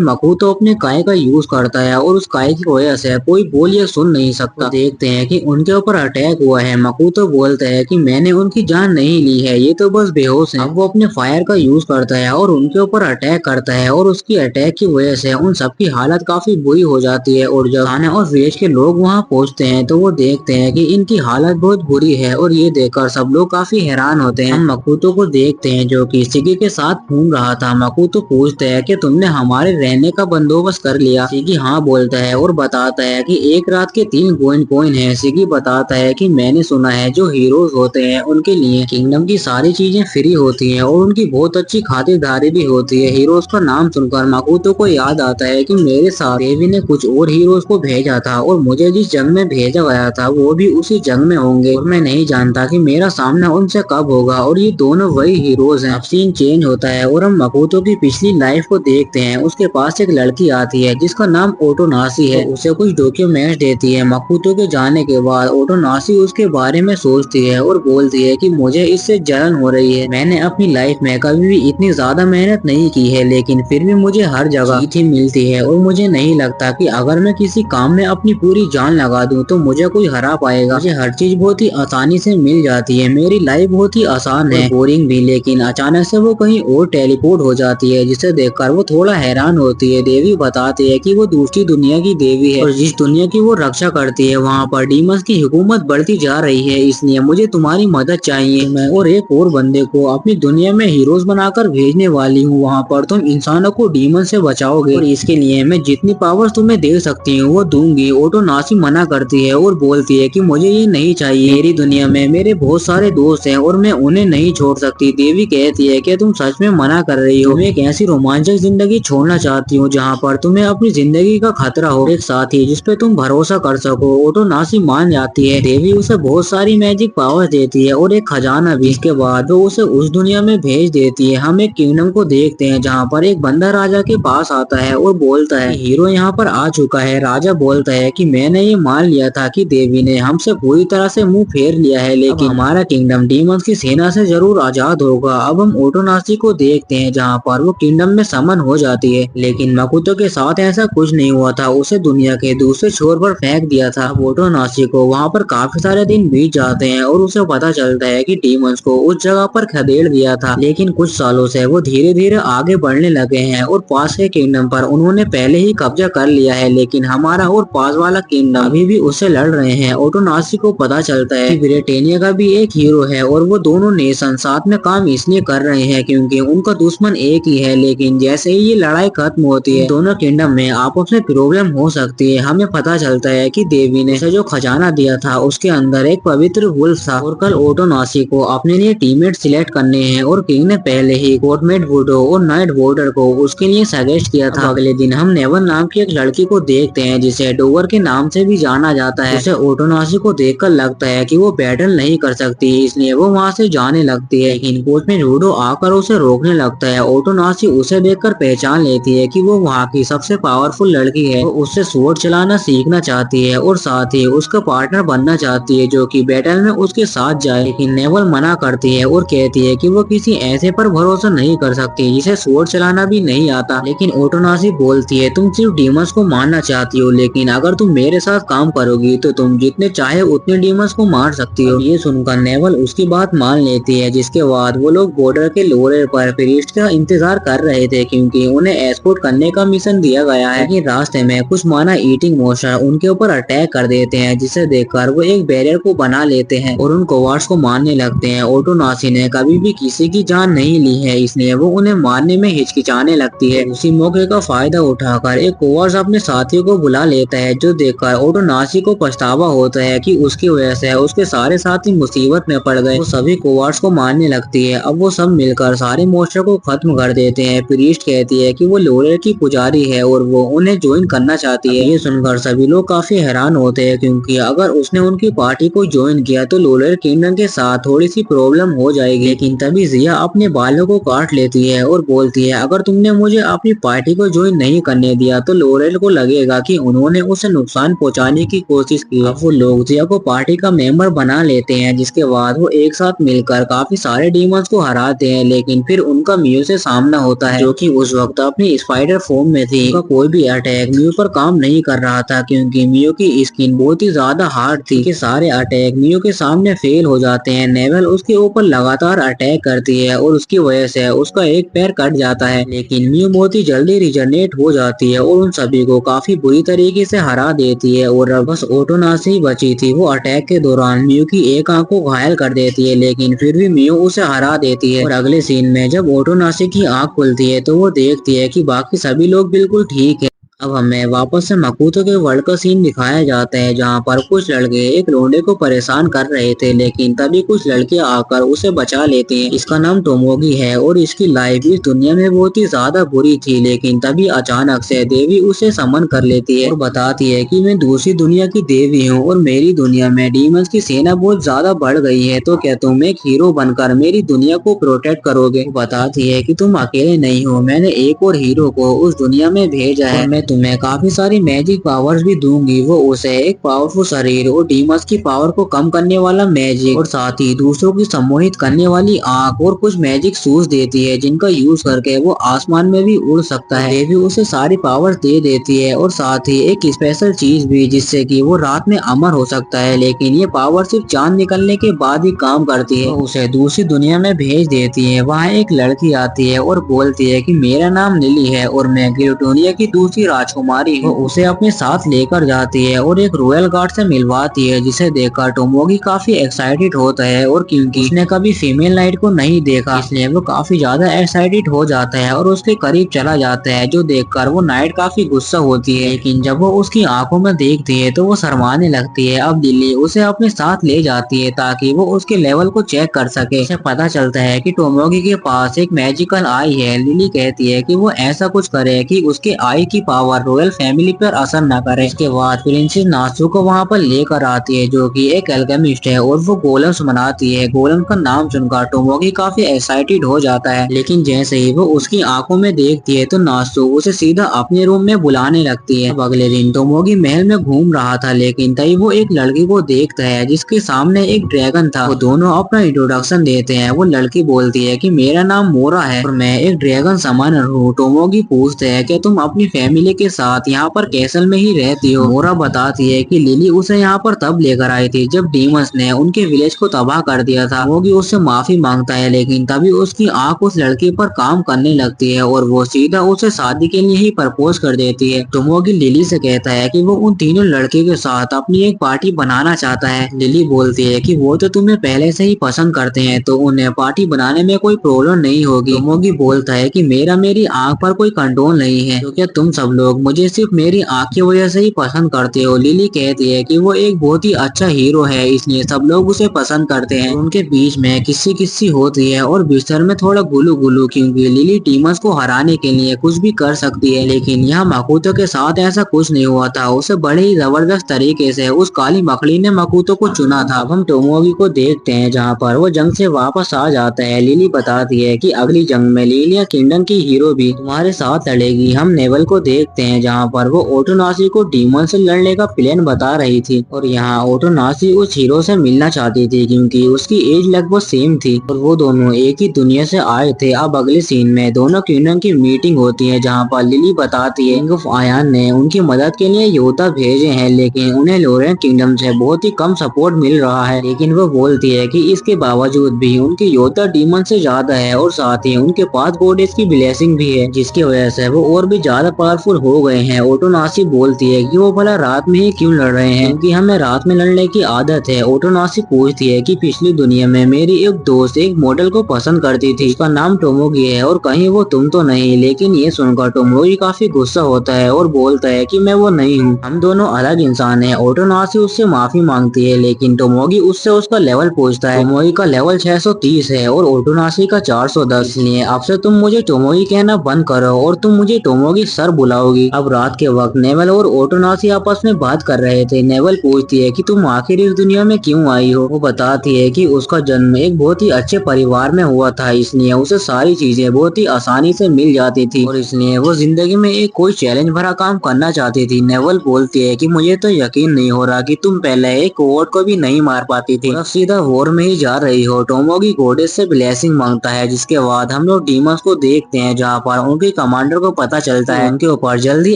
मकोटो अपने काय का यूज करता है और उस काय की वजह से कोई बोल या सुन नहीं सकता। देखते हैं कि उनके ऊपर अटैक हुआ है। मकोटो बोलता है कि मैंने उनकी जान नहीं ली है, ये तो बस बेहोश है। अब वो अपने फायर का यूज करता है और उनके ऊपर अटैक करता है और उसकी अटैक की वजह से उन सबकी हालत काफी बुरी हो जाती है। और जब थाना और विलेज के लोग वहाँ पहुँचते हैं तो वो देखते हैं कि इनकी हालत बहुत बुरी है और ये देखकर सब लोग काफी हैरान होते हैं। हम मकोटो को देखते हैं जो कि सिगी के साथ घूम रहा था। मकोटो पूछता है कि तुमने हमारे रहने का बंदोबस्त कर लिया? सिगी हाँ बोलता है और बताता है कि एक रात के 3 गोल्ड कॉइन है। सिगी बताता है कि मैंने सुना है जो हीरोज होते हैं उनके लिए किंगडम की सारी चीजें फ्री होती हैं और उनकी बहुत अच्छी खातिरदारी भी होती है। हीरोज का नाम सुनकर मकोटो को याद आता है कि मेरे साथ देवी ने कुछ और हीरोज को भेजा था और मुझे जिस जंग में भेजा गया था वो भी उसी जंग में होंगे और मैं नहीं जानता कि मेरा सामना उनसे कब होगा और ये दोनों वही हीरोज हैं। अब सीन चेंज होता है और हम मकोटो की पिछली लाइफ को देखते हैं। उसके पास एक लड़की आती है जिसका नाम ओटोनाशी है। उसे कुछ डॉक्यूमेंट्स देती है। मकोटो के जाने के बाद ओटोनाशी उसके बारे में सोचती है और बोलती है कि मुझे इससे जलन हो रही है। मैंने अपनी लाइफ में कभी भी इतनी ज्यादा मेहनत नहीं की है, लेकिन फिर भी मुझे हर जगह जीत ही मिलती है और मुझे नहीं लगता कि अगर मैं किसी काम में अपनी पूरी जान लगा दूं तो मुझे कोई हरा पाएगा। मुझे हर चीज बहुत ही आसानी से मिल जाती है। मेरी लाइफ बहुत ही आसान है, बोरिंग भी, लेकिन अचानक से वो कहीं और टेलीपोर्ट हो जाती है जिसे देखकर वो थोड़ा हैरान होती है। देवी बताती है कि वो दूसरी दुनिया की देवी है और जिस दुनिया की वो रक्षा करती है वहाँ पर डीमंस की हुकूमत बढ़ती जा रही है, इसलिए मुझे तुम्हारी मदद चाहिए। मैं और एक और बंदे को अपनी दुनिया में हीरोज बनाकर भेजने वाली हूँ। वहाँ पर तुम इंसानों को डीमन से बचाओगे और इसके लिए मैं जितनी पावर्स तुम्हें दे सकती हूँ वो दूंगी। ओटोनाशी मना करती है और बोलती है कि मुझे ये नहीं चाहिए। मेरी दुनिया में मेरे बहुत सारे दोस्त हैं और मैं उन्हें नहीं छोड़ सकती। देवी कहती है कि तुम सच में मना कर रही हो? मैं एक ऐसी रोमांचक जिंदगी छोड़ना चाहती हूँ जहाँ पर तुम्हें अपनी जिंदगी का खतरा हो, एक साथी जिस पे तुम भरोसा कर सको। ओटोनाशी मान जाती है। देवी उसे बहुत सारी मैजिक पावर्स देती है और एक खजाना भी। इसके बाद वो उसे उस दुनिया में भेज देती है। हम एक किंगडम को देखते हैं जहाँ पर एक बंदा राजा के पास आता है और बोलता है हीरो यहाँ पर आ चुका है। राजा बोलता है कि मैंने ये मान लिया था कि देवी ने हमसे पूरी तरह से मुंह फेर लिया है, लेकिन हमारा किंगडम डीमंस की सेना से जरूर आजाद होगा। अब हम ओटोनाशी को देखते हैं जहाँ पर वो किंगडम में समन हो जाती है, लेकिन मकोटो के साथ ऐसा कुछ नहीं हुआ था। उसे दुनिया के दूसरे छोर पर फेंक दिया था। ओटोनाशी को वहाँ पर काफी सारे दिन बीत जाते हैं और उसे पता चलता है कि डीमंस को उस जगह पर खदेड़ दिया था, लेकिन कुछ सालों से वो धीरे धीरे आगे बढ़ने लगे हैं और पास के किंगडम पर उन्होंने पहले ही कब्जा कर लिया है, लेकिन हमारा और पास वाला किंगडम अभी भी उससे लड़ रहे हैं। ओटोनाशी को पता चलता है कि ब्रिटेनिया का भी एक हीरो है और वो दोनों नेशन साथ में काम इसलिए कर रहे हैं क्योंकि उनका दुश्मन एक ही है, लेकिन जैसे ही ये लड़ाई खत्म होती है दोनों किंगडम में आपस में प्रॉब्लम हो सकती है। हमें पता चलता है कि देवी ने जो खजाना दिया था उसके अंदर एक पवित्र वुल्फ था और कल ओटोनाशी को अपने लिए टीममेट सिलेक्ट करने हैं और किंग ने पहले ही कोर्टमेट वुडो और नाइट वॉर्डर को उसके लिए सजेस्ट किया था। अगले दिन हम नेवन नाम की एक लड़की को देखते हैं जिसे डोवर के नाम से भी जाना जाता है। उसे ओटोनाशी को देखकर लगता है कि वो बैटल नहीं कर सकती, इसलिए वो वहाँ से जाने लगती है, लेकिन कोर्टमेट वुडो आकर उसे रोकने लगता है। ओटोनाशी उसे देखकर पहचान लेती है कि वो वहाँ की सबसे पावरफुल लड़की है। वो उससे स्वॉर्ड चलाना सीखना चाहती है और साथ ही उसका पार्टनर बनना चाहती है जो कि बैटल में उसके साथ जाए, लेकिन नेवल मना करती है और कहती है कि वो किसी ऐसे पर भरोसा नहीं कर सकती जिसे स्वॉर्ड चलाना भी नहीं आता। लेकिन ओटोनाशी बोलती है तुम सिर्फ डीमंस को मारना चाहती हो, लेकिन लेकिन अगर तुम मेरे साथ काम करोगी तो तुम जितने चाहे उतने डीमंस को मार सकती हो। ये सुनकर नेवल उसकी बात मान लेती है, जिसके बाद वो लोग बॉर्डर के लोरे पर प्रीस्ट का इंतजार कर रहे थे क्योंकि उन्हें एस्कॉर्ट करने का मिशन दिया गया है। लेकिन रास्ते में कुछ माना ईटिंग मोशर उनके ऊपर अटैक कर देते हैं, जिसे देखकर वो एक बैरियर को बना लेते हैं और उन कोवार्ड्स को मारने लगते हैं। ओटोनासी ने कभी भी किसी की जान नहीं ली है, इसलिए वो उन्हें मारने में हिचकिचाने लगती है। उसी मौके का फायदा उठाकर एक कोवार्ड्स अपने साथियों को बुला लेता है, जो देखकर ओटोनासी को पछतावा होता है कि उसकी वजह से उसके सारे साथी मुसीबत में पड़ गए। वो सभी कोवार्ड्स को मारने लगती है। अब वो सब मिलकर सारे मोस्टर को खत्म कर देते हैं। प्रीस्ट कहती है कि वो लोरेल की पुजारी है और वो उन्हें ज्वाइन करना चाहती है। ये सुनकर सभी लोग काफी हैरान होते हैं क्योंकि अगर उसने उनकी पार्टी को ज्वाइन किया तो लोरेल किंगडम के साथ थोड़ी सी प्रॉब्लम हो जाएगी। लेकिन तभी जिया अपने बालों को काट लेती है और बोलती है, अगर तुमने मुझे अपनी पार्टी को ज्वाइन नहीं करने दिया तो लोरेल को लगेगा कि उन्होंने उसे नुकसान पहुंचाने की कोशिश की। अब वो लोग जिया को पार्टी का मेंबर बना लेते हैं, जिसके बाद वो एक साथ मिलकर काफी सारे डीमंस को हराते हैं। लेकिन फिर उनका मियो से सामना होता है, जो कि उस वक्त अपनी स्पाइडर फॉर्म में थी। उनका कोई भी अटैक मियो पर काम नहीं कर रहा था क्योंकि मियो की स्किन बहुत ही ज्यादा हार्ड थी कि सारे अटैक मियो के सामने फेल हो जाते हैं। नेवल उसके ऊपर लगातार अटैक करती है और उसकी वजह से उसका एक पैर कट जाता है, लेकिन मियो बहुत ही जल्दी रिजनरेट हो जाती है और उन सभी को काफी बुरी तरीके से हरा देती है। और अब बस ओटोनासी ही बची थी। वो अटैक के दौरान मियो की एक आंख को घायल कर देती है, लेकिन फिर भी मियो उसे हरा देती है। और अगले सीन में जब ओटोनासी की आंख खुलती है तो वो देखती है कि बाकी सभी लोग बिल्कुल ठीक है। अब हमें वापस से मकुतो के वर्ल्ड का सीन दिखाया जाता है, जहाँ पर कुछ लड़के एक लोंडे को परेशान कर रहे थे, लेकिन तभी कुछ लड़कियां आकर उसे बचा लेती हैं। इसका नाम टोमोगी है और इसकी लाइफ इस दुनिया में बहुत ही ज्यादा बुरी थी। लेकिन तभी अचानक से देवी उसे समन कर लेती है और बताती है कि मैं दूसरी दुनिया की देवी हूँ और मेरी दुनिया में डीमंस की सेना बहुत ज्यादा बढ़ गई है, तो क्या तुम एक हीरो बनकर मेरी दुनिया को प्रोटेक्ट करोगे। वो बताती है कि तुम अकेले नहीं हो, मैंने एक और हीरो को उस दुनिया में भेजा है, मैं तुम्हें काफी सारी मैजिक पावर्स भी दूंगी। वो उसे एक पावरफुल शरीर और डीमंस की पावर को कम करने वाला मैजिक और साथ ही दूसरों की सम्मोहित करने वाली आंख और कुछ मैजिक शूज देती है, जिनका यूज करके वो आसमान में भी उड़ सकता है। देवी उसे सारी पावर दे देती है और साथ ही एक स्पेशल चीज भी, जिससे कि वो रात में अमर हो सकता है। लेकिन ये पावर सिर्फ चांद निकलने के बाद ही काम करती है। तो उसे दूसरी दुनिया में भेज देती है। वहाँ एक लड़की आती है और बोलती है कि मेरा नाम लिली है और मैं ग्लूटोनिया की दूसरी राजकुमारी वो उसे अपने साथ लेकर जाती है और एक रॉयल गार्ड से मिलवाती है, जिसे देखकर टोमोगी काफी एक्साइटेड होता है। और क्योंकि उसने कभी फीमेल नाइट को नहीं देखा, इसलिए वो काफी ज्यादा एक्साइटेड हो जाता है और उसके करीब चला जाता है, जो देखकर वो नाइट काफी गुस्सा होती है। लेकिन जब वो उसकी आंखों में देखती है तो वो शर्माने लगती है। अब लिली उसे अपने साथ ले जाती है ताकि वो उसके लेवल को चेक कर सके। इसे पता चलता है कि टोमोगी के पास एक मैजिकल आई है। लिली कहती है कि वो ऐसा कुछ करे कि उसके आई की पावर रॉयल फैमिली पर असर न करे। इसके बाद प्रिंसेस नासु को वहाँ पर लेकर आती है, जो कि एक एल्केमिस्ट है, और वो गोलम्स बनाती है। गोलम का नाम सुनकर टोमोगी काफी एक्साइटेड हो जाता है, लेकिन जैसे ही वो उसकी आंखों में देखती है तो नासु उसे सीधा अपने रूम में बुलाने लगती है। अब अगले दिन टोमोगी महल में घूम रहा था, लेकिन तभी वो एक लड़की को देखता है जिसके सामने एक ड्रैगन था। वो दोनों अपना इंट्रोडक्शन देते हैं। वो लड़की बोलती है कि मेरा नाम मोरा है और मैं एक ड्रैगन समानर हूँ। टोमोगी पूछते है कि तुम अपनी फैमिली के साथ यहाँ पर कैसल में ही रहती हो। मोरा बताती है कि लिली उसे यहाँ पर तब लेकर आई थी जब डीमंस ने उनके विलेज को तबाह कर दिया था। मोगी उससे माफी मांगता है, लेकिन तभी उसकी आंख उस लड़की पर काम करने लगती है और वो सीधा उसे शादी के लिए ही प्रपोज कर देती है। तो मोगी लिली से कहता है कि वो उन तीनों लड़के के साथ अपनी एक पार्टी बनाना चाहता है। लिली बोलती है कि वो तो तुम्हें पहले से ही पसंद करते हैं, तो उन्हें पार्टी बनाने में कोई प्रॉब्लम नहीं होगी। तो मोगी बोलता है कि मेरी आंख पर कोई कंट्रोल नहीं है, तो क्या तुम सब लोग मुझे सिर्फ मेरी आंख की वजह से ही पसंद करते हो। लिली कहती है कि वो एक बहुत ही अच्छा हीरो है, इसलिए सब लोग उसे पसंद करते हैं। उनके बीच में किस्सी किस्सी होती है और बिस्तर में थोड़ा गुलू गुलू, क्योंकि लिली डीमंस को हराने के लिए कुछ भी कर सकती है। लेकिन यहाँ मकुतो के साथ ऐसा कुछ नहीं हुआ था। उसे बड़े ही जबरदस्त तरीके से उस काली मकड़ी ने मकुतो को चुना था। अब हम टोमोगी को देखते हैं, जहाँ पर वो जंग से वापस आ जाता है। लिली बताती है कि अगली जंग में लिलिया किंगडम की हीरो भी तुम्हारे साथ लड़ेगी। हम नेवल को देख देखते हैं जहाँ पर वो ओटोनाशी को डीमन से लड़ने का प्लान बता रही थी। और यहाँ ओटोनाशी उस हीरो से मिलना चाहती थी क्योंकि उसकी एज लगभग सेम थी और वो दोनों एक ही दुनिया से आए थे। अब अगले सीन में दोनों किंगडम की मीटिंग होती है जहाँ पर लिली बताती है किंग ऑफ आयन ने उनकी मदद के लिए योद्धा भेजे हैं, लेकिन उन्हें लोरेंट किंगडम से बहुत ही कम सपोर्ट मिल रहा है। लेकिन वो बोलती है कि इसके बावजूद भी उनके योद्धा डीमन से ज्यादा है और साथ ही उनके पास गॉडेस की ब्लेसिंग भी है, जिसकी वजह से वो और भी ज्यादा पावरफुल हो गए हैं। ओटोनाशी बोलती है कि वो भला रात में ही क्यों लड़ रहे हैं, क्योंकि हमें रात में लड़ने की आदत है। ओटोनाशी पूछती है कि पिछली दुनिया में मेरी एक दोस्त एक मॉडल को पसंद करती थी, उसका नाम टोमोगी है और कहीं वो तुम तो नहीं। लेकिन ये सुनकर टोमोगी काफी गुस्सा होता है और बोलता है कि मैं वो नहीं हूँ, हम दोनों अलग इंसान हैं। ओटोनाशी उससे माफी मांगती है लेकिन टोमोगी उससे उसका लेवल पूछता है। टोमोगी का लेवल 630 है और ओटोनाशी का 410, इसलिए अब से तुम मुझे टोमोगी कहना बंद करो और तुम मुझे टोमोगी सर बुलाओगी। अब रात के वक्त नेवल और ओटोनाशी आपस में बात कर रहे थे। नेवल पूछती है कि तुम आखिर इस दुनिया में क्यों आई हो। वो बताती है कि उसका जन्म एक बहुत ही अच्छे परिवार में हुआ था, इसलिए उसे सारी चीजें बहुत ही आसानी से मिल जाती थी और इसलिए वो जिंदगी में एक कोई चैलेंज भरा काम करना चाहती थी। नेवल बोलती है कि मुझे तो यकीन नहीं हो रहा कि तुम पहले एक कोवर्ट को भी नहीं मार पाती थी, अब सीधा वॉर में ही जा रही हो। टोमोगी गॉडेस से ब्लेसिंग मांगता है, जिसके बाद हम लोग डीमंस को देखते हैं जहाँ पर उनके कमांडर को पता चलता है उनके ऊपर जल्दी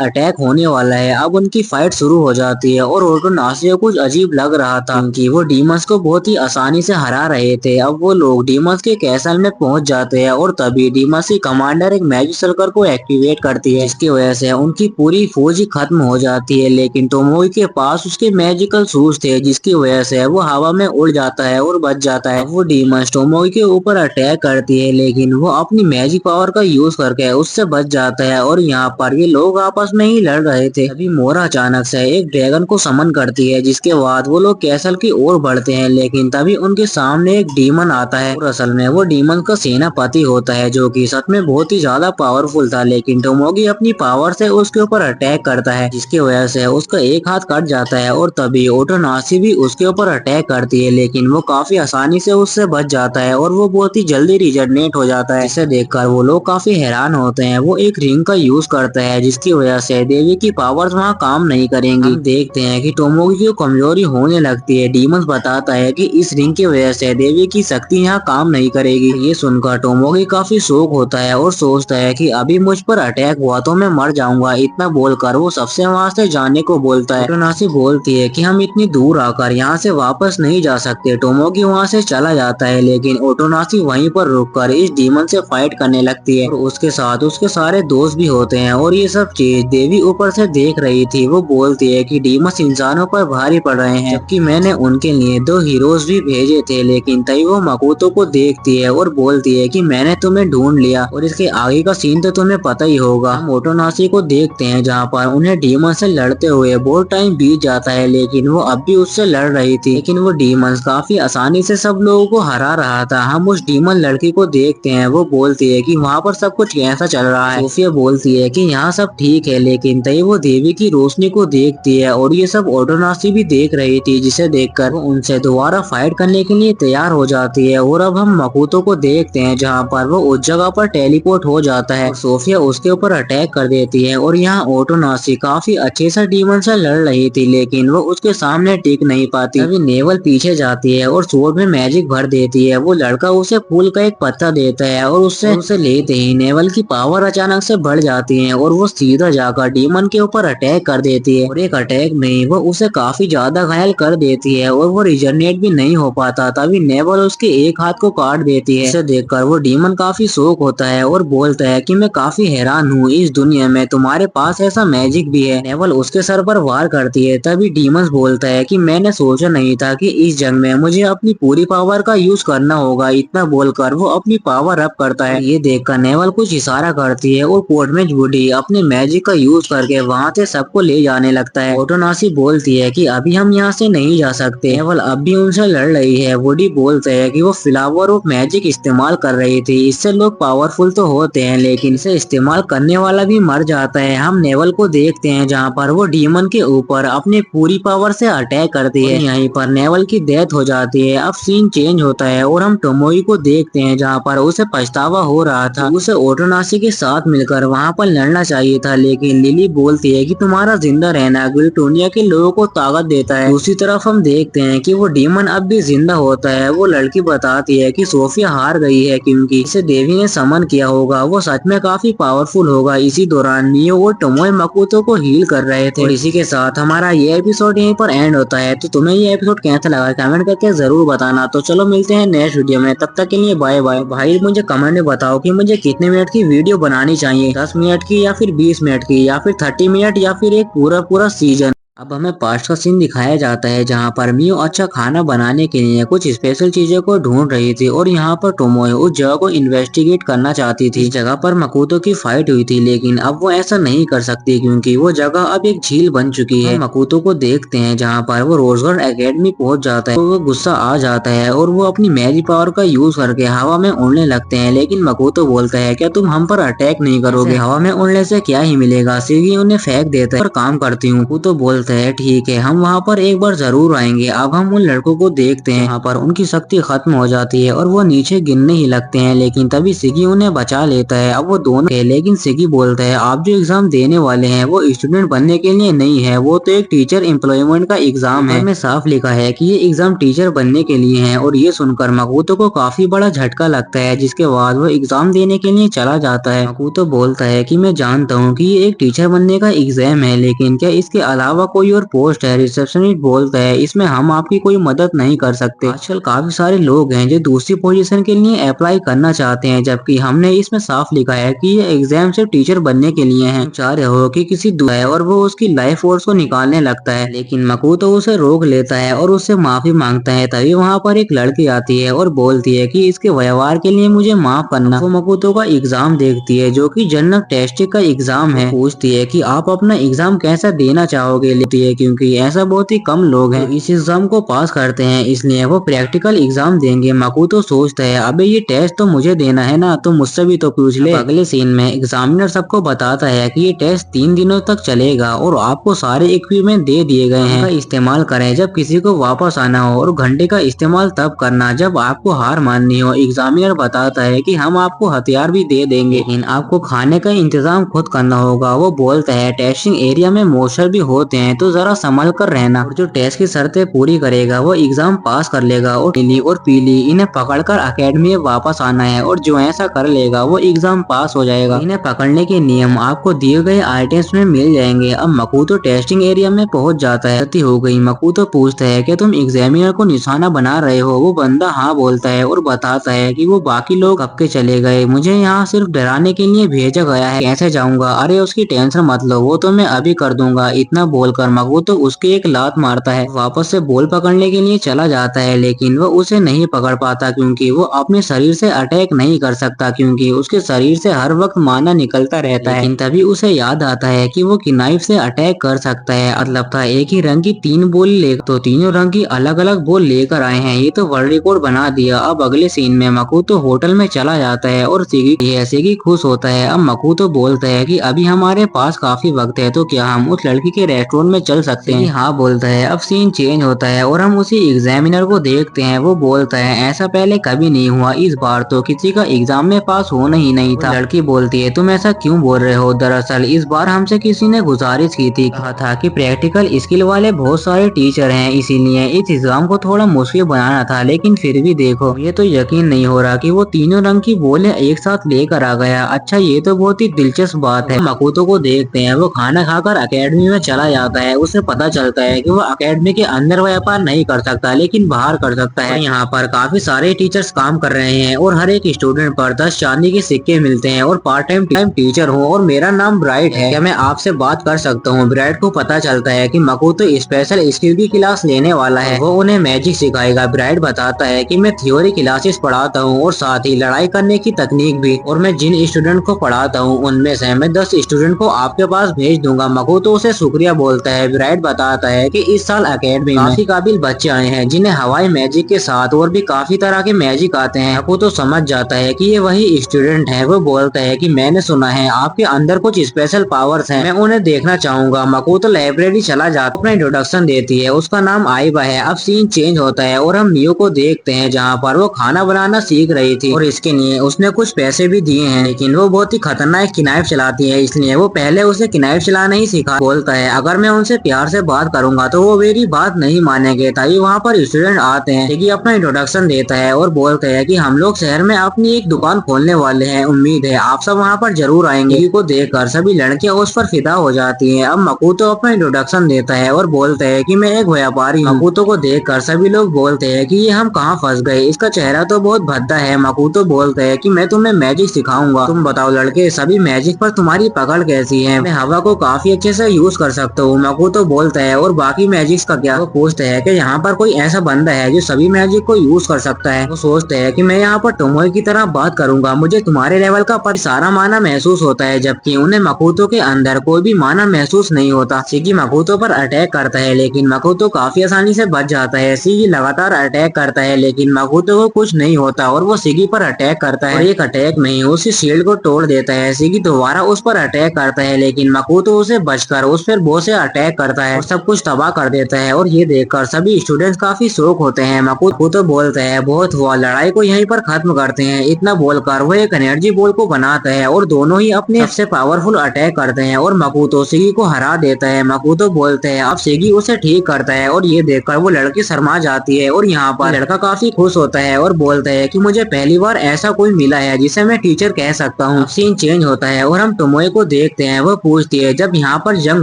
अटैक होने वाला है। अब उनकी फाइट शुरू हो जाती है और ओटोनाशी को कुछ अजीब लग रहा था क्योंकि वो डीमंस को बहुत ही आसानी से हरा रहे थे। अब वो लोग डीमंस के कैसल में पहुंच जाते हैं और तभी डीमंस की कमांडर एक मैजिक सर्कल को एक्टिवेट करती है, जिसकी वजह से उनकी पूरी फौज ही खत्म हो जाती है। लेकिन टोमोगी के पास उसके मैजिकल शूज थे, जिसकी वजह से वो हवा में उड़ जाता है और बच जाता है। वो डीमंस टोमोगी के ऊपर अटैक करती है लेकिन वो अपनी मैजिक पावर का यूज करके उससे बच जाता है और यहाँ पर ये लोग आपस में ही लड़ रहे थे। अभी मोरा अचानक से एक ड्रैगन को समन करती है, जिसके बाद वो लोग कैसल की ओर बढ़ते हैं। लेकिन तभी उनके सामने एक डीमन आता है और असल में वो डीमन का सेनापति होता है, जो कि सच में बहुत ही ज्यादा पावरफुल था। लेकिन टोमोगी अपनी पावर से उसके ऊपर अटैक करता है, जिसकी वजह से उसका एक हाथ कट जाता है और तभी ओटोनाशी भी उसके ऊपर अटैक करती है, लेकिन वो काफी आसानी से उससे बच जाता है और वो बहुत ही जल्दी रिजनरेट हो जाता है। इसे देखकर वो लोग काफी हैरान होते हैं। वो एक रिंग का यूज करता है, जिसकी वजह से देवी की पावर्स वहाँ काम नहीं करेंगी। हम देखते हैं कि टोमोगी की कमजोरी होने लगती है। डीमंस बताता है कि इस रिंग की वजह से देवी की शक्ति यहाँ काम नहीं करेगी। ये सुनकर टोमोगी काफी शौक होता है और सोचता है कि अभी मुझ पर अटैक हुआ तो मैं मर जाऊंगा। इतना बोलकर वो सबसे वहाँ से जाने को बोलता है। ओटोनाशी बोलती है कि हम इतनी दूर आकर यहाँ से वापस नहीं जा सकते। टोमोगी वहाँ से चला जाता है लेकिन ओटोनाशी वहीं पर रुककर इस डीमन से फाइट करने लगती है और उसके साथ उसके सारे दोस्त भी होते हैं और ये सब चीज देवी ऊपर से देख रही थी। वो बोलती है कि डीमंस इंसानों पर भारी पड़ रहे हैं, जबकि मैंने उनके लिए 2 हीरोज भी भेजे थे। लेकिन तभी वो मकोतो को देखती है और बोलती है कि मैंने तुम्हें ढूंढ लिया और इसके आगे का सीन तो तुम्हें पता ही होगा। हम ओटोनाशी को देखते हैं जहाँ पर उन्हें डीमन से लड़ते हुए बहुत टाइम बीत जाता है, लेकिन वो अब भी उससे लड़ रही थी। लेकिन वो डीमंस काफी आसानी से सब लोगों को हरा रहा था। हम उस डीमन लड़की को देखते हैं। वो बोलती है कि वहाँ पर सब कुछ कैसा चल रहा है। सोफिया बोलती है कि यहाँ सब ठीक है, लेकिन तभी वो देवी की रोशनी को देखती है और ये सब ओटोनाशी भी देख रही थी, जिसे देखकर वो उनसे दोबारा फाइट करने के लिए तैयार हो जाती है। और अब हम मकोतो को देखते हैं जहाँ पर वो उस जगह पर टेलीपोर्ट हो जाता है। सोफिया उसके ऊपर अटैक कर देती है और यहाँ ओटोनाशी काफी अच्छे से डीमन से लड़ रही थी, लेकिन वो उसके सामने टिक नहीं पाती। अभी नेवल पीछे जाती है और स्वॉर्ड में मैजिक भर देती है। वो लड़का उसे फूल का एक पत्ता देता है और उसे लेते ही नेवल की पावर अचानक से बढ़ जाती है और वो सीधा जाकर डीमन के ऊपर अटैक कर देती है और एक अटैक में वो उसे काफी ज्यादा घायल कर देती है और वो रिजनरेट भी नहीं हो पाता। तभी नेवल उसके एक हाथ को काट देती है। इसे देखकर वो डीमन काफी शौक होता है और बोलता है कि मैं काफी हैरान हूँ, इस दुनिया में तुम्हारे पास ऐसा मैजिक भी है। नेवल उसके सर पर वार करती है। तभी डीमंस बोलता है कि मैंने सोचा नहीं था कि इस जंग में मुझे अपनी पूरी पावर का यूज करना होगा। इतना बोलकर वो अपनी पावर अप करता है। ये देखकर नेवल कुछ इशारा करती है और कोर्ट में जूडी अपने मैजिक का यूज करके वहाँ से सबको ले जाने लगता है। ओटोनाशी बोलती है कि अभी हम यहाँ से नहीं जा सकते। नेवल अब भी उनसे लड़ रही है। वुडी बोलते है कि वो फ्लावर ऑफ मैजिक इस्तेमाल कर रही थी, इससे लोग पावरफुल तो होते हैं लेकिन इसे इस्तेमाल करने वाला भी मर जाता है। हम नेवल को देखते हैं जहाँ पर वो डीमन के ऊपर अपने पूरी पावर से अटैक करती है। यहीं पर नेवल की डेथ हो जाती है। अब सीन चेंज होता है और हम टोमोई को देखते हैं जहाँ पर उसे पछतावा हो रहा था। उसे ओटोनाशी के साथ मिलकर वहाँ पर लड़ना चाहिए था, लेकिन लिली बोलती है कि तुम्हारा जिंदा रहना ग्रिटोनिया के लोगों को ताकत देता है। दूसरी तरफ हम देखते हैं कि वो डीमन अब भी जिंदा होता है। वो लड़की बताती है कि सोफिया हार गई है क्योंकि इसे देवी ने समन किया होगा, वो सच में काफी पावरफुल होगा। इसी दौरान मियो और टोमोए मकोतो को हील कर रहे थे। और इसी के साथ हमारा ये एपिसोड यहीं पर एंड होता है। तो तुम्हें ये एपिसोड कैसा लगा कमेंट करके जरूर बताना। तो चलो मिलते हैं नेक्स्ट वीडियो में, तब तक के लिए बाय बाय। भाई मुझे कमेंट में बताओ कि मुझे कितने मिनट की वीडियो बनानी चाहिए, 10 मिनट की या फिर 20 मिनट की या फिर 30 मिनट या फिर एक पूरा सीजन। अब हमें पास्ट का सीन दिखाया जाता है जहाँ पर मियो अच्छा खाना बनाने के लिए कुछ स्पेशल चीजों को ढूंढ रही थी और यहाँ पर टोमोए उस जगह को इन्वेस्टिगेट करना चाहती थी। इस जगह पर मकोतो की फाइट हुई थी, लेकिन अब वो ऐसा नहीं कर सकती क्योंकि वो जगह अब एक झील बन चुकी है। मकोतो को देखते हैं जहाँ पर वो रोजगार्ड एकेडमी पहुंच जाता है तो वो गुस्सा आ जाता है और वो अपनी मैजिक पावर का यूज करके हवा में उड़ने लगते हैं। लेकिन मकोतो बोलता है क्या तुम हम पर अटैक नहीं करोगे, हवा में उड़ने से क्या ही मिलेगा। सिगी उन्हें फेंक देता है पर काम करती हूँ। मकोतो बोलता है ठीक है, हम वहाँ पर एक बार जरूर आएंगे। अब हम उन लड़कों को देखते हैं, यहाँ पर उनकी शक्ति खत्म हो जाती है और वो नीचे गिरने ही लगते हैं, लेकिन तभी सिगी उन्हें बचा लेता है। अब वो दोनों है, लेकिन सिगी बोलता है आप जो एग्जाम देने वाले हैं वो स्टूडेंट बनने के लिए नहीं है, वो तो एक टीचर एम्प्लॉयमेंट का एग्जाम है। में साफ लिखा है कि ये एग्जाम टीचर बनने के लिए है। और ये सुनकर मकोतो को काफी बड़ा झटका लगता है, जिसके बाद वो एग्जाम देने के लिए चला जाता है। मकोतो बोलता है कि मैं जानता हूँ कि ये एक टीचर बनने का एग्जाम है, लेकिन क्या इसके अलावा कोई और पोस्ट है। रिसेप्शनिस्ट बोलता है इसमें हम आपकी कोई मदद नहीं कर सकते। आजकल काफी सारे लोग हैं जो दूसरी पोजीशन के लिए अप्लाई करना चाहते हैं, जबकि हमने इसमें साफ लिखा है कि ये एग्जाम सिर्फ टीचर बनने के लिए है। चाह रहे हो कि किसी है और वो उसकी लाइफ फोर्स को निकालने लगता है, लेकिन मकोतो उसे रोक लेता है और उससे माफी मांगता है। तभी वहाँ पर एक लड़की आती है और बोलती है कि इसके व्यवहार के लिए मुझे माफ करना। वो मकोतो का एग्जाम देखती है जो कि जनरल टेस्ट का एग्जाम है। पूछती है कि आप अपना एग्जाम कैसा देना चाहोगे, लेती है क्योंकि ऐसा बहुत ही कम लोग हैं इस एग्जाम को पास करते हैं, इसलिए वो प्रैक्टिकल एग्जाम देंगे। मकोतो सोचता है अबे ये टेस्ट तो मुझे देना है ना, तो मुझसे भी तो पूछ ले। अगले सीन में एग्जामिनर सबको बताता है कि ये टेस्ट 3 दिनों तक चलेगा और आपको सारे इक्विपमेंट दे दिए गए हैं, इस्तेमाल करें जब किसी को वापस आना हो और घंटे का इस्तेमाल तब करना जब आपको हार माननी हो। एग्जामिनर बताता है कि हम आपको हथियार भी दे देंगे, लेकिन आपको खाने का इंतजाम खुद करना होगा। वो बोलता है टेस्टिंग एरिया में मॉन्स्टर भी होते हैं तो जरा संभल कर रहना, और जो टेस्ट की शर्तें पूरी करेगा वो एग्जाम पास कर लेगा। और नीली और पीली इन्हें पकड़कर एकेडमी में वापस आना है और जो ऐसा कर लेगा वो एग्जाम पास हो जाएगा। इन्हें पकड़ने के नियम आपको दिए गए आइटम्स में मिल जाएंगे। अब मकोतो टेस्टिंग एरिया में पहुंच जाता है। गलती हो गई। मकोतो पूछता है कि तुम एग्जामिनर को निशाना बना रहे हो। वो बंदा हाँ बोलता है और बताता है कि वो बाकी लोग कब के चले गए, मुझे यहाँ सिर्फ डराने के लिए भेजा गया है, कैसे जाऊंगा। अरे उसकी टेंशन मत लो, वो तो मैं अभी कर दूंगा। इतना बोलकर मकोतो उसके एक लात मारता है, वापस से बॉल पकड़ने के लिए चला जाता है, लेकिन वो उसे नहीं पकड़ पाता क्योंकि वो अपने शरीर से अटैक नहीं कर सकता क्योंकि उसके शरीर से हर वक्त माना निकलता रहता है। लेकिन तभी उसे याद आता है कि वो नाइफ से अटैक कर सकता है। मतलब था एक ही रंग की 3 बॉल ले तो तीनों रंग की अलग अलग बॉल लेकर आए हैं, ये तो वर्ल्ड रिकॉर्ड बना दिया। अब अगले सीन में मकोतो होटल में चला जाता है और सिगी खुश होता है। अब मकोतो बोलता है कि अभी हमारे पास काफी वक्त है, तो क्या हम उस लड़की के रेस्टोरेंट में चल सकते हैं। हाँ बोलता है। अब सीन चेंज होता है और हम उसी एग्जामिनर को देखते हैं। वो बोलता है ऐसा पहले कभी नहीं हुआ, इस बार तो किसी का एग्जाम में पास होना ही नहीं था। लड़की बोलती है तुम ऐसा क्यों बोल रहे हो, दरअसल इस बार हमसे किसी ने गुजारिश की थी, कहा था कि प्रैक्टिकल स्किल वाले बहुत सारे टीचर हैं, इसीलिए इस एग्जाम को थोड़ा मुश्किल बनाना था। लेकिन फिर भी देखो, ये तो यकीन नहीं हो रहा कि वो तीनों रंग की बोले एक साथ लेकर आ गया। अच्छा ये तो बहुत ही दिलचस्प बात है। मकोतो को देखते हैं, वो खाना खाकर एकेडमी में चला जाता है। उसे पता चलता है कि वो एकेडमी के अंदर व्यापार नहीं कर सकता लेकिन बाहर कर सकता है। यहाँ पर काफी सारे टीचर्स काम कर रहे हैं और हर एक स्टूडेंट पर 10 चांदी के सिक्के मिलते हैं और पार्ट टाइम टीचर हूँ और मेरा नाम ब्राइट है, क्या मैं आपसे बात कर सकता हूँ। ब्राइट को पता चलता है कि मकोतो स्पेशल स्किल की क्लास लेने वाला है, वो उन्हें मैजिक सिखाएगा। ब्राइट बताता है कि मैं थ्योरी क्लासेस पढ़ाता हूँ और साथ ही लड़ाई करने की तकनीक भी, और मैं जिन स्टूडेंट को पढ़ाता हूँ उनमें से मैं 10 स्टूडेंट को आपके पास भेज दूंगा। मकोतो उसे शुक्रिया बोलता है। होता है ब्राइट बताता है कि इस साल अकेडमी में काफी काबिल बच्चे आए हैं जिन्हें हवाई मैजिक के साथ और भी काफी तरह के मैजिक आते हैं। मकोतो समझ जाता है कि ये वही स्टूडेंट है। वो बोलता है कि मैंने सुना है आपके अंदर कुछ स्पेशल पावर्स हैं, मैं उन्हें देखना चाहूंगा। मकोतो लाइब्रेरी चला जाता अपना इंट्रोडक्शन देती है, उसका नाम आइबा है। अब सीन चेंज होता है और हम मियो को देखते हैं जहाँ पर वो खाना बनाना सीख रही थी और इसके लिए उसने कुछ पैसे भी दिए हैं, लेकिन वो बहुत ही खतरनाक किनाइफ चलाती है, इसलिए वो पहले उसे किनाइफ चलाना ही सिखा। बोलता है अगर मैं उनसे प्यार से बात करूंगा तो वो मेरी बात नहीं मानेंगे। तभी वहाँ पर स्टूडेंट आते हैं। सेगी अपना इंट्रोडक्शन देता है और बोलते हैं कि हम लोग शहर में अपनी एक दुकान खोलने वाले हैं, उम्मीद है आप सब वहाँ पर जरूर आएंगे। सेगी को देखकर सभी लड़कियां उस पर फिदा हो जाती हैं। अब मकोतो अपना इंट्रोडक्शन देता है और बोलते हैं कि मैं एक व्यापारी हूँ। मकोतो को देखकर सभी लोग बोलते हैं कि ये हम कहाँ फंस गए, इसका चेहरा तो बहुत भद्दा है। मकोतो बोलते हैं कि मैं तुम्हें मैजिक सिखाऊंगा, तुम बताओ लड़के सभी मैजिक पर तुम्हारी पकड़ कैसी है? मैं हवा को काफी अच्छे से यूज कर सकता हूँ। मकोतो बोलता है और बाकी मैजिक्स का क्या? वो पूछते हैं कि यहाँ पर कोई ऐसा बंदा है जो सभी मैजिक को यूज कर सकता है। वो सोचते हैं कि मैं यहाँ पर टोमोई की तरह बात करूंगा, मुझे तुम्हारे लेवल का पर सारा माना महसूस होता है, जबकि उन्हें मकोतो के अंदर कोई भी माना महसूस नहीं होता। सेगी मकोतो पर अटैक करता है लेकिन मकोतो काफी आसानी से बच जाता है। सेगी लगातार अटैक करता है लेकिन मकोतो को कुछ नहीं होता और वो सेगी पर अटैक करता है और एक अटैक में ही उसकी शील्ड को तोड़ देता है। सेगी दोबारा उस पर अटैक करता है लेकिन मकोतो उसे बचकर उस पर बो से अटैक करता है और सब कुछ तबाह कर देता है और ये देखकर सभी स्टूडेंट्स काफी शौक होते हैं। मकोतो बोलता है बहुत हुआ, लड़ाई को यहीं पर खत्म करते हैं। इतना बोलकर वो एक एनर्जी बॉल को बनाता है और दोनों ही अपने सबसे पावरफुल अटैक करते हैं और मकोतो सेगी को हरा देता है। मकोतो बोलते हैं अब सेगी उसे ठीक करता है और ये देखकर वो लड़की शर्मा जाती है और यहाँ पर लड़का काफी खुश होता है और बोलता है कि मुझे पहली बार ऐसा कोई मिला है जिसे मैं टीचर कह सकता हूँ। सीन चेंज होता है और हम टोमोए को देखते हैं। वो पूछती है जब यहाँ पर जंग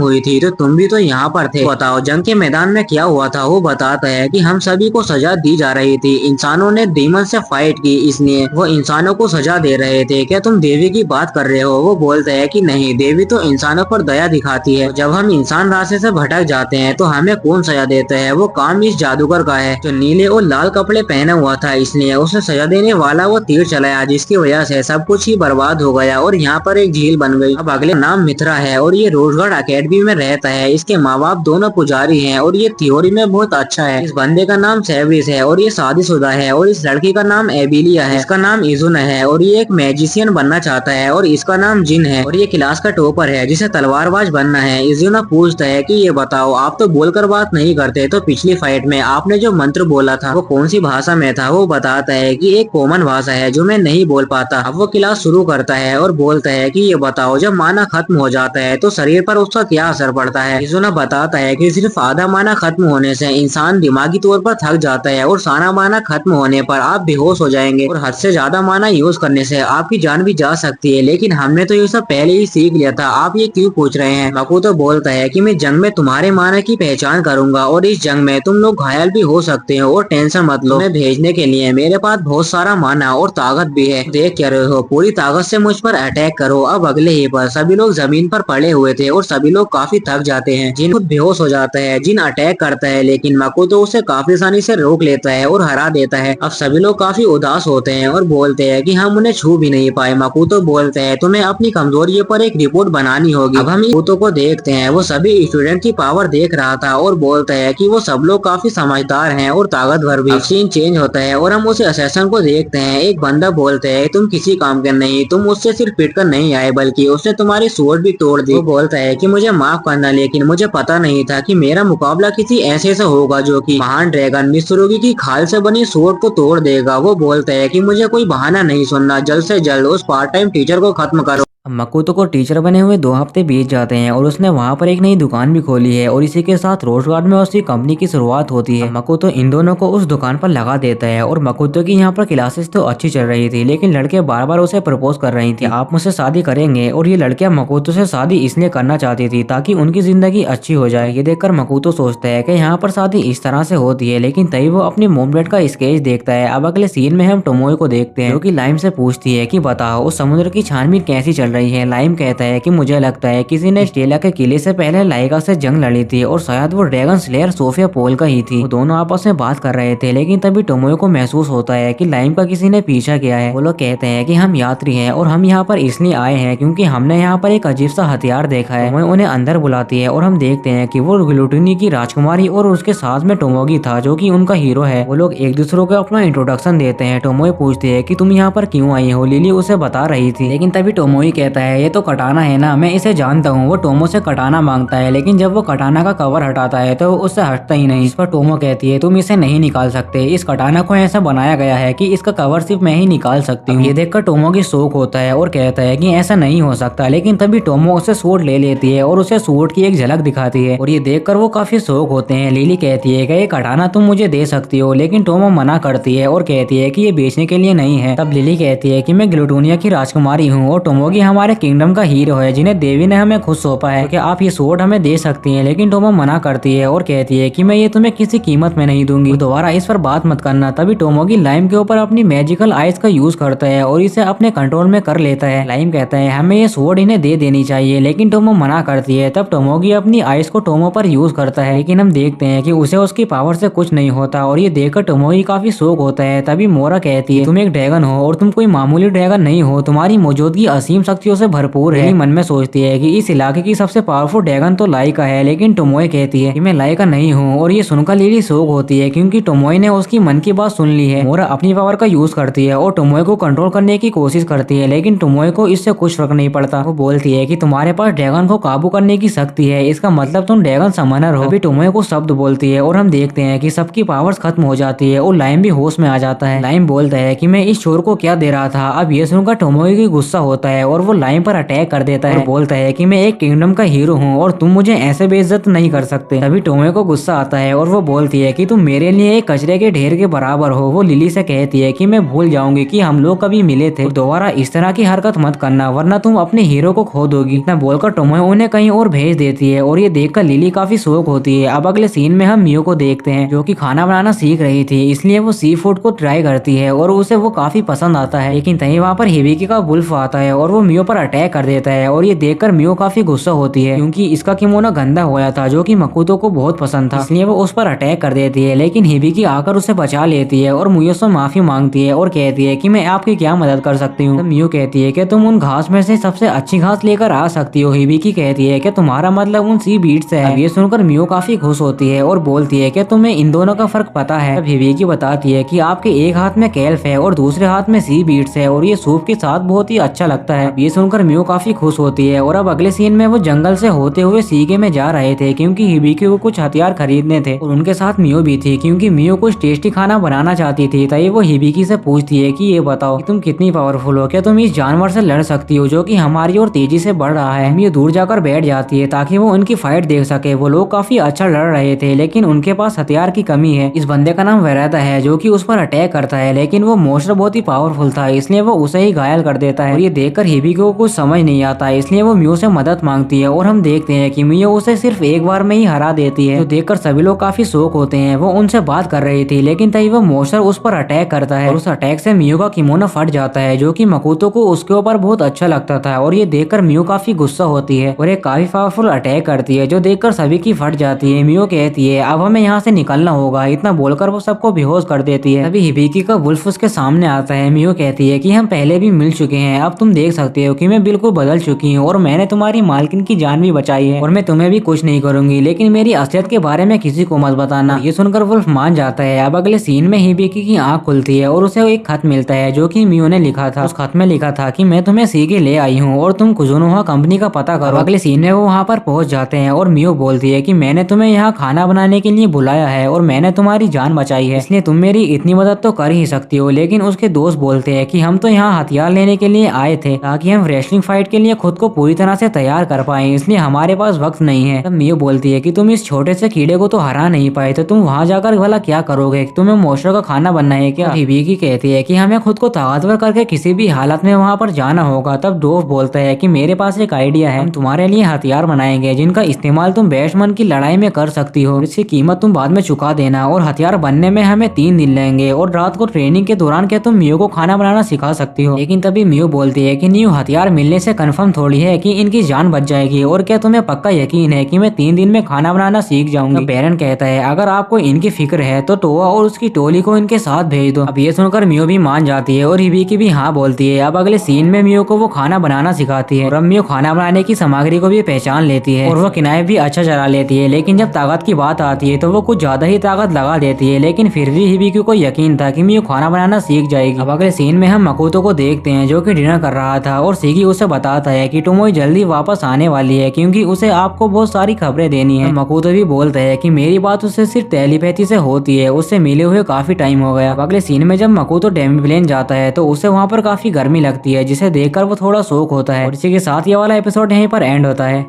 हुई थी तो तुम भी तो यहाँ पर थे, बताओ जंग के मैदान में क्या हुआ था? वो बताता है कि हम सभी को सजा दी जा रही थी, इंसानों ने डीमन से फाइट की इसलिए वो इंसानों को सजा दे रहे थे। क्या तुम देवी की बात कर रहे हो? वो बोलता है कि नहीं, देवी तो इंसानों पर दया दिखाती है। जब हम इंसान रास्ते से भटक जाते हैं तो हमें कौन सजा देता है? वो काम इस जादूगर का है जो नीले और लाल कपड़े पहने हुआ था, इसलिए उसे सजा देने वाला वो तीर चलाया जिसकी वजह से सब कुछ ही बर्बाद हो गया और यहाँ पर एक झील बन गई। अब अगले नाम मित्रा है और ये रोजगार्ड अकेडमी में रहता है। इसके माँ बाप दोनों पुजारी हैं और ये थ्योरी में बहुत अच्छा है। इस बंदे का नाम सेवरिस है और ये शादीशुदा है और इस लड़की का नाम एबिलिया है। इसका नाम इजुना है और ये एक मैजिशियन बनना चाहता है और इसका नाम जिन है और ये क्लास का टॉपर है जिसे तलवारबाज बनना है। इजुना पूछता है कि ये बताओ आप तो बोलकर बात नहीं करते, तो पिछली फाइट में आपने जो मंत्र बोला था वो कौन सी भाषा में था? वो बताता है कि एक कॉमन भाषा है जो मैं नहीं बोल पाता। अब वो क्लास शुरू करता है और बोलता है कि ये बताओ जब माना खत्म हो जाता है तो शरीर पर उसका क्या असर पड़ता है? इजुना बताता है कि सिर्फ आधा माना खत्म होने से इंसान दिमागी तौर पर थक जाता है और सारा माना खत्म होने पर आप बेहोश हो जाएंगे और हद से ज्यादा माना यूज करने से आपकी जान भी जा सकती है। लेकिन हमने तो ये सब पहले ही सीख लिया था, आप ये क्यों पूछ रहे हैं? मकोतो बोलता है कि मैं जंग में तुम्हारे माना की पहचान करूंगा और इस जंग में तुम लोग घायल भी हो सकते हो और टेंशन मत लो, मैं भेजने के लिए मेरे पास बहुत सारा माना और ताकत भी है। देख क्या रहे हो, पूरी ताकत से मुझ पर अटैक करो। अब अगले ही पर सभी लोग जमीन पर पड़े हुए थे और सभी लोग काफी थक जाते हैं। जिन खुद बेहोश हो जाता है, जिन अटैक करता है लेकिन मकोतो उसे काफी आसानी से रोक लेता है और हरा देता है। अब सभी लोग काफी उदास होते हैं और बोलते हैं कि हम उन्हें छू भी नहीं पाए। मकोतो बोलते हैं तुम्हें अपनी कमजोरियों पर एक रिपोर्ट बनानी होगी। अब हम मकोतो को देखते हैं, वो सभी स्टूडेंट की पावर देख रहा था और बोलता है कि वो सब लोग काफी समझदार हैं और ताकतवर भी। अब सीन चेंज होता है और हम उसे असैसिन को देखते हैं। एक बंदा बोलता है तुम किसी काम के नहीं, तुम उससे सिर्फ पीट कर नहीं आए बल्कि उसने तुम्हारी स्वॉर्ड भी तोड़ दी। वो बोलता है कि मुझे माफ करना लेकिन मुझे पता नहीं था कि मेरा मुकाबला किसी ऐसे से होगा जो कि महान ड्रैगन मित्सुरुगी की खाल से बनी स्वॉर्ड को तोड़ देगा। वो बोलता है कि मुझे कोई बहाना नहीं सुनना, जल्द से जल्द उस पार्ट टाइम टीचर को खत्म करो। मकोतो को टीचर बने हुए 2 हफ्ते बीत जाते हैं और उसने वहाँ पर एक नई दुकान भी खोली है और इसी के साथ रोजगार में उसकी कंपनी की शुरुआत होती है। मकोतो इन दोनों को उस दुकान पर लगा देता है और मकोतो की यहाँ पर क्लासेस तो अच्छी चल रही थी लेकिन लड़के बार बार उसे प्रपोज कर रही थी, आप मुझसे शादी करेंगे? और ये लड़कियां मकोतो से शादी इसलिए करना चाहती थी ताकि उनकी जिंदगी अच्छी हो जाए। ये देखकर मकोतो सोचता है कि यहाँ पर शादी इस तरह से होती है, लेकिन तभी वो अपनी मोम डैड का स्केच देखता है। अब अगले सीन में हम टोमोए को देखते हैं जो कि लाइम से पूछती है कि बताओ उस समुद्र की छानबीन कैसी चल रही है। लाइम कहता है कि मुझे लगता है किसी ने स्टेला के किले से पहले लाइका से जंग लड़ी थी और शायद वो ड्रैगन स्लेयर सोफिया पोल का ही थी। वो दोनों आपस में बात कर रहे थे, लेकिन तभी टोमोयो को महसूस होता है कि लाइम का किसी ने पीछा किया है। वो लोग कहते हैं कि हम यात्री हैं और हम यहाँ पर इसलिए आए हैं क्योंकि हमने यहाँ पर एक अजीब सा हथियार देखा है। टोमोयो उन्हें अंदर बुलाती है और हम देखते हैं कि वो ग्लूटनी की राजकुमारी और उसके साथ में टोमोगी था जो कि उनका हीरो है। वो लोग एक दूसरे को अपना इंट्रोडक्शन देते हैं। टोमोयो पूछती है कि तुम यहाँ पर क्यों आई हो। लिली उसे बता रही थी, लेकिन तभी टोमोई कहता है ये तो कटाना है ना, मैं इसे जानता हूँ। वो टोमो से कटाना मांगता है, लेकिन जब वो कटाना का कवर हटाता है तो वो उससे हटता ही नहीं। इस पर टोमो कहती है तुम इसे नहीं निकाल सकते, इस कटाना को ऐसा बनाया गया है कि इसका कवर सिर्फ मैं ही निकाल सकती हूँ। ये देखकर टोमो की शौक होता है और कहता है कि ऐसा नहीं हो सकता, लेकिन तभी टोमो उसे सूट ले लेती है और उसे सूट की एक झलक दिखाती है और ये देखकर वो काफी शौक होते हैं। लिली कहती है कि ये कटाना तुम मुझे दे सकती हो, लेकिन टोमो मना करती है और कहती है कि ये बेचने के लिए नहीं है। तब लिली कहती है कि मैं ग्लूटोनिया की राजकुमारी हूँ और टोमोगी हमारे किंगडम का हीरो है जिन्हें देवी ने हमें खुद सौंपा है, तो क्या आप ये सूट हमें दे सकती हैं। लेकिन टोमो मना करती है और कहती है कि मैं ये तुम्हें किसी कीमत में नहीं दूंगी, दोबारा इस पर बात मत करना। तभी टोमोगी लाइम के ऊपर अपनी मैजिकल आइज का यूज करता है और इसे अपने कंट्रोल में कर लेता है। लाइम कहता है हमें ये सूट इन्हें दे देनी चाहिए, लेकिन टोमो मना करती है। तब टोमोगी अपनी आइज को टोमो पर यूज करता है, लेकिन हम देखते हैं कि उसे उसकी पावर से कुछ नहीं होता और ये देखकर टोमोगी काफी शौक होता है। तभी मोरा कहती है तुम एक ड्रैगन हो और तुम कोई मामूली ड्रैगन नहीं हो, तुम्हारी मौजूदगी असीम शक्तियों से भरपूर है। मन में सोचती है कि इस इलाके की सबसे पावरफुल ड्रैगन तो लाइका है, लेकिन टोमोए कहती है कि मैं लाइका नहीं हूँ और ये सुनकर लिली शौक होती है क्योंकि टोमोए ने उसकी मन की बात सुन ली है। मोरा अपनी पावर का यूज करती है और टोमोए को कंट्रोल करने की कोशिश करती है, लेकिन टोमोए को इससे कुछ फर्क नहीं पड़ता। वो बोलती है कि तुम्हारे पास ड्रैगन को काबू करने की शक्ति है, इसका मतलब तुम ड्रैगन समनर हो। अभी टोमोए को शब्द बोलती है और हम देखते हैं कि सबकी पावर्स खत्म हो जाती है और लाइम भी होश में आ जाता है। लाइम बोलता है कि मैं इस चोर को क्या दे रहा था। अब ये सुनकर टोमोए की गुस्सा होता है और वो लाइम पर अटैक कर देता है और बोलता है कि मैं एक किंगडम का हीरो हूँ और तुम मुझे ऐसे बेइज्जत नहीं कर सकते। तभी टोमोए को गुस्सा आता है और वो बोलती है कि तुम मेरे लिए एक कचरे के ढेर के बराबर हो। वो लिली से कहती है कि मैं भूल जाऊंगी कि हम लोग कभी मिले थे, दोबारा इस तरह की हरकत मत करना वरना तुम अपने हीरो को खो दोगी। इतना बोलकर टोमोए उन्हें कहीं और भेज देती है और ये देखकर लिली काफी शौक होती है। अब अगले सीन में हम मियो को देखते हैं जो कि खाना बनाना सीख रही थी, इसलिए वो सी फूड को ट्राई करती है और उसे वो काफी पसंद आता है। लेकिन तभी वहाँ पर हिबिकी का वुल्फ आता है और वो मियो पर अटैक कर देता है और ये देखकर मियो काफी गुस्सा होती है क्योंकि इसका किमोनो गंदा होया था जो कि मकुतो को बहुत पसंद था, इसलिए वो उस पर अटैक कर देती है। लेकिन हिबिकी आकर उसे बचा लेती है और मियो से माफी मांगती है और कहती है कि मैं आपकी क्या मदद कर सकती हूँ। मियो कहती है कि तुम उन घास में से सबसे अच्छी घास लेकर आ सकती हो। हिबिकी कहती है कि तुम्हारा मतलब उन सी बीट्स है। ये सुनकर मियो काफी खुश होती है और बोलती है कि तुम्हें इन दोनों का फर्क पता है। हिबिकी बताती है कि आपके एक हाथ में केल्फ है और दूसरे हाथ में सी बीट्स है और ये सूप के साथ बहुत ही अच्छा लगता है। ये सुनकर मियो काफी खुश होती है और अब अगले सीन में वो जंगल से होते हुए सीके में जा रहे थे क्योंकि हिबिकी को कुछ हथियार खरीदने थे और उनके साथ मियो भी थी क्योंकि मियो कुछ टेस्टी खाना बनाना चाहती थी। तभी वो हिबिकी से पूछती है कि ये बताओ कि तुम कितनी पावरफुल हो, क्या तुम इस जानवर से लड़ सकती हो जो कि हमारी ओर तेजी से बढ़ रहा है। मियो दूर जाकर बैठ जाती है ताकि वो उनकी फाइट देख सके। वो लोग काफी अच्छा लड़ रहे थे लेकिन उनके पास हथियार की कमी है। इस बंदे का नाम वेरादा है जो कि उस पर अटैक करता है, लेकिन वो मोस्टर बहुत ही पावरफुल था इसलिए वो उसे ही घायल कर देता है और ये देखकर हिबिकी को कुछ समझ नहीं आता, इसलिए वो मियो से मदद मांगती है और हम देखते हैं कि मियो उसे सिर्फ एक बार में ही हरा देती है, जो देखकर सभी लोग काफी शौक होते हैं। वो उनसे बात कर रही थी लेकिन तभी वो मोस्टर उस पर अटैक करता है और उस अटैक से मियो का किमोनो फट जाता है जो कि मकुतो को उसके ऊपर बहुत अच्छा लगता था और ये देखकर मियो काफी गुस्सा होती है और एक काफी पावरफुल अटैक करती है जो देखकर सभी की फट जाती है। मियो कहती है अब हमें यहाँ से निकलना होगा, इतना बोलकर वो सबको बेहोश कर देती है। तभी हिबिकी का वुल्फ उसके सामने आता है। मियो कहती है कि हम पहले भी मिल चुके हैं, अब तुम देख सकते हो कि मैं बिल्कुल बदल चुकी हूँ और मैंने तुम्हारी मालकिन की जान भी बचाई है और मैं तुम्हें भी कुछ नहीं करूंगी, लेकिन मेरी असलियत के बारे में किसी को मत बताना। ये सुनकर वुल्फ मान जाता है। अब अगले सीन में हिबिकी की आंख खुलती है और उसे एक खत मिलता है जो कि मियो ने लिखा था। उस खत में लिखा था कि मैं तुम्हें सीके ले आई हूँ और तुम कुजुनोहा कंपनी का पता करो। अगले सीन में वो वहाँ पर पहुंच जाते हैं और मियो बोलती है कि मैंने तुम्हें यहाँ खाना बनाने के लिए बुलाया है और मैंने तुम्हारी जान बचाई है, इसलिए तुम मेरी इतनी मदद तो कर ही सकती हो। लेकिन उसके दोस्त बोलते हैं कि हम तो यहाँ हथियार लेने के लिए आए थे ताकि हम रेसलिंग फाइट के लिए खुद को पूरी तरह से तैयार कर पाए, इसलिए हमारे पास वक्त नहीं है। तब मियो बोलती है कि तुम इस छोटे से कीड़े को तो हरा नहीं पाए तो तुम वहाँ जाकर भला क्या करोगे, तुम्हें मोस्टर का खाना बनना है क्या। हिबिकी कहती है कि हमें खुद को ताकतवर करके किसी भी हालत में वहाँ पर जाना होगा। तब डोफ बोलता है कि मेरे पास एक आइडिया है, हम तुम्हारे लिए हथियार बनाएंगे जिनका इस्तेमाल तुम बैट्समैन की लड़ाई में कर सकती हो, इसकी कीमत तुम बाद में चुका देना और हथियार बनने में हमें 3 दिन लगेंगे और रात को ट्रेनिंग के दौरान क्या तुम मियो को खाना बनाना सिखा सकती हो। लेकिन तभी मियो बोलती है कि न्यू हथियार मिलने से कंफर्म थोड़ी है कि इनकी जान बच जाएगी। और क्या तुम्हें पक्का यकीन है कि मैं 3 दिन में खाना बनाना सीख जाऊंगी? बेरन कहता है अगर आपको इनकी फिक्र है तो टोआ और उसकी टोली को इनके साथ भेज दो। अब ये सुनकर मियो भी मान जाती है और हिबिकी भी हाँ बोलती है। अब अगले सीन में मियो को वो खाना बनाना सिखाती है और अब मियो खाना बनाने की सामग्री को भी पहचान लेती है और वो किनाइफ भी अच्छा चला लेती है। लेकिन जब ताकत की बात आती है तो वो कुछ ज्यादा ही ताकत लगा देती है। लेकिन फिर भी हिबिकी को यकीन था कि मियो खाना बनाना सीख जाएगी। अब अगले सीन में हम मकोतो को देखते हैं जो कि डिनर कर रहा था और सीगी उसे बताता है कि टोमोई जल्दी वापस आने वाली है क्योंकि उसे आपको बहुत सारी खबरें देनी है। मकोतो भी बोलता है कि मेरी बात उससे सिर्फ टेलीपैथी से होती है, उससे मिले हुए काफी टाइम हो गया। अब अगले सीन में जब मकोतो डेमिप्लेन जाता है तो उसे वहाँ पर काफी गर्मी लगती है जिसे देखकर वो थोड़ा शौक होता है। और इसी के साथ ये वाला एपिसोड यहीं पर एंड होता है।